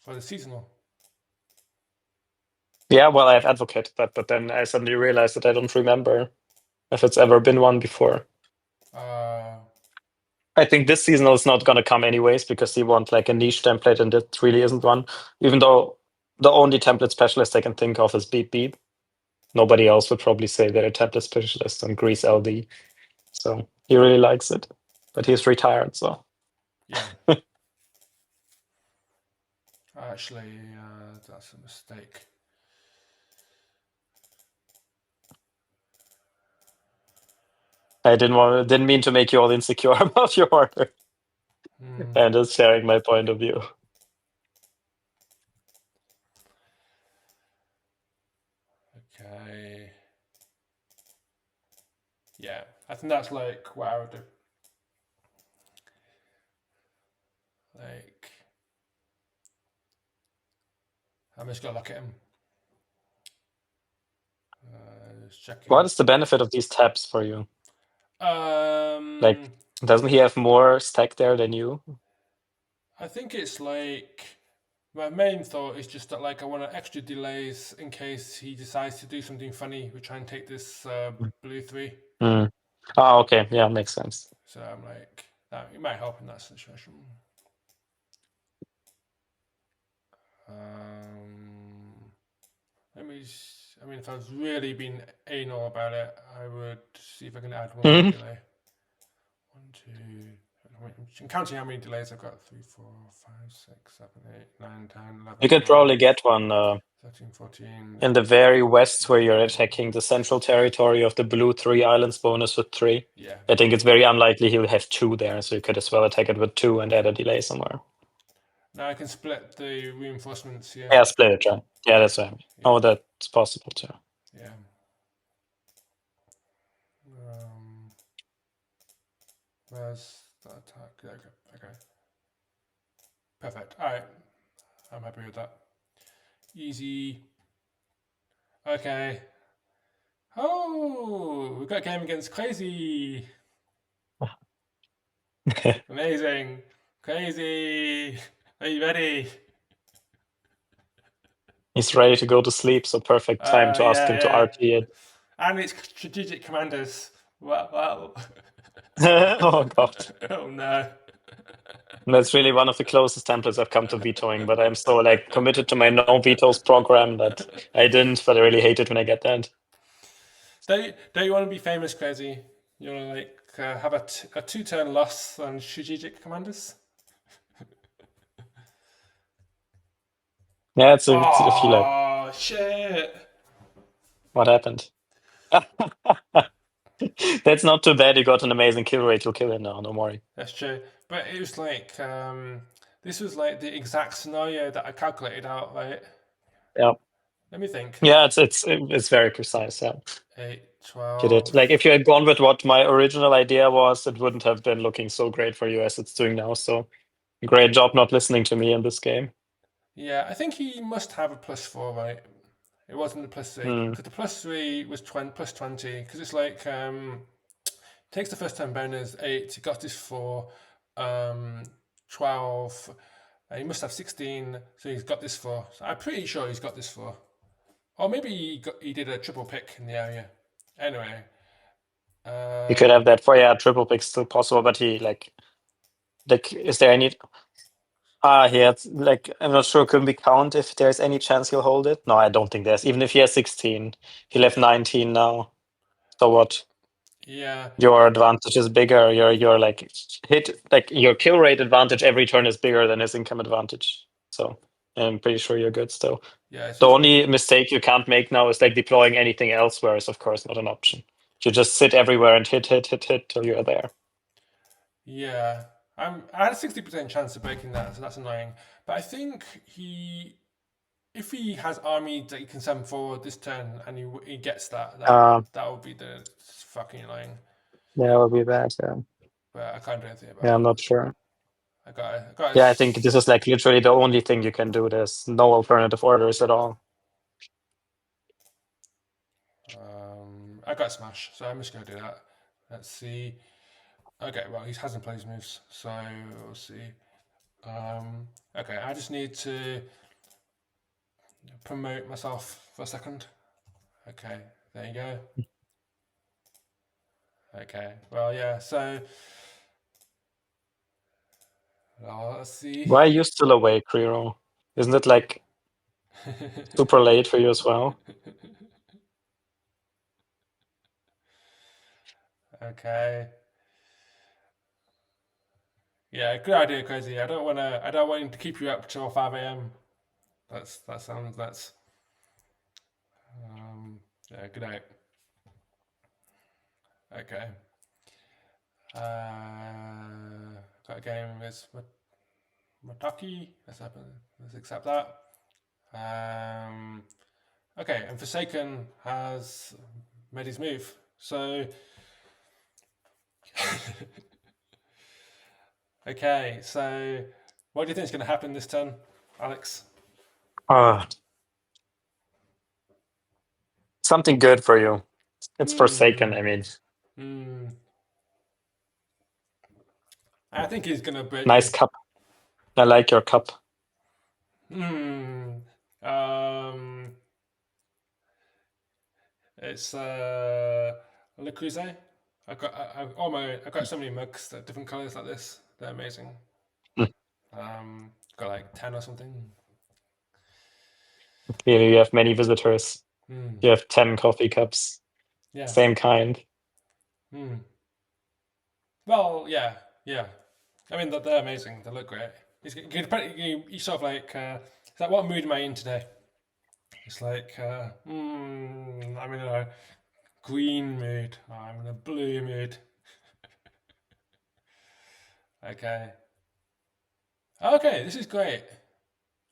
for the seasonal. Yeah, well, I've advocated that, but then I suddenly realized that I don't remember if it's ever been one before. I think this seasonal is not going to come anyways because you want like a niche template, and it really isn't one. Even though the only template specialist I can think of is Beep Beep. Nobody else would probably say they're a template specialist on Greece LD. So he really likes it, but he's retired, so. Yeah. Actually, that's a mistake. I didn't mean to make you all insecure about your order. I'm just sharing my point of view. Okay. Yeah, I think that's like what I would do. Like, I'm just gonna look at him. Just checking. What is the benefit of these tabs for you? Like, Um, doesn't he have more stack there than you? I think it's like my main thought is just that like I want extra delays in case he decides to do something funny. We try and take this blue 3. Mm. Oh, okay. Yeah, makes sense. So I'm like, that it might help in that situation. Let me. I mean, if I was really being anal about it, I would see if I can add one more delay. 1, 2. I'm counting how many delays I've got. 3, 4, 5, 6, 7, 8, 9, 10, 11. You could 12, probably get one 13, 14. in the very west where you're attacking the central territory of the blue 3 islands bonus with 3. Yeah. I think it's very unlikely he'll have 2 there, so you could as well attack it with 2 and add a delay somewhere. Now I can split the reinforcements here. Yeah, split it, right? Yeah, that's right. Yeah. Oh, that's possible too. Yeah. Where's that attack? Okay. Perfect. All right. I'm happy with that. Easy. Okay. Oh, we got a game against Crazy. Amazing. Crazy. Are you ready? He's ready to go to sleep, so perfect time to ask him to RT it. And it's strategic commanders. Wow. Oh god. Oh no. That's really one of the closest templates I've come to vetoing, but I'm so like committed to my no vetoes program that I didn't, but I really hate it when I get that. Don't you want to be famous, Crazy? You want to like have a 2-turn loss on strategic commanders? Yeah, it's a feel like. Oh shit! What happened? That's not too bad. You got an amazing kill rate. You'll kill it now. Don't worry. That's true. But it was like this was like the exact scenario that I calculated out, right? Yeah. Let me think. Yeah, it's very precise. Yeah. 8, You did. 12. Like if you had gone with what my original idea was, it wouldn't have been looking so great for you as it's doing now. So great job not listening to me in this game. Yeah, I think he must have a +4, right? It wasn't a +3 because the +3 was +20 because it's like takes the first turn bonus 8. He got this 4, 12. He must have 16, so he's got this 4. So I'm pretty sure he's got this 4, or maybe he did a triple pick in the area. Anyway, You could have that for triple pick still possible, but he like is there any? He had like I'm not sure. Can we count if there's any chance he'll hold it? No, I don't think there's. Even if he has 16, he'll have 19 now. So what? yeah, Your advantage is bigger. Your like hit like your kill rate advantage every turn is bigger than his income advantage. So I'm pretty sure you're good still. yeah. The only mistake you can't make now is like deploying anything else, where is of course not an option. You just sit everywhere and hit till you're there. Yeah, I had a 60% chance of breaking that, so that's annoying. But I think if he has army that he can send forward this turn and he gets that would be the fucking annoying. Yeah, it would be bad. Yeah. But I can't do anything about Yeah, it. I'm not sure. I got. Yeah, I think this is like literally the only thing you can do. There's no alternative orders at all. I got smash, so I'm just gonna do that. Let's see. Okay, well he hasn't played his moves, so we'll see. Okay, I just need to promote myself for a second. Okay, there you go. Okay, well yeah, so let's see. Why are you still awake, Riro? Isn't it like super late for you as well? Okay. Yeah, good idea, Crazy. I don't want to keep you up till 5 a.m. That's yeah, good night. Okay. got a game with Mataki. Let's accept that. Okay, and Forsaken has made his move. So okay, so what do you think is going to happen this turn, Alex? Something good for you. It's Forsaken, I mean. I think he's going to break. Nice cup. I like your cup. It's Le Creuset. I got so many mugs that are different colors like this. They're amazing. Got like 10 or something. Clearly, you have many visitors. You have 10 coffee cups. Yeah. Same kind. Well, yeah. I mean, they're amazing. They look great. You sort of like, it's like, what mood am I in today? It's like, I'm in a green mood. I'm in a blue mood. Okay. Okay, this is great.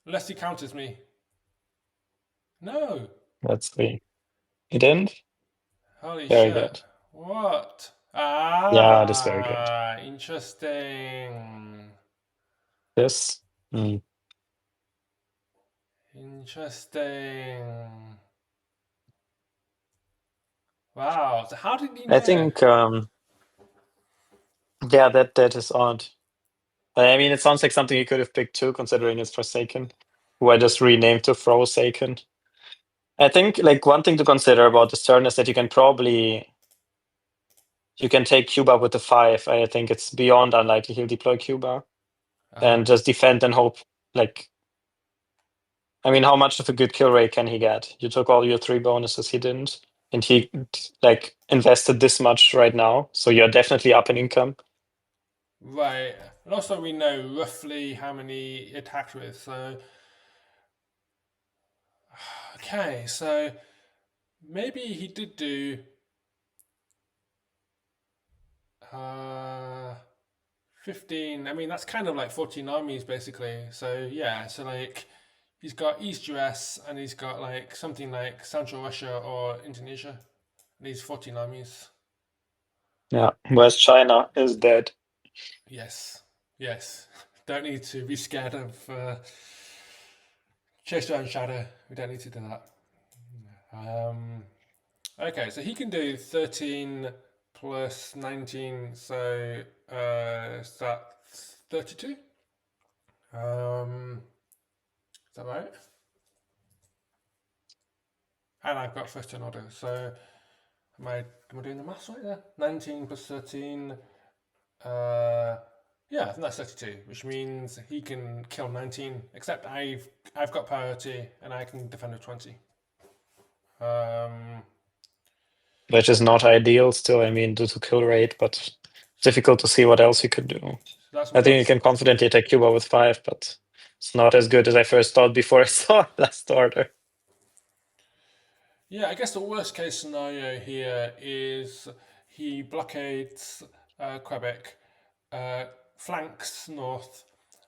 Unless he counters me. No. Let's see. He didn't? Holy Very shit. good. What? Yeah, that's very good. Interesting. This? Interesting. Wow. So how did he know? I think, yeah, that is odd. I mean, it sounds like something he could have picked too, considering it's Forsaken, who I just renamed to Frosaken. I think, like, one thing to consider about this turn is that you can take Cuba with the 5. I think it's beyond unlikely he'll deploy Cuba and just defend and hope. Like, I mean, how much of a good kill rate can he get? You took all your 3 bonuses, he didn't, and he like invested this much right now, so you're definitely up in income. Right. And also we know roughly how many he attacked with, so okay, so maybe he did do 15. I mean, that's kind of like 14 armies basically. So yeah, so like he's got East US and he's got like something like Central Russia or Indonesia. And he's 14 armies. Yeah, West China is dead. Yes. Don't need to be scared of Chase Down Shadow. We don't need to do that. Okay, so he can do 13 plus 19, so is that 32? Is that right? And I've got first turn order, so am I doing the maths right there? 19 plus 13, yeah, I think that's 32, which means he can kill 19, except I've got priority and I can defend with 20. Which is not ideal still, I mean, due to kill rate, but difficult to see what else you could do. I think you can confidently take Cuba with 5, but it's not as good as I first thought before I saw last order. Yeah, I guess the worst case scenario here is he blockades Quebec, flanks north,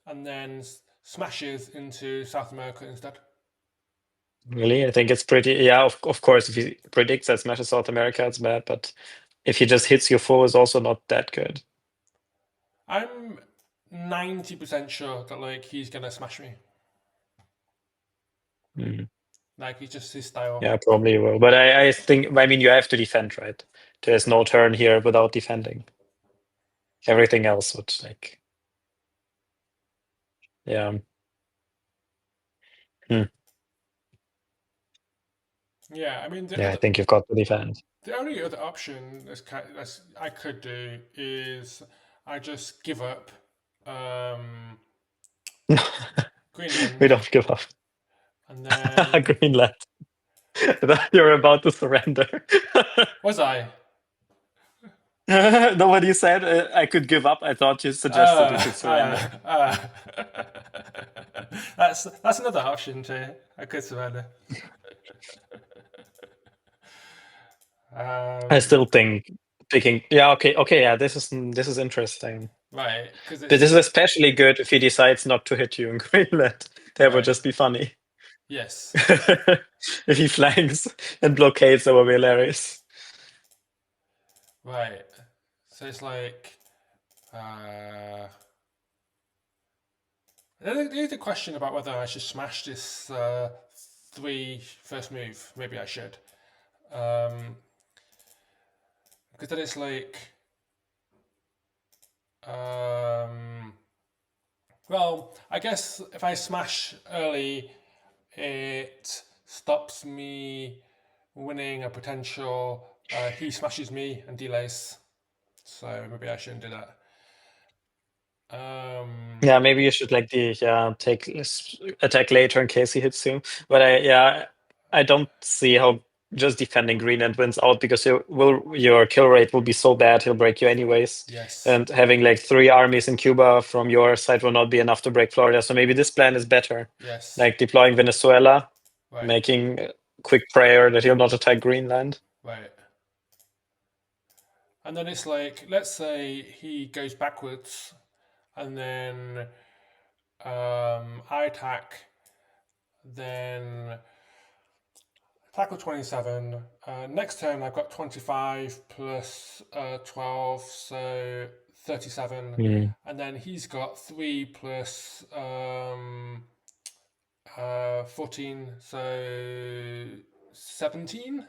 and then smashes into South America instead. Really? I think it's pretty... Yeah, of course, if he predicts that smashes South America, it's bad, but if he just hits your foe, it's also not that good. I'm 90% sure that like he's gonna smash me. Like it's just his style. Yeah, probably will. But I think, I mean, you have to defend, right? There's no turn here without defending. Everything else would like... Yeah. Yeah, I mean, I think you've got to defend. The only other option I could do is I just give up Greenland. We don't give up. And then Greenland. You're about to surrender. Was I? No, what you said, I could give up. I thought you suggested you could surrender. That's another option too. I could surrender. I still think picking. Yeah, okay, yeah. This is interesting. Right, because But this is especially good if he decides not to hit you in Greenland. That would Right. just be funny. Yes. If he flanks and blockades over Velaris. Right. So it's like there's a question about whether I should smash this 3 first move. Maybe I should. Because then it's like well, I guess if I smash early, it stops me winning a potential. He smashes me and delays, so maybe I shouldn't do that. Yeah, maybe you should like attack later in case he hits you. But I don't see how just defending Greenland wins out because your kill rate will be so bad he'll break you anyways. Yes. And having like 3 armies in Cuba from your side will not be enough to break Florida. So maybe this plan is better. Yes. Like deploying Venezuela, Right. making a quick prayer that he'll not attack Greenland. Right. And then it's like, let's say he goes backwards, and then I attack, then attack with 27. Next turn I've got 25 plus 12, so 37. And then he's got 3 plus 14, so 17.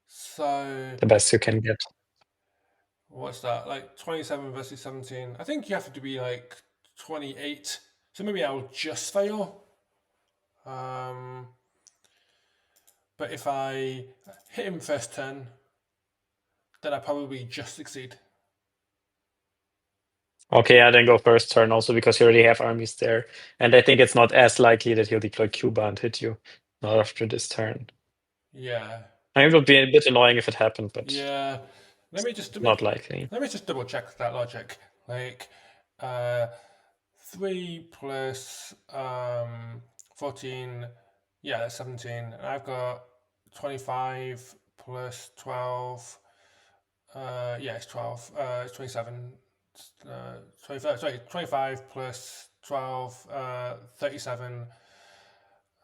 So The best you can get. what's that? Like 27 versus 17. I think you have to be like 28. So maybe I'll just fail. But if I hit him first turn, then I probably just succeed. Okay, yeah, then go first turn also because you already have armies there. And I think it's not as likely that he'll deploy Cuba and hit you not after this turn. Yeah. I mean, it would be a bit annoying if it happened, but Yeah. Let me just not likely. Let me just double check that logic. Like 3 plus 14, yeah, that's 17. And I've got 25 plus 12. Yeah, it's 12. It's 27. 25 plus 12, 37.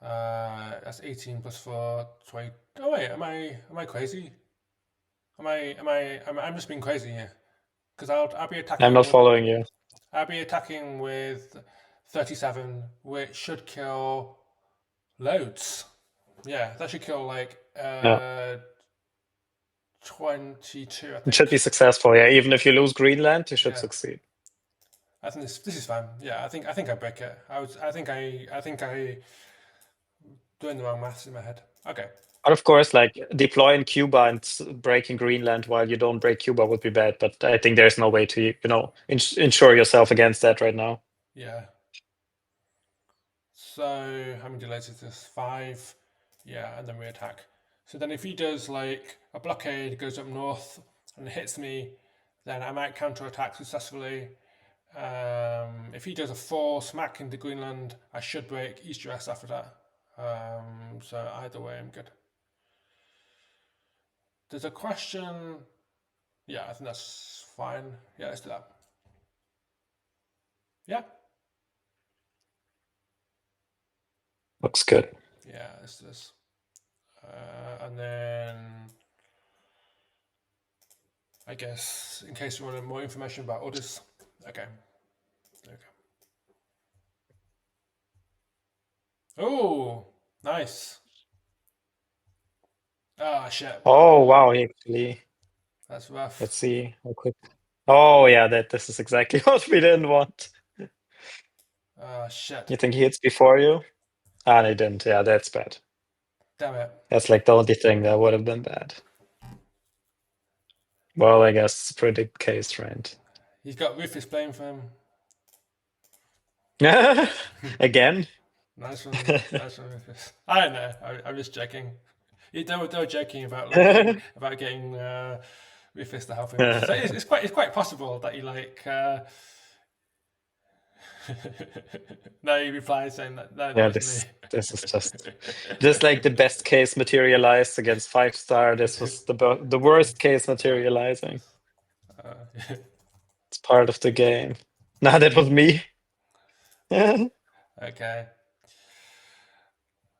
That's 18 plus 4, 20. Oh wait, am I crazy? I'm just being crazy here. Because I'll be attacking. I'm not following you. I'll be attacking with 37, which should kill loads. Yeah, that should kill like 22. I think. It should be successful. Yeah, even if you lose Greenland, you should Yeah. succeed. I think this is fine. Yeah, I think I break it. I think I doing the wrong maths in my head. Okay. But of course, like deploying Cuba and breaking Greenland while you don't break Cuba would be bad. But I think there's no way to insure yourself against that right now. Yeah. So how many delays is this? 5. Yeah, and then we attack. So then if he does like a blockade, goes up north and hits me, then I might counterattack successfully. If he does a 4 smack into Greenland, I should break East US after that. So either way, I'm good. There's a question. Yeah, I think that's fine. Yeah, let's do that. Yeah. Looks good. Yeah, let's do this. And then I guess in case you wanted more information about others. Okay. Oh, nice. Ah, shit. Oh wow, actually. That's rough. Let's see how quick. Oh yeah, this is exactly what we didn't want. Ah, shit. You think he hits before you? Ah, he didn't. Yeah, that's bad. Damn it. That's like the only thing that would have been bad. Well, I guess it's a pretty case, right? He's got Rufus playing for him. Again? Nice one, Rufus. I don't know. I'm just joking. They were joking about like, about getting Rufus to help him. So it's quite possible that he like. No, he replies saying that. No, Yeah, that was me. this is just like the best case materialized against 5-star. This was the worst case materializing. It's part of the game. Nah, that was me. Okay.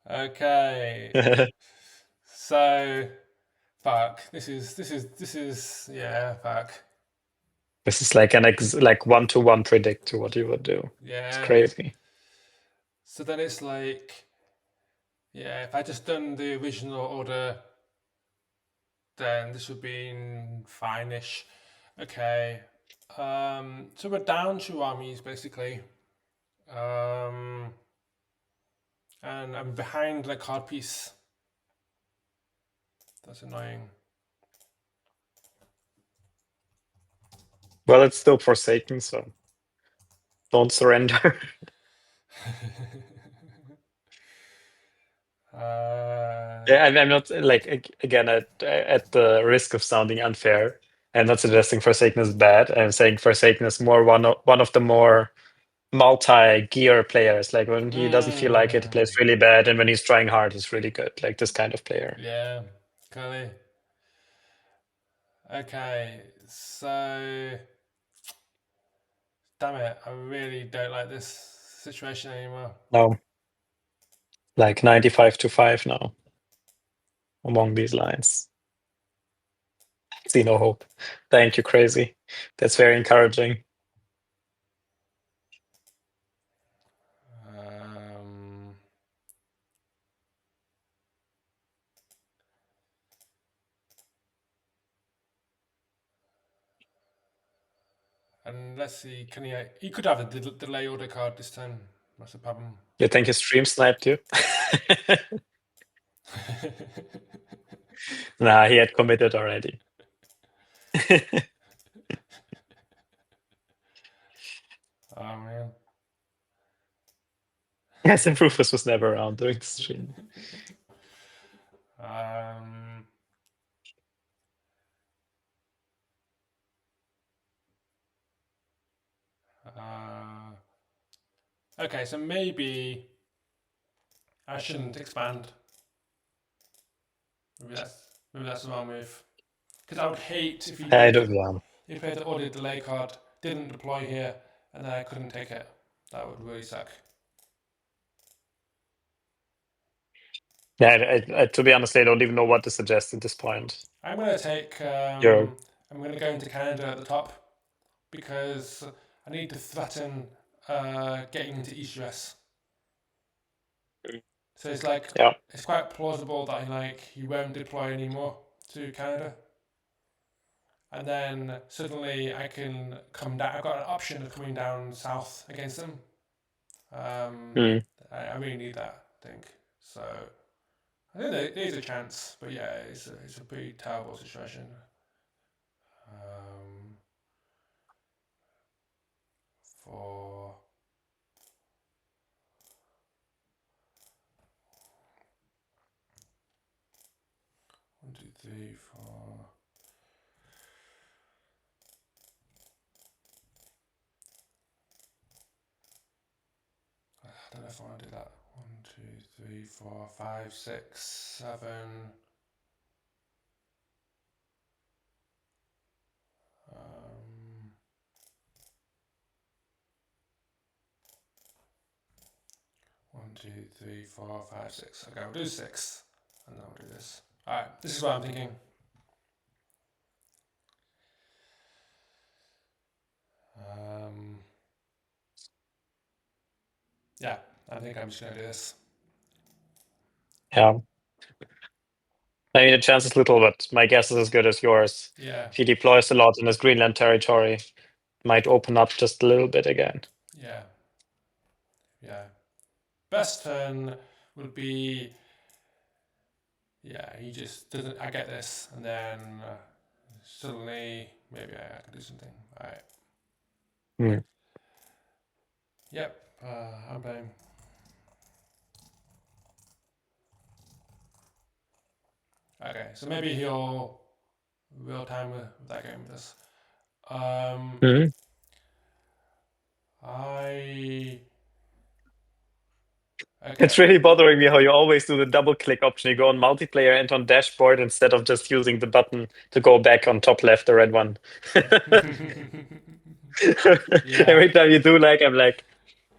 Okay. So, fuck. This is yeah. Fuck. This is like an like 1-to-1 predict to what you would do. Yeah. It's crazy. So then it's like, yeah. If I just done the original order, then this would be fine-ish. Okay. So we're down 2 armies basically. And I'm behind the card piece. That's annoying. Well, it's still Forsaken, so don't surrender. Yeah, I'm not like again at the risk of sounding unfair. I'm not suggesting Forsaken is bad. I'm saying Forsaken is more one of the more multi-gear players. Like when he doesn't feel like it, he plays really bad, and when he's trying hard, he's really good. Like this kind of player. Yeah, clearly. Okay, so damn it, I really don't like this situation anymore. No, like 95-5 now. Along these lines. See no hope. Thank you, Crazy. That's very encouraging. And let's see, can he could have a delay order card this time. That's the problem. You think his stream sniped you? Nah, he had committed already. Oh man. Yes, and Rufus was never around during the stream. Okay, so maybe I shouldn't expand. Maybe that's the wrong move. Because I would hate if he I don't know. he played the order delay card, didn't deploy here, and then I couldn't take it. That would really suck. Yeah, I, to be honest, I don't even know what to suggest at this point. I'm gonna take. Yeah. I'm gonna go into Canada at the top because I need to threaten getting into East US. So it's like Yeah. it's quite plausible that he won't deploy anymore to Canada, and then suddenly I can come down. I've got an option of coming down south against them. I really need that. I think so. I think there's a chance, but yeah, it's a pretty terrible situation. For 1, 2, 3, 4. I don't know if I want to do that. 1, 2, 3, 4, 5, 6, 7. 1, 2, 3, 4, 5, 6. Okay, we'll do 6, and then we'll do this. All right, this is what I'm thinking. Yeah, I think I'm just gonna do this. Yeah. I mean, the chance is little, but my guess is as good as yours. Yeah. If he deploys a lot in his Greenland territory, might open up just a little bit again. Yeah. Yeah. Best turn would be. Yeah, he just doesn't. I get this, and then suddenly maybe I can do something. All right. Yep. I'm playing. Okay, so maybe he'll real time with that game with us. I Okay. It's really bothering me how you always do the double click option. You go on multiplayer and on dashboard instead of just using the button to go back on top left, the red one. Yeah. Every time you do, like, I'm like,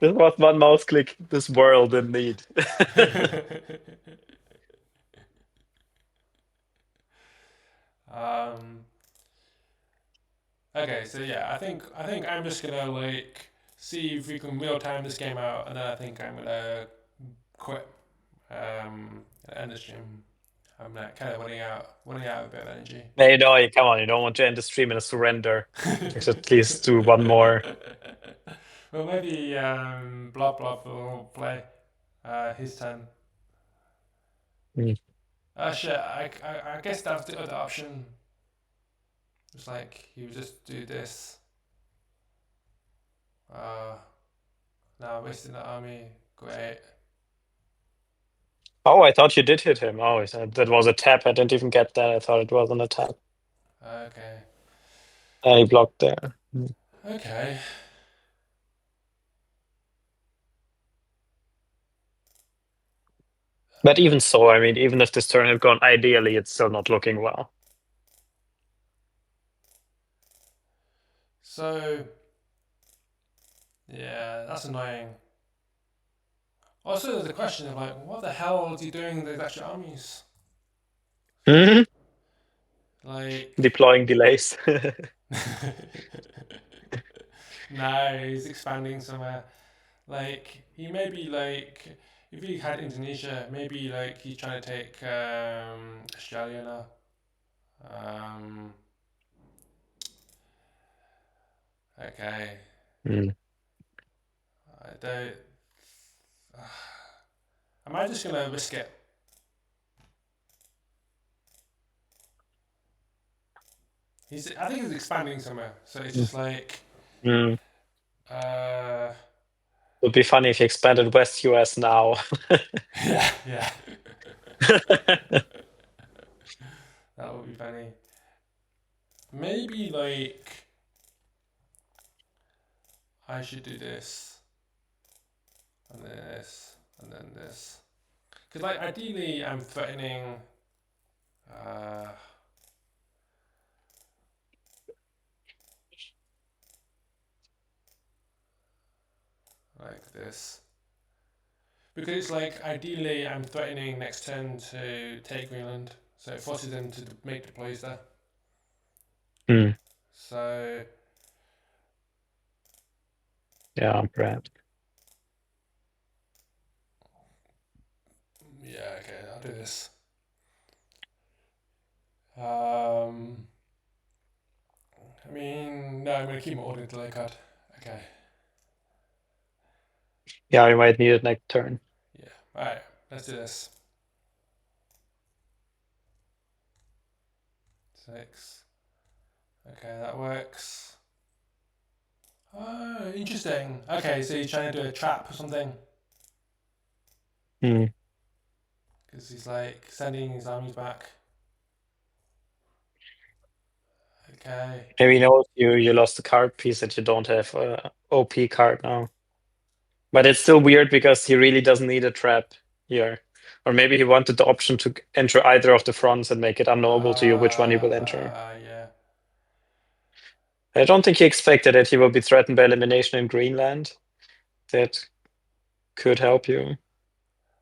this was one mouse click this world didn't need. um. Okay, so yeah, I think I'm just gonna like see if we can real time this game out, and then I think I'm gonna quit. End the stream. I'm like kind of running out of a bit of energy. Hey, no, come on, you don't want to end the stream in a surrender. You should at least do one more. Well, maybe Blob Blob will play his turn. Mm. Shit, I guess that's the other option. It's like he would just do this. Now wasting the army. Great. Oh, I thought you did hit him. Oh, that was a tap. I didn't even get that. I thought it was an attack. Okay. And he blocked there. Okay. But even so, I mean, even if this turn had gone ideally, it's still not looking well. So, yeah, that's annoying. Also, there's the question of like, what the hell is he doing with those extra armies? Mhm. Like, Deploying delays. no, he's expanding somewhere. Like, he may be like, if he had Indonesia, maybe like he's trying to take Australia now. Okay, Mm. I don't. Am I just gonna risk it? I think he's expanding somewhere, so it's just like, Mm. uh, Would be funny if he expanded West US now. yeah. That would be funny. Maybe like I should do this, and then this, and then this. Because like ideally I'm threatening uh, like this. Because it's like ideally I'm threatening next turn to take Greenland. So it forces them to make deploys there. Mm. So Yeah, perhaps. yeah, okay, I'll do this. I mean, no, I'm gonna keep my ordinary delay card. Okay. Yeah, we might need it next turn. Yeah. All right. Let's do this. 6. Okay, that works. Oh, interesting. Okay, so he's trying to do a trap or something. Mm. Because he's like sending his armies back. Okay. Maybe you know you lost the card piece that you don't have OP card now. But it's still weird because he really doesn't need a trap here. Or maybe he wanted the option to enter either of the fronts and make it unknowable to you which one he will enter. Yeah. I don't think he expected that he will be threatened by elimination in Greenland. That could help you.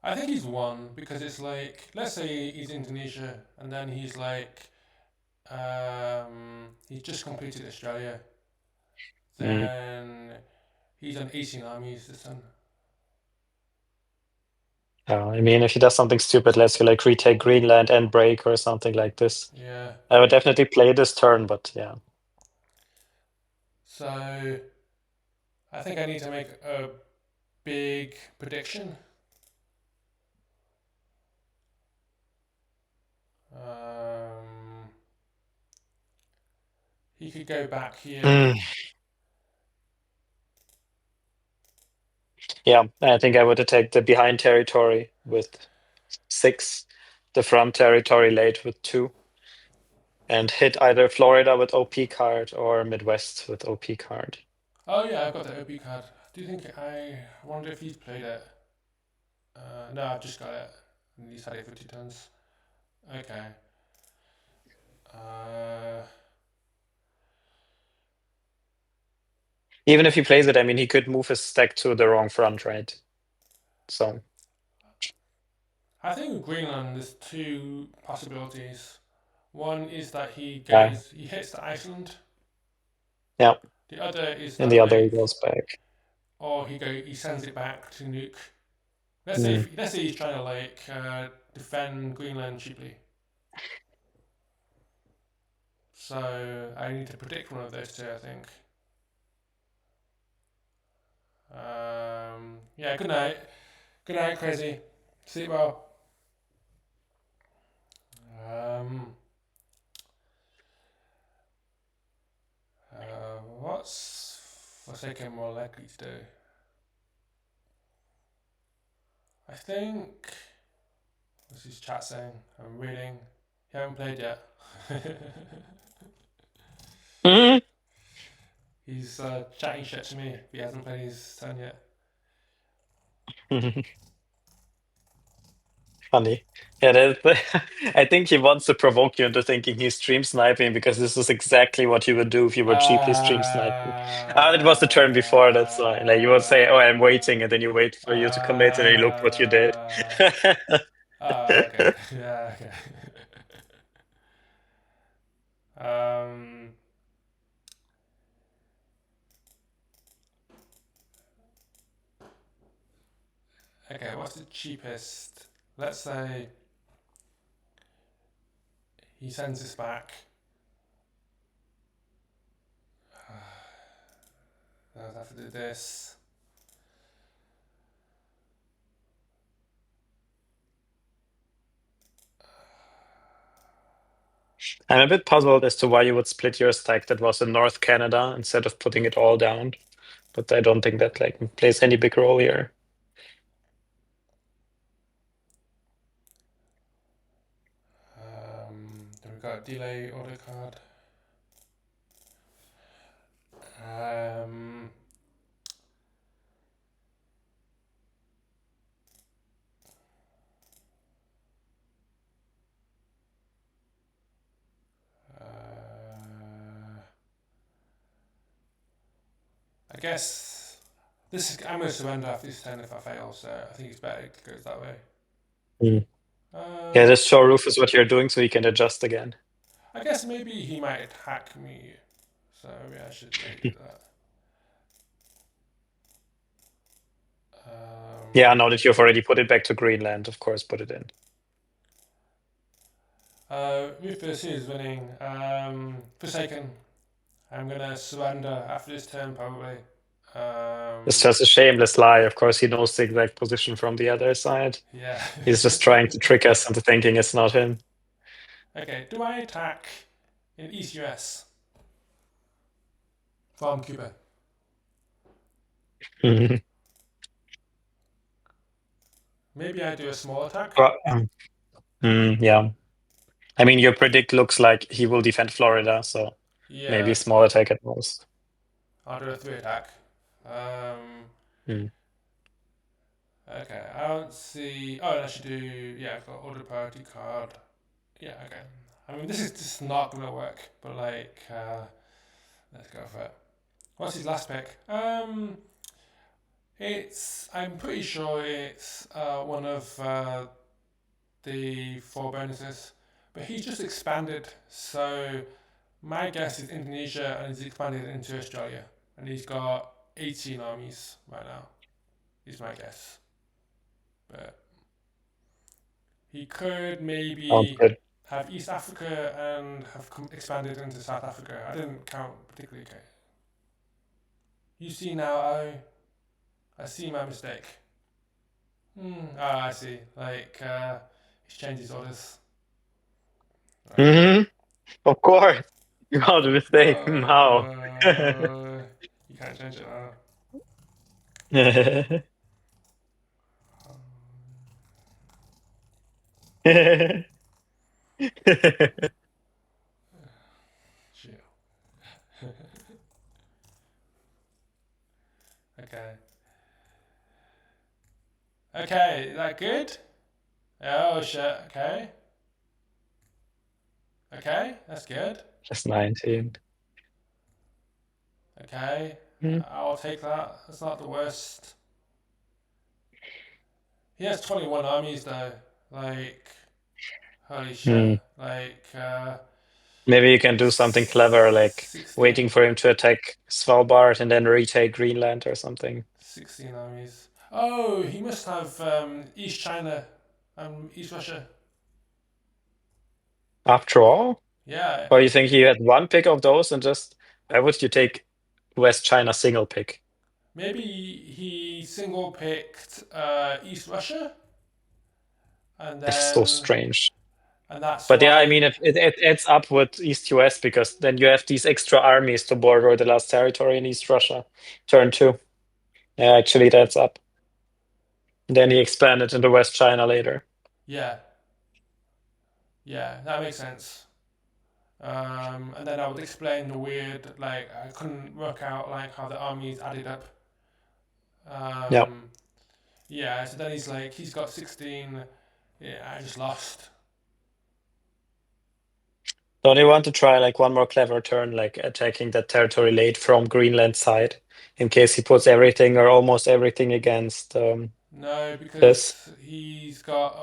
I think he's won because it's like, let's say he's Indonesia and then he's like, he's just completed Australia. Then he's on 18 armies this time. I mean, if he does something stupid, let's say like retake Greenland and break or something like this, Yeah. I would definitely play this turn, but yeah. So I think I need to make a big prediction. He could go back here. Yeah, I think I would attack the behind territory with 6, the front territory late with 2, and hit either Florida with OP card or Midwest with OP card. Oh yeah, I've got the OP card. Do you think I wonder if he's played it? No, I've just got it. He's had it for 2 turns. Okay. Even if he plays it, I mean, he could move his stack to the wrong front, right? So I think with Greenland, there's 2 possibilities. One is that he yeah, hits the Iceland. yeah. The other is And that the other like, goes back. or he sends it back to nuke. Let's Mm. say he's trying to like defend Greenland cheaply. So I need to predict one of those 2, I think. Yeah. Good night. Good night, crazy. Sleep well. What's Forsaken more likely to do? I think. What's his chat saying? I'm reading. You haven't played yet. Mhm. He's chatting shit to me. He hasn't played his turn yet. Funny. Yeah, I think he wants to provoke you into thinking he's stream sniping because this is exactly what you would do if you were cheaply stream sniping. It was the turn before, that's why. Like you would say, "Oh, I'm waiting," and then you wait for you to commit, and then you look what you did. Okay. Yeah. Okay. Okay. What's the cheapest? Let's say he sends this back. I'll have to do this. I'm a bit puzzled as to why you would split your stack that was in North Canada instead of putting it all down. But I don't think that like plays any big role here. Then we've got delay order card. I guess this is. I'm going to surrender after this turn if I fail, so I think it's better it goes that way. Mm. Yeah, just show Rufus what you're doing so he can adjust again. I guess maybe he might attack me, so maybe I should like do that. Yeah, now that you've already put it back to Greenland, of course, put it in. Rufus is winning. Forsaken. I'm gonna surrender after this turn probably. It's just a shameless lie. Of course, he knows the exact position from the other side. Yeah. He's just trying to trick us into thinking it's not him. Okay, do I attack in East US? From Cuba. Maybe I do a small attack. Yeah. I mean, your predict looks like he will defend Florida, so Yeah. maybe small attack at most. I'll do a 3 attack. Hmm. Okay, I don't see. Oh, I should do. Yeah, I've got order priority card. Yeah, okay. I mean, this is just not gonna work, but like, let's go for it. What's his last pick? It's. I'm pretty sure it's one of the 4 bonuses, but he's just expanded. So my guess is Indonesia, and he's expanded into Australia, and he's got 18 armies right now. Is my guess. But he could Sounds maybe good. have East Africa and have expanded into South Africa. I didn't count particularly. Okay. You see now, I see my mistake. I see. Like, he's changed his orders. Right. Of course. You got a mistake. How? You can't change it now. Shit. Okay. Okay, is that good? Oh shit. Okay. Okay, that's good. Just 19. Okay, Hmm. I'll take that. That's not the worst. He has 21 armies though. Like, holy shit. Hmm. Like, Maybe you can do something clever, like 16, waiting for him to attack Svalbard and then retake Greenland or something. 16 armies. Oh, he must have East China and East Russia. After all, Yeah, or you think he had one pick of those and just why would you take West China single pick? maybe he single picked East Russia, and It's so then strange. and that's But yeah, I why. mean, it adds up with East US because then you have these extra armies to border the last territory in East Russia. Turn two. Yeah, actually, it adds up. Then he expanded into West China later. Yeah, yeah, that makes sense. And then I would explain the weird, like I couldn't work out like how the armies added up. Yeah. Yeah, so then he's like, he's got 16. Yeah, I just lost. Don't you want to try like one more clever turn, like attacking that territory late from Greenland side, in case he puts everything or almost everything against No, this? because he's got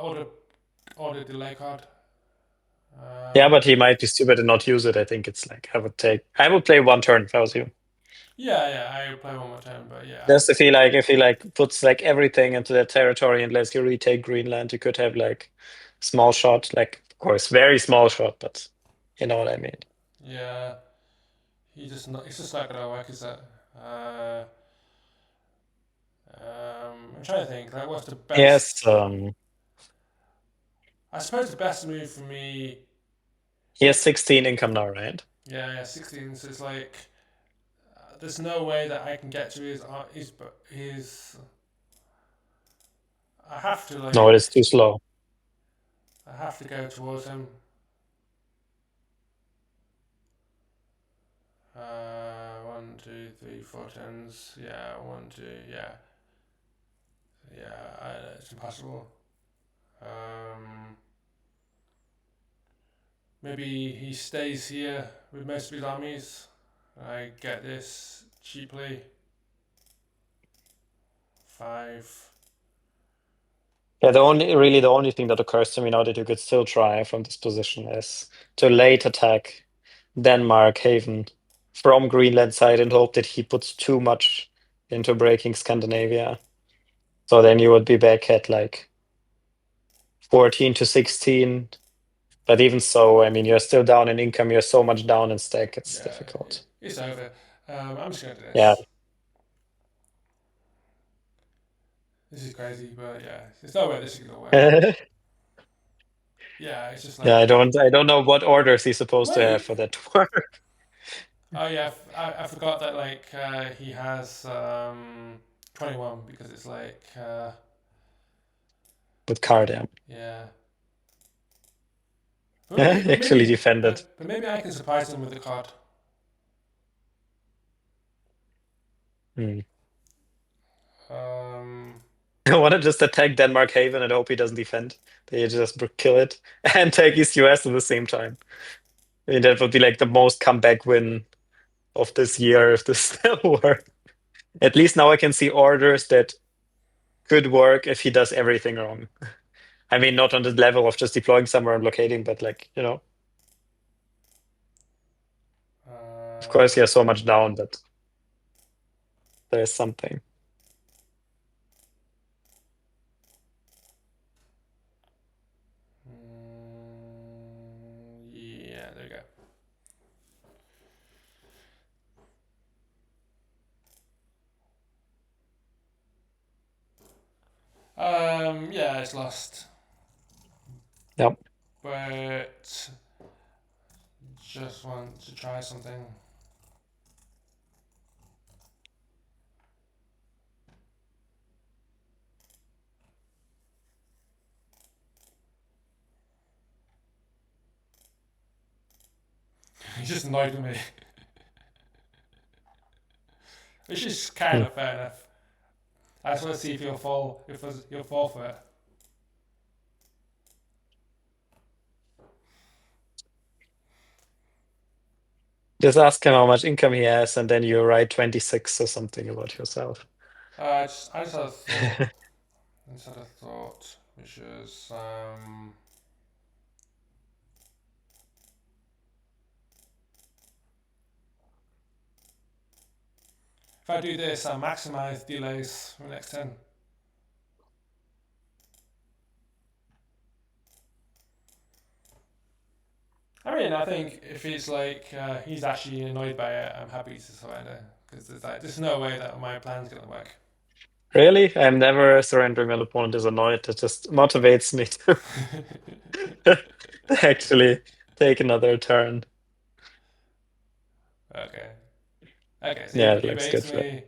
order delay card. Yeah, but he might be stupid and not use it. I think it's like I would play one turn if I was you. Yeah, I would play one more turn, but yeah. Just if he like puts like everything into that territory and lets you retake Greenland, you could have like small shot, like of course very small shot, but you know what I mean. Yeah, it's just not gonna work, is it? I'm trying to think, like, what's the Yes, best? I suppose the best move for me, he has 16 income now, right? yeah, 16. So it's like, there's no way that I can get to his. I have to No, it like, is too slow. I have to go towards him. 1, 2, 3, 4 turns. Yeah, 1, 2. Yeah, it's impossible. Maybe he stays here with most of his armies. I get this cheaply. 5. Yeah, the only thing that occurs to me now that you could still try from this position is to late attack Denmark Haven from Greenland side and hope that he puts too much into breaking Scandinavia. So then you would be back at like 14 to 16. But even so, I mean, you're still down in income. You're so much down in stack. It's Yeah, difficult. it's over. I'm just gonna do Yeah. this. This is crazy, but yeah, there's no way this is gonna work. Yeah, Yeah, it's just I like, don't know what orders he's supposed to have wait. for that to work. Oh yeah, I forgot that like he has 21 because it's like With Cardam. yeah. He actually defended. But maybe I can surprise him with the card. Hmm. Um, I want to just attack Denmark Haven and hope he doesn't defend. They just kill it and take East US at the same time. I mean, that would be like the most comeback win of this year if this still worked. At least now I can see orders that could work if he does everything wrong. I mean, not on the level of just deploying somewhere and blockading, but like, you know, of course he has so much down, but there's something. yeah, there we go. Yeah, it's lost. Yep. But just want to try something. He's just annoyed with me. Which is kind of fair enough. I just want to see if you'll fall. If you'll fall for it. Just ask him how much income he has, and then you write 26 or something about yourself. I just had a thought. I just had a thought, which is if I do this, I maximize delays for the next 10. I mean, I think if he's like he's actually annoyed by it, I'm happy to surrender because there's no way that my plan's gonna work. Really? I'm never surrendering when the opponent is annoyed. It just motivates me to actually take another turn. Okay. Okay. So Yeah, he it looks baits good. me.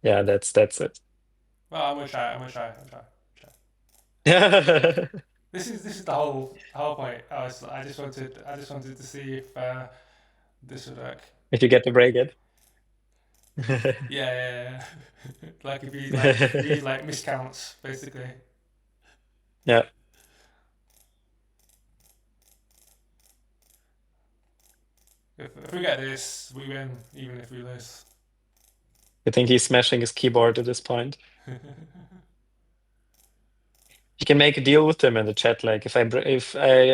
Yeah, that's it. Well, I'm gonna try. This is the whole point. I just wanted to see if this would work. If you get to break it. Yeah. Like if he like miscounts basically. Yeah. If we get this, we win, even if we lose. I think he's smashing his keyboard at this point. You can make a deal with him in the chat. Like if I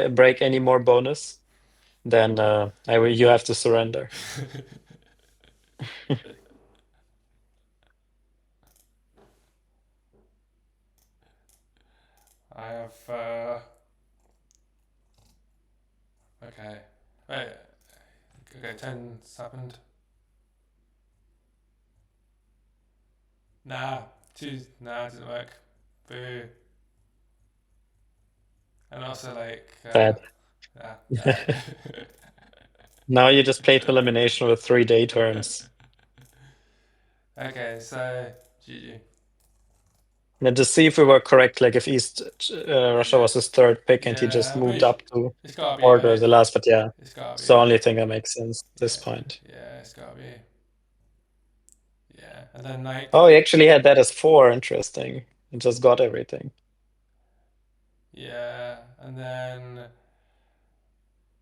break any more bonus, then you have to surrender. I have. Okay. Wait. Okay, 10's happened. Nah, it didn't work. Boo. And also like. Bad. Yeah. Now you just played elimination with 3 day turns. Okay, so GG. Now just see if we were correct. Like if East Russia was his third pick and he just Yeah, moved but up to it's gotta be order right. the last. But yeah, It's gotta it's be the right. only thing that makes sense at this point. Yeah, it's gotta be. Yeah, and then like. Oh, he actually had that as 4. Interesting. He just got everything. Yeah, and then.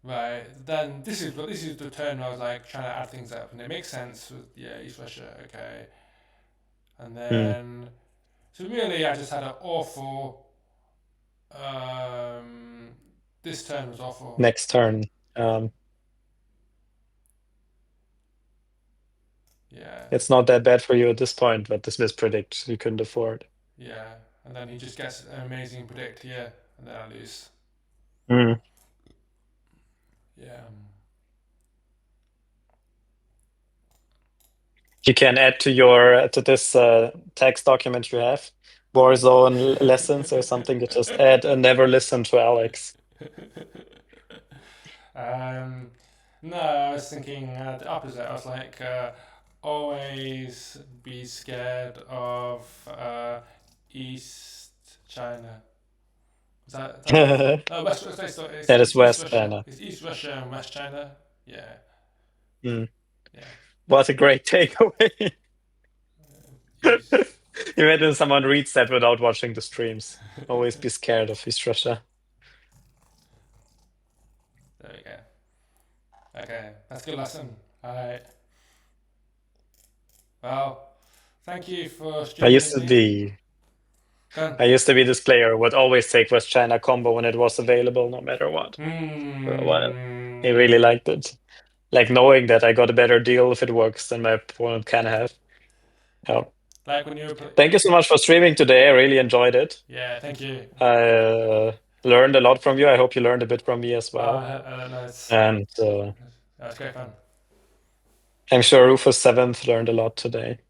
Right, then this is the turn where I was like trying to add things up, and it makes sense with East Russia, okay. And then so really I just had an awful this turn was awful. Next turn. Yeah. It's not that bad for you at this point, but this mispredict you couldn't afford. Yeah, and then he just gets an amazing predict here, and then I lose. Yeah. You can add to this text document you have Warzone lessons or something. You just add a never listen to Alex. No, I was thinking the opposite. I was like, always be scared of East China. Is that no, West? It's That is East West Russia. China. It's East Russia and West China. Yeah. Yeah. Yeah. What a great takeaway. East. Imagine someone reads that without watching the streams. Always be scared of East Russia. There we go. Okay, that's a good lesson. All right. Well, thank you for streaming. I used to be this player who would always take West China combo when it was available, no matter what. For a while. I really liked it. Like knowing that I got a better deal if it works than my opponent can have. Oh. Like when you Thank you so much for streaming today. I really enjoyed it. Yeah, thank you. I learned a lot from you. I hope you learned a bit from me as well. I don't know. And it's great fun. I'm sure Rufus 7th learned a lot today.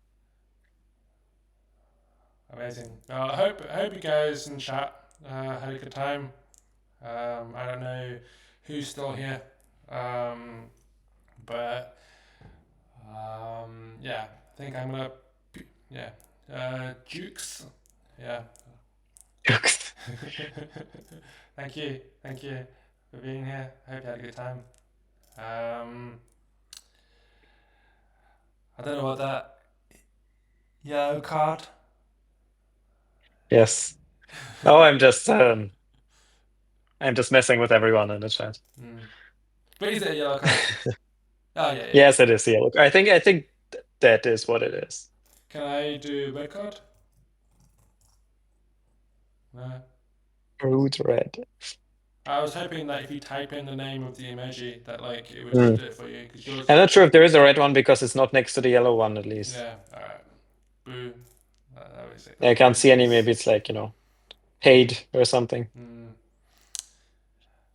Amazing. I hope you guys in chat had a good time. I don't know who's still here, but yeah, I think I'm gonna Jukes. Yeah. Jukes. Thank you for being here. Hope you had a good time. I don't know what that yellow card. Yes. Oh, I'm just messing with everyone in the chat. But is it a yellow card? Oh yeah, yeah. Yes, it is yellow. I think that is what it is. Can I do red card? No. Root red. I was hoping that if you type in the name of the emoji, that like it would Mm. do it for you. Cause yours, I'm not sure if there is a red one because it's not next to the yellow one, at least. yeah. All right. Boo. That was it. I can't see any. Maybe it's like, paid or something.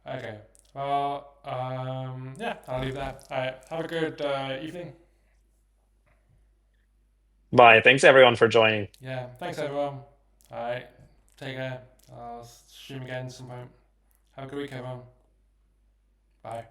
Okay. Well, yeah, I'll leave that. All right. Have a good evening. Bye. Thanks everyone for joining. Yeah. Thanks everyone. All right. Take care. I'll stream again some point. Have a good week, everyone. Bye.